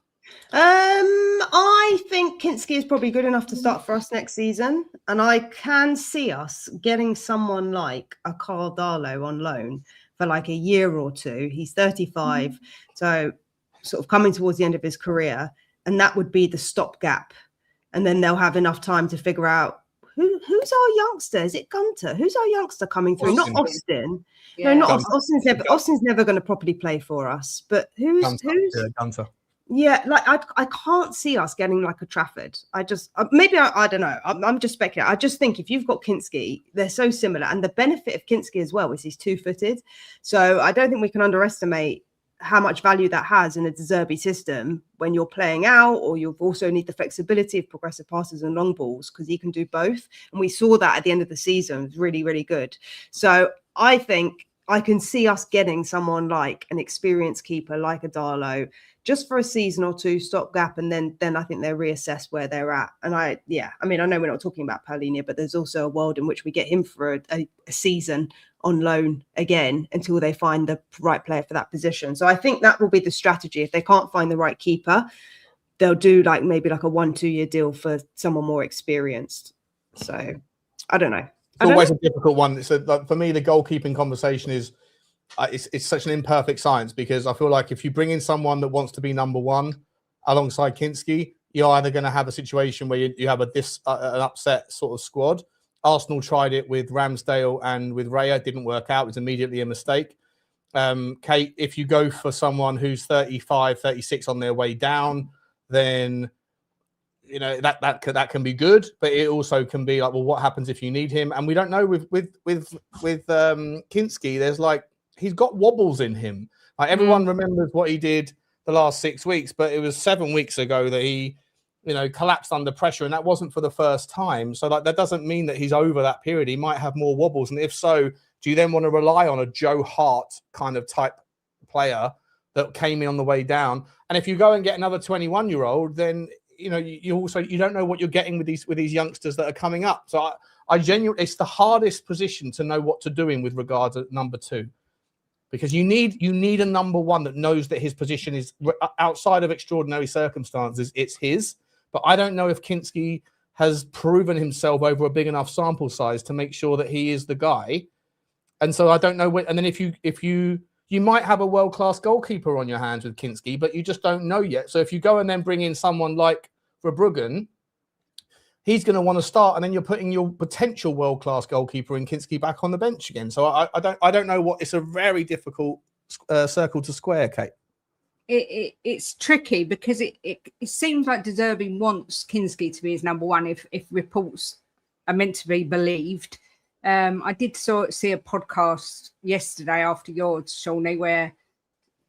I think Kinsky is probably good enough to start for us next season, and I can see us getting someone like a Carl Darlow on loan for like a year or two. He's 35, so sort of coming towards the end of his career, and that would be the stopgap. And then they'll have enough time to figure out who's our youngster. Is it Gunter? Who's our youngster coming through? Austin. Not Austin. Yeah. No, not Austin. Austin's never going to properly play for us. But who's Gunter. Yeah, like I can't see us getting like a Trafford. I don't know. I'm just speculating. I just think if you've got Kinsky, they're so similar, and the benefit of Kinsky as well is he's 2-footed. So I don't think we can underestimate how much value that has in a De Zerbi system when you're playing out, or you also need the flexibility of progressive passes and long balls, because he can do both. And we saw that at the end of the season. It was really, really good. So I think I can see us getting someone like an experienced keeper, like a Darlow, just for a season or two, stopgap, and then I think they'll reassess where they're at. And I know we're not talking about Paulinho, but there's also a world in which we get him for a season on loan again until they find the right player for that position. So I think that will be the strategy. If they can't find the right keeper, they'll do maybe a 1-2 year deal for someone more experienced. So I don't know. It's always a difficult one. So for me, the goalkeeping conversation is it's such an imperfect science, because I feel like if you bring in someone that wants to be number one alongside Kinsky, you're either going to have a situation where you have an upset sort of squad. Arsenal tried it with Ramsdale and with Raya. It didn't work out. It was immediately a mistake. Kate, if you go for someone who's 35, 36 on their way down, then you know that can be good, but it also can be like, well, what happens if you need him? And we don't know with Kinsky. He's got wobbles in him. Like everyone remembers what he did the last 6 weeks, but it was 7 weeks ago that he, collapsed under pressure, and that wasn't for the first time. So that doesn't mean that he's over that period. He might have more wobbles, and if so, do you then want to rely on a Joe Hart kind of type player that came in on the way down? And if you go and get another 21-year-old, then you don't know what you're getting with these youngsters that are coming up. So I genuinely, it's the hardest position to know what to do in with regard to number two, because you need a number one that knows that his position is outside of extraordinary circumstances. It's his, but I don't know if Kinsky has proven himself over a big enough sample size to make sure that he is the guy. And so I don't know. And then if you might have a world-class goalkeeper on your hands with Kinsky, but you just don't know yet. So if you go and then bring in someone like Verbruggen, he's going to want to start, and then you're putting your potential world-class goalkeeper in Kinsky back on the bench again. So I don't know what. It's a very difficult circle to square, Kate. It's tricky because it seems like De Zerbi wants Kinsky to be his number one if reports are meant to be believed. I did see a podcast yesterday after yours, Shawnee, where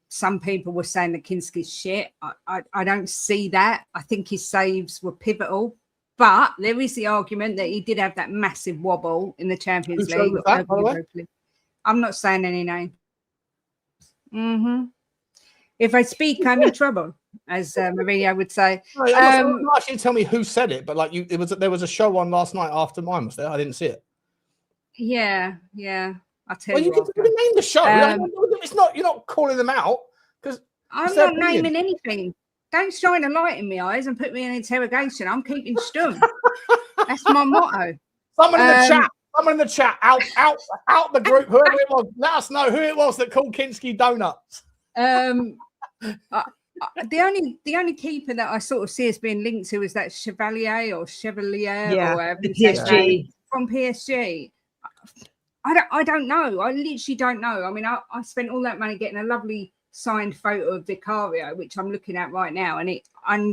some people were saying that Kinsky's shit. I don't see that. I think his saves were pivotal. But there is the argument that he did have that massive wobble in the Champions League. That, by the way? I'm not saying any name. If I speak, I'm in trouble, as Mourinho would say. I'm not actually tell me who said it, but like there was a show on last night after mine was there. I didn't see it. Yeah. I'll tell you. You can name the show. It's not. You're not calling them out because I'm not naming anything. Don't shine a light in my eyes and put me in interrogation. I'm keeping stum. That's my motto. Someone in the chat. Someone in the chat. Out the group. Whoever it was. Let us know who it was that called Kinsky donuts. The only keeper that I sort of see as being linked to is that Chevalier or whatever PSG from PSG. I don't know. I literally don't know. I mean, I spent all that money getting a lovely signed photo of Vicario, which I'm looking at right now, and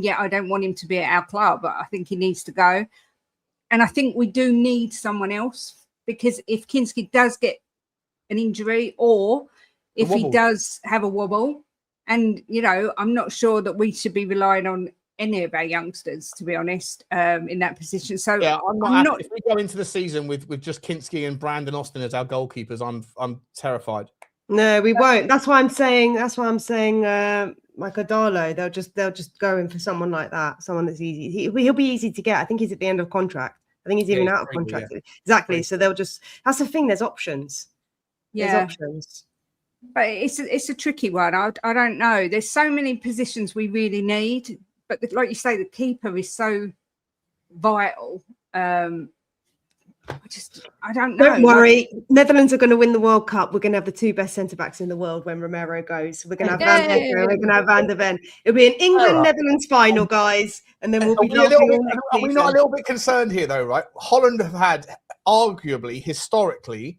yet I don't want him to be at our club, but I think he needs to go. And I think we do need someone else, because if Kinsky does get an injury or if he does have a wobble, and I'm not sure that we should be relying on any of our youngsters, to be honest, in that position. So yeah, I'm not. If we go into the season with just Kinsky and Brandon Austin as our goalkeepers, I'm terrified. No, we won't. That's why I'm saying. Like Adalo, they'll just go in for someone like that, someone that's easy. He'll be easy to get. I think he's at the end of contract. I think he's even out of contract. Yeah. Exactly. So they'll just. That's the thing. There's options. Yeah. There's options. But it's a tricky one. I don't know. There's so many positions we really need, but like you say, the keeper is so vital. I don't know. Don't worry. Netherlands are going to win the World Cup. We're going to have the two best centre-backs in the world when Romero goes. We're going to have Van Hecker. We're going to have Van der Ven. It'll be an England-Netherlands final, guys. And then we'll be Are we not a little bit concerned here, though, right? Holland have had, arguably, historically,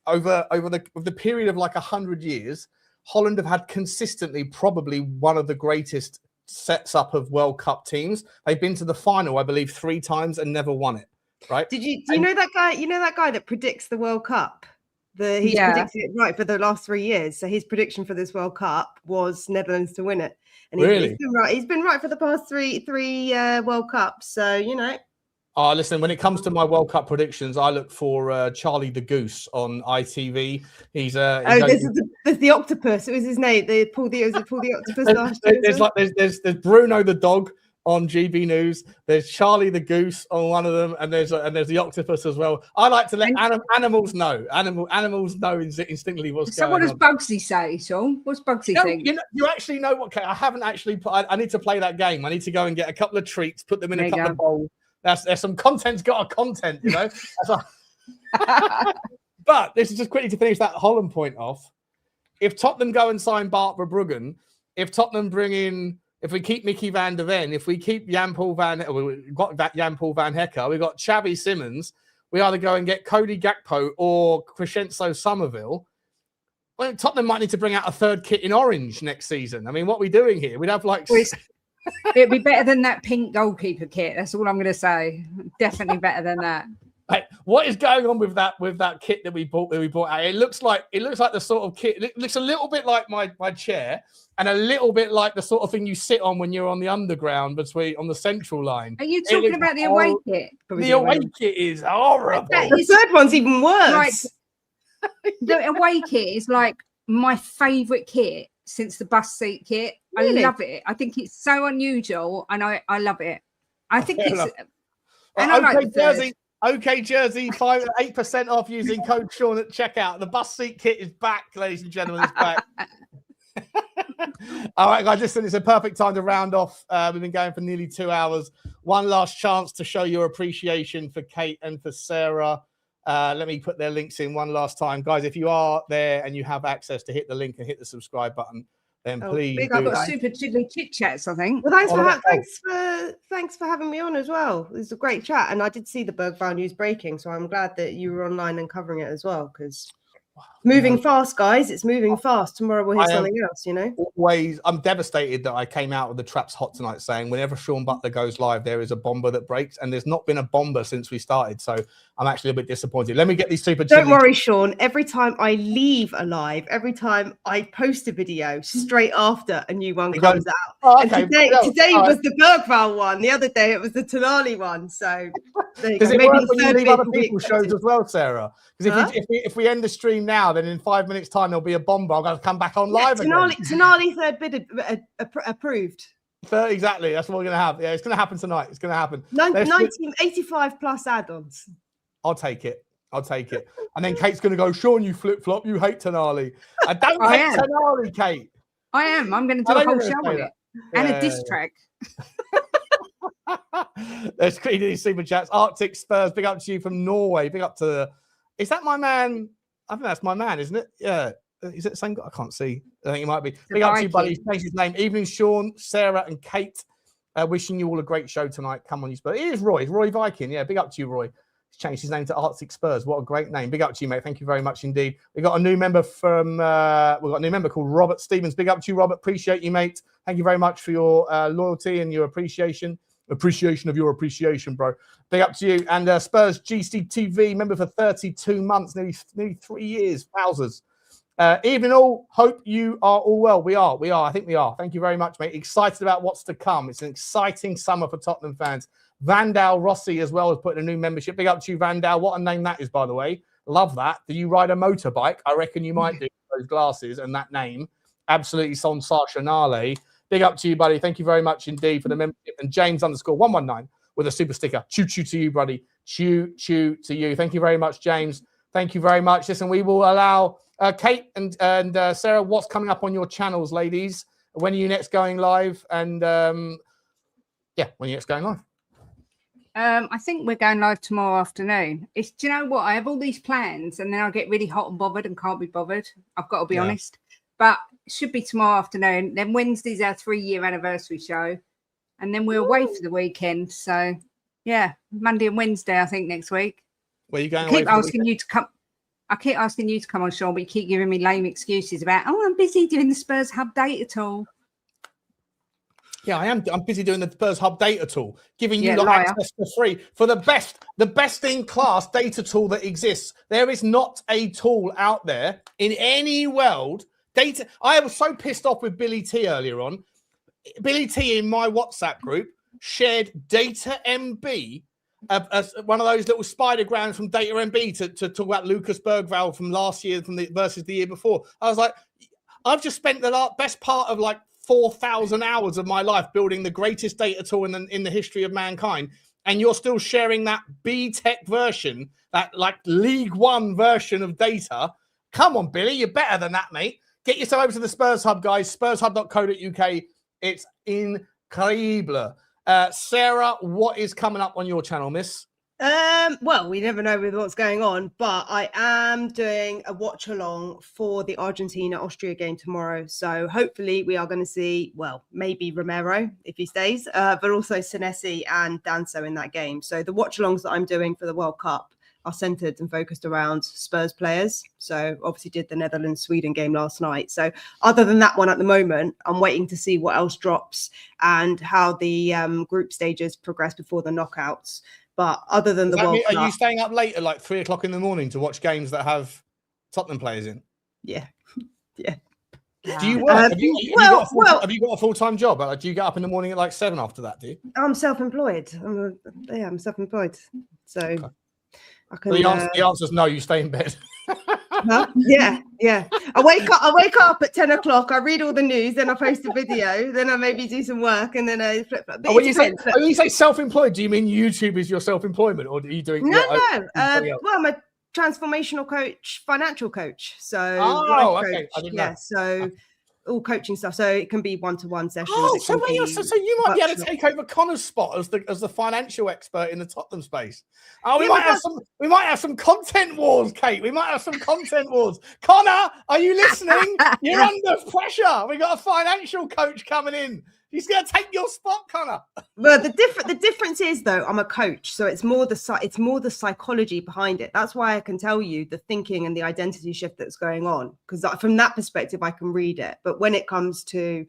over the period of like 100 years, Holland have had consistently probably one of the greatest sets up of World Cup teams. They've been to the final, I believe, 3 times and never won it. Right? Do you know that guy? You know that guy that predicts the World Cup? He's predicted it right for the last 3 years. So his prediction for this World Cup was Netherlands to win it. And he's been right. He's been right for the past three World Cups. So listen, when it comes to my World Cup predictions, I look for Charlie the Goose on ITV. He's there's the octopus. It was his name. They pulled the octopus last year. There's Bruno the dog on GB News. There's Charlie the Goose on one of them, and there's the octopus as well. I like to let animals know. Animals know instinctively what's going on. So what does Bugsy say, Sean? What's Bugsy think? You actually know what? I haven't actually. I need to play that game. I need to go and get a couple of treats, put them in a couple of bowls. There's some content's got a content, But this is just quickly to finish that Holland point off. If Tottenham go and sign Bart Verbruggen, if Tottenham bring in. If we keep Micky van der Ven, if we keep Jan-Paul Van Hecker, we've got that Jan-Paul Van Hecker, we've got Xavi Simons, we either go and get Cody Gakpo or Crescenzo Somerville. Well, Tottenham might need to bring out a third kit in orange next season. I mean, what are we doing here? We'd have like... It'd be better than that pink goalkeeper kit. That's all I'm going to say. Definitely better than that. Like, what is going on with that kit that we bought out? It looks like the sort of kit. It looks a little bit like my chair, and a little bit like the sort of thing you sit on when you're on the underground on the central line. Are you talking about the away kit? The away kit is horrible. The third one's even worse. The away kit is like my favourite kit since the bus seat kit. Really? I love it. I think it's so unusual, and I love it. I think it's. And I like Jersey. Okay, Jersey, 8% off using code Sean at checkout. The bus seat kit is back, ladies and gentlemen. It's back. All right, guys, listen, it's a perfect time to round off. We've been going for nearly 2 hours. One last chance to show your appreciation for Kate and for Sarah. Let me put their links in one last time. Guys, if you are there and you have access to hit the link and hit the subscribe button, then please do. I've got super jiggly chit chats, I think. Well, thanks for having me on as well. It was a great chat, and I did see the Bergvall news breaking, so I'm glad that you were online and covering it as well. Because Moving fast, guys. It's moving fast. Tomorrow we'll hear something else, you know. Always, I'm devastated that I came out with the Traps Hot tonight saying whenever Sean Butler goes live, there is a bomber that breaks, and there's not been a bomber since we started. So I'm actually a bit disappointed. Let me get these super. Don't worry, Sean. Every time I leave a live, every time I post a video, straight after a new one comes out. Oh, okay. And today was the Berghvall one. The other day it was the Tonali one. So does it work when you leave other people's shows as well, Sarah? Because if we end the stream now, then in 5 minutes' time there'll be a bomber. I'm going to come back on live again. Tonali third bid approved. Exactly. That's what we're going to have. Yeah, it's going to happen tonight. It's going to happen. 1985 plus add-ons. I'll take it. And then Kate's going to go, Sean, you flip-flop. You hate Tonali. I don't hate Tonali, Kate. I am. I'm going to do a whole show on it. And a diss track. Let's quickly do these super chats. Arctic Spurs, big up to you from Norway. Big up to is that my man? I think that's my man, isn't it? Yeah. Is it the same guy? I can't see. I think it might be. Big up to you, buddy. Change his name. Evening, Sean, Sarah, and Kate. Wishing you all a great show tonight. Come on, you Spurs. It is Roy. It's Roy Viking. Yeah, big up to you, Roy. He's changed his name to Arctic Spurs. What a great name. Big up to you, mate. Thank you very much indeed. We got a new member from we've got a new member called Robert Stevens. Big up to you, Robert. Appreciate you, mate. Thank you very much for your loyalty and your appreciation of your appreciation, bro. Big up to you. And Spurs GCTV member for 32 months, nearly 3 years. Wowzers. Evening all. Hope you are all well. We are. I think we are. Thank you very much, mate. Excited about what's to come. It's an exciting summer for Tottenham fans. Vandal Rossi as well has put in a new membership. Big up to you, Vandal. What a name that is, by the way. Love that. Do you ride a motorbike? I reckon you might do. Those glasses and that name. Absolutely sensationale. Big up to you, buddy. Thank you very much indeed for the membership. And James _119 with a super sticker. Choo choo to you, buddy. Choo choo to you. Thank you very much, James. Thank you very much. Listen, we will allow Kate and Sarah, what's coming up on your channels, ladies? When are you next going live? And when are you next going live? I think we're going live tomorrow afternoon. Do you know what? I have all these plans and then I get really hot and bothered and can't be bothered. I've got to be honest. But it should be tomorrow afternoon. Then Wednesday's our 3-year anniversary show. And then we're away for the weekend. So, yeah, Monday and Wednesday, I think, next week. Where are you going? I keep asking you to come. I keep asking you to come on, Sean, but you keep giving me lame excuses about, I'm busy doing the Spurs Hub data tool. Yeah, I am. I'm busy doing the Spurs Hub data tool, giving you access for free for the best in class data tool that exists. There is not a tool out there in any world. Data. I was so pissed off with Billy T earlier on. Billy T in my WhatsApp group shared Data MB, one of those little spider grams from Data MB to talk about Lucas Bergvall from last year versus the year before. I was like, I've just spent the best part of like 4,000 hours of my life building the greatest data tool in the history of mankind, and you're still sharing that B-Tech version, that like League One version of data. Come on, Billy, you're better than that, mate. Get yourself over to the Spurs Hub, guys. SpursHub.co.uk. It's incredible. Sarah, what is coming up on your channel, miss? Well, we never know with what's going on, but I am doing a watch along for the Argentina-Austria game tomorrow. So hopefully we are going to see, well, maybe Romero if he stays, but also Senesi and Danso in that game. So the watch alongs that I'm doing for the World Cup are centered and focused around Spurs players. So obviously did the Netherlands-Sweden game last night. So other than that one at the moment, I'm waiting to see what else drops and how the group stages progress before the knockouts. But other than the World Cup... Are you staying up late at like 3 o'clock in the morning to watch games that have Tottenham players in? Yeah. Yeah. Do you work? Have you got a full-time job? Like, do you get up in the morning at like 7 after that, do you? I'm self-employed. I'm self-employed. So... Okay. The answer is no, you stay in bed. Huh? Yeah. I wake up at 10 o'clock, I read all the news, then I post a video, then I maybe do some work, and then I flip. When you say self-employed, do you mean YouTube is your self-employment, or are you doing... No. Well, I'm a transformational coach, financial coach. So okay. I didn't know. So all coaching stuff. So it can be one-to-one sessions. So you might be able to take over Connor's spot as the financial expert in the Tottenham space. We might have some content wars, Kate. We might have some content wars. Connor, are you listening? You're under pressure. We got a financial coach coming in. She's going to take your spot, Connor. Well, the difference is though, I'm a coach, so it's more the psychology behind it. That's why I can tell you the thinking and the identity shift that's going on, because from that perspective, I can read it. But when it comes to,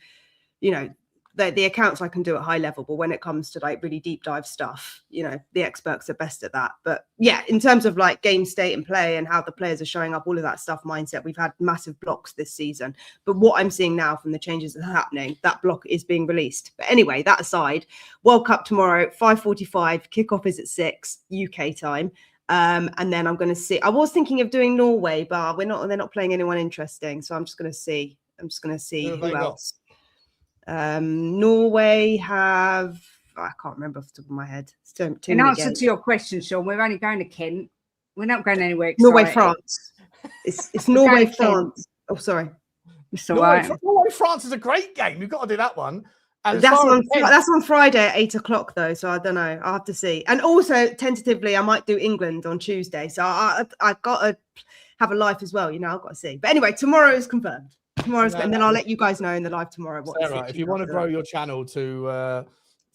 you know, the accounts I can do at high level, but when it comes to like really deep dive stuff, you know, the experts are best at that. But yeah, in terms of like game state and play and how the players are showing up, all of that stuff, mindset, we've had massive blocks this season. But what I'm seeing now from the changes that are happening, that block is being released. But anyway, that aside, World Cup tomorrow, 5:45, kickoff is at 6 UK time. And then I'm going to see, I was thinking of doing Norway, but they're not playing anyone interesting. So I'm just going to see who else. Norway have, I can't remember off the top of my head. In answer to your question, Sean, we're only going to Kent. We're not going anywhere exciting. Norway, France. It's Norway, France. Oh, sorry. It's all right. Norway, France is a great game. You've got to do that one. And that's on Friday at 8 o'clock, though. So I don't know. I'll have to see. And also, tentatively, I might do England on Tuesday. So I've got to have a life as well. You know, I've got to see. But anyway, tomorrow is confirmed. And then I'll let you guys know in the live tomorrow. What Sarah, if you want to grow your channel to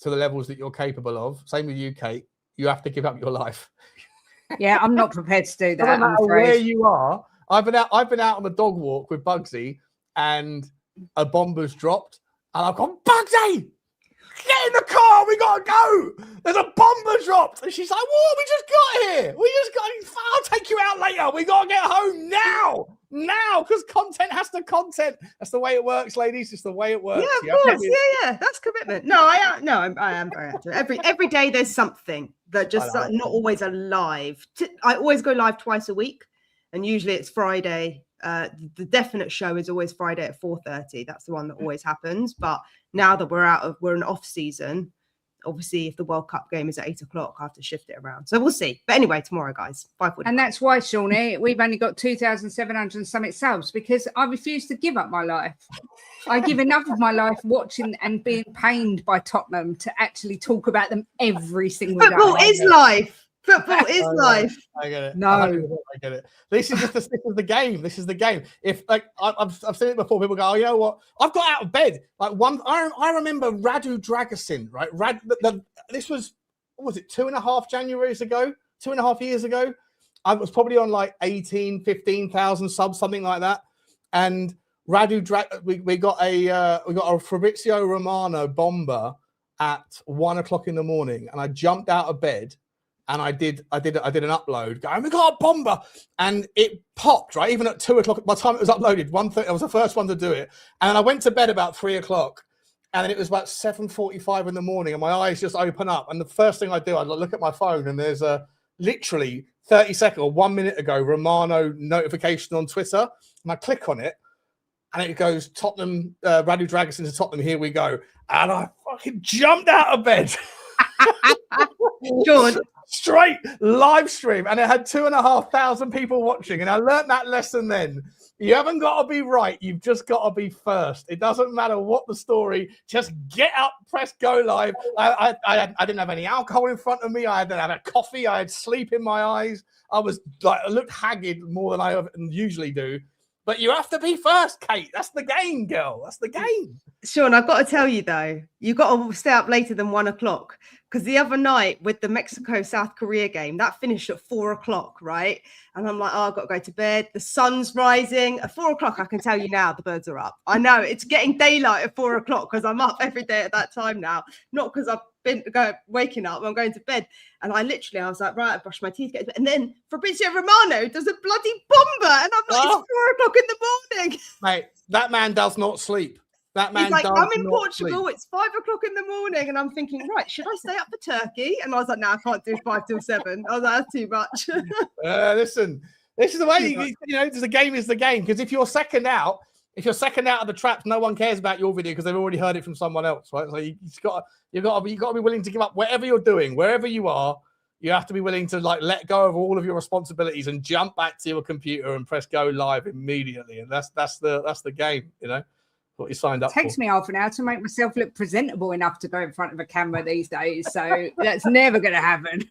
the levels that you're capable of, same with you, Kate, you have to give up your life. Yeah, I'm not prepared to do that. No matter where you are. I've been out on the dog walk with Bugsy, and a bomber's dropped, and I've gone, Bugsy, get in the car, we gotta go. There's a bomber dropped, and she's like, "What? We just got here. I'll take you out later. We gotta get home now, because content has to content. That's the way it works, ladies. It's the way it works. Yeah, of course. Yeah, that's commitment. No, I am very active. Every day there's something that just not always alive. I always go live twice a week, and usually it's Friday. The definite show is always Friday at 4:30. That's the one that always happens. But now that we're in off season, obviously if the World Cup game is at 8 o'clock, I have to shift it around. So we'll see. But anyway, tomorrow, guys, 5:45. And that's why, Shawnee, we've only got 2,700 and something subs, because I refuse to give up my life. I give enough of my life watching and being pained by Tottenham to actually talk about them every single day. Football is life. Football is life. I get it. No, I get it. This is the game. This is the game. If like I've seen it before, people go, "Oh, you know what? I've got out of bed." Like I remember Radu Dragusin, right? This was, what was it, 2.5 Januaries ago, 2.5 years ago. I was probably on like 15,000 subs, something like that. And we got a Fabrizio Romano bomber at 1 o'clock in the morning, and I jumped out of bed. And I did an upload going, we got a bomber, and it popped, right? Even at 2 o'clock, by the time it was uploaded, 1:30, I was the first one to do it. And then I went to bed about 3 o'clock, and then it was about 7:45 in the morning, and my eyes just open up. And the first thing I do, I look at my phone, and there's a literally 30 seconds or 1 minute ago Romano notification on Twitter, and I click on it, and it goes, Tottenham, Radu Dragusin to Tottenham, here we go. And I fucking jumped out of bed. George. Straight live stream, and it had 2,500 people watching, and I learned that lesson then. You haven't got to be right, you've just got to be first. It doesn't matter what the story, just get up, press go live. I didn't have any alcohol in front of me, I didn't have a coffee, I had sleep in my eyes, I looked haggard more than I usually do. But you have to be first, Kate. That's the game, girl. That's the game. Sean, I've got to tell you, though, you've got to stay up later than 1 o'clock. Because the other night with the Mexico-South Korea game, that finished at 4 o'clock, right? And I'm like, oh, I've got to go to bed. The sun's rising. At 4 o'clock, I can tell you now, the birds are up. I know it's getting daylight at 4 o'clock because I'm up every day at that time now. Not because I've been waking up, I'm going to bed. And I was like, right, I brushed my teeth. And then Fabrizio Romano does a bloody bomber. And I'm like, it's 4 o'clock in the morning. Mate, that man does not sleep. That man, he's like, I'm in Portugal, sleep. It's 5 o'clock in the morning. And I'm thinking, right, should I stay up for Turkey? And I was like, no, I can't do 5 till 7. I was like, that's too much. Listen, this is the way, the game is the game. Because if you're second out of the traps, no one cares about your video because they've already heard it from someone else, right? So you've got to be willing to give up whatever you're doing, wherever you are. You have to be willing to let go of all of your responsibilities and jump back to your computer and press go live immediately. And that's the game, what you signed up for. It takes me half an hour to make myself look presentable enough to go in front of a camera these days. So that's never going to happen.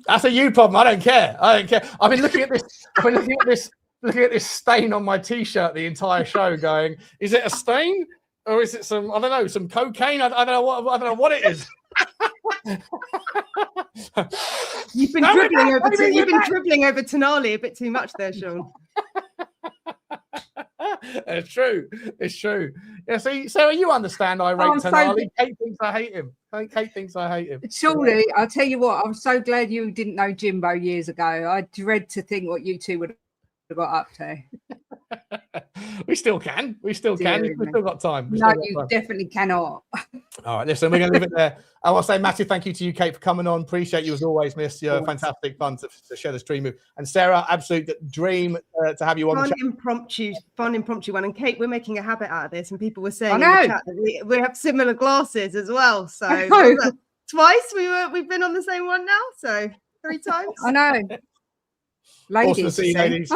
That's a you problem. I don't care. I've been looking at this. Looking at this stain on my t-shirt the entire show, going, is it a stain? Or is it some, I don't know, some cocaine? I don't know what it is. You've been dribbling over Tonali a bit too much there, Sean. It's true. It's true. Yeah, see, Sarah, you understand I rate Tonali. Kate thinks I hate him. Kate thinks I hate him. Surely, I'll tell you what, I'm so glad you didn't know Jimbo years ago. I dread to think what you two would have got up to. We still can. We've still got time. Definitely cannot. All right, listen, we're going to leave it there. I want to say massive thank you to you, Kate, for coming on. Appreciate you as always, miss. You're fantastic fun to share the stream with. And Sarah, absolute dream to have you on the chat. Fun impromptu one. And Kate, we're making a habit out of this. And people were saying in the chat that we have similar glasses as well. So twice we've been on the same one now. So 3 times. I know. Ladies, awesome to see you, ladies.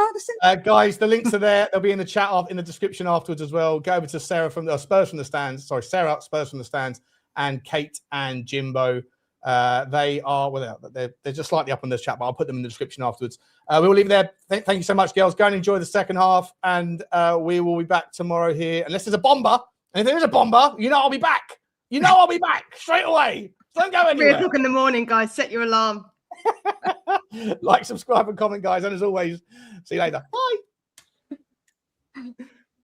Guys, the links are there. They'll be in the chat in the description afterwards as well. Go over to Sarah from the Spurs from the Stands. Sorry, Sarah, Spurs from the Stands, and Kate and Jimbo. They are they're just slightly up on this chat, but I'll put them in the description afterwards. We will leave it there. Thank you so much, girls. Go and enjoy the second half, and we will be back tomorrow here. Unless there's a bomber, and if there is a bomber, you know I'll be back. You know I'll be back straight away. Don't go anywhere. 3 o'clock in the morning, guys. Set your alarm. Like, subscribe, and comment, guys. And as always, see you later. Bye.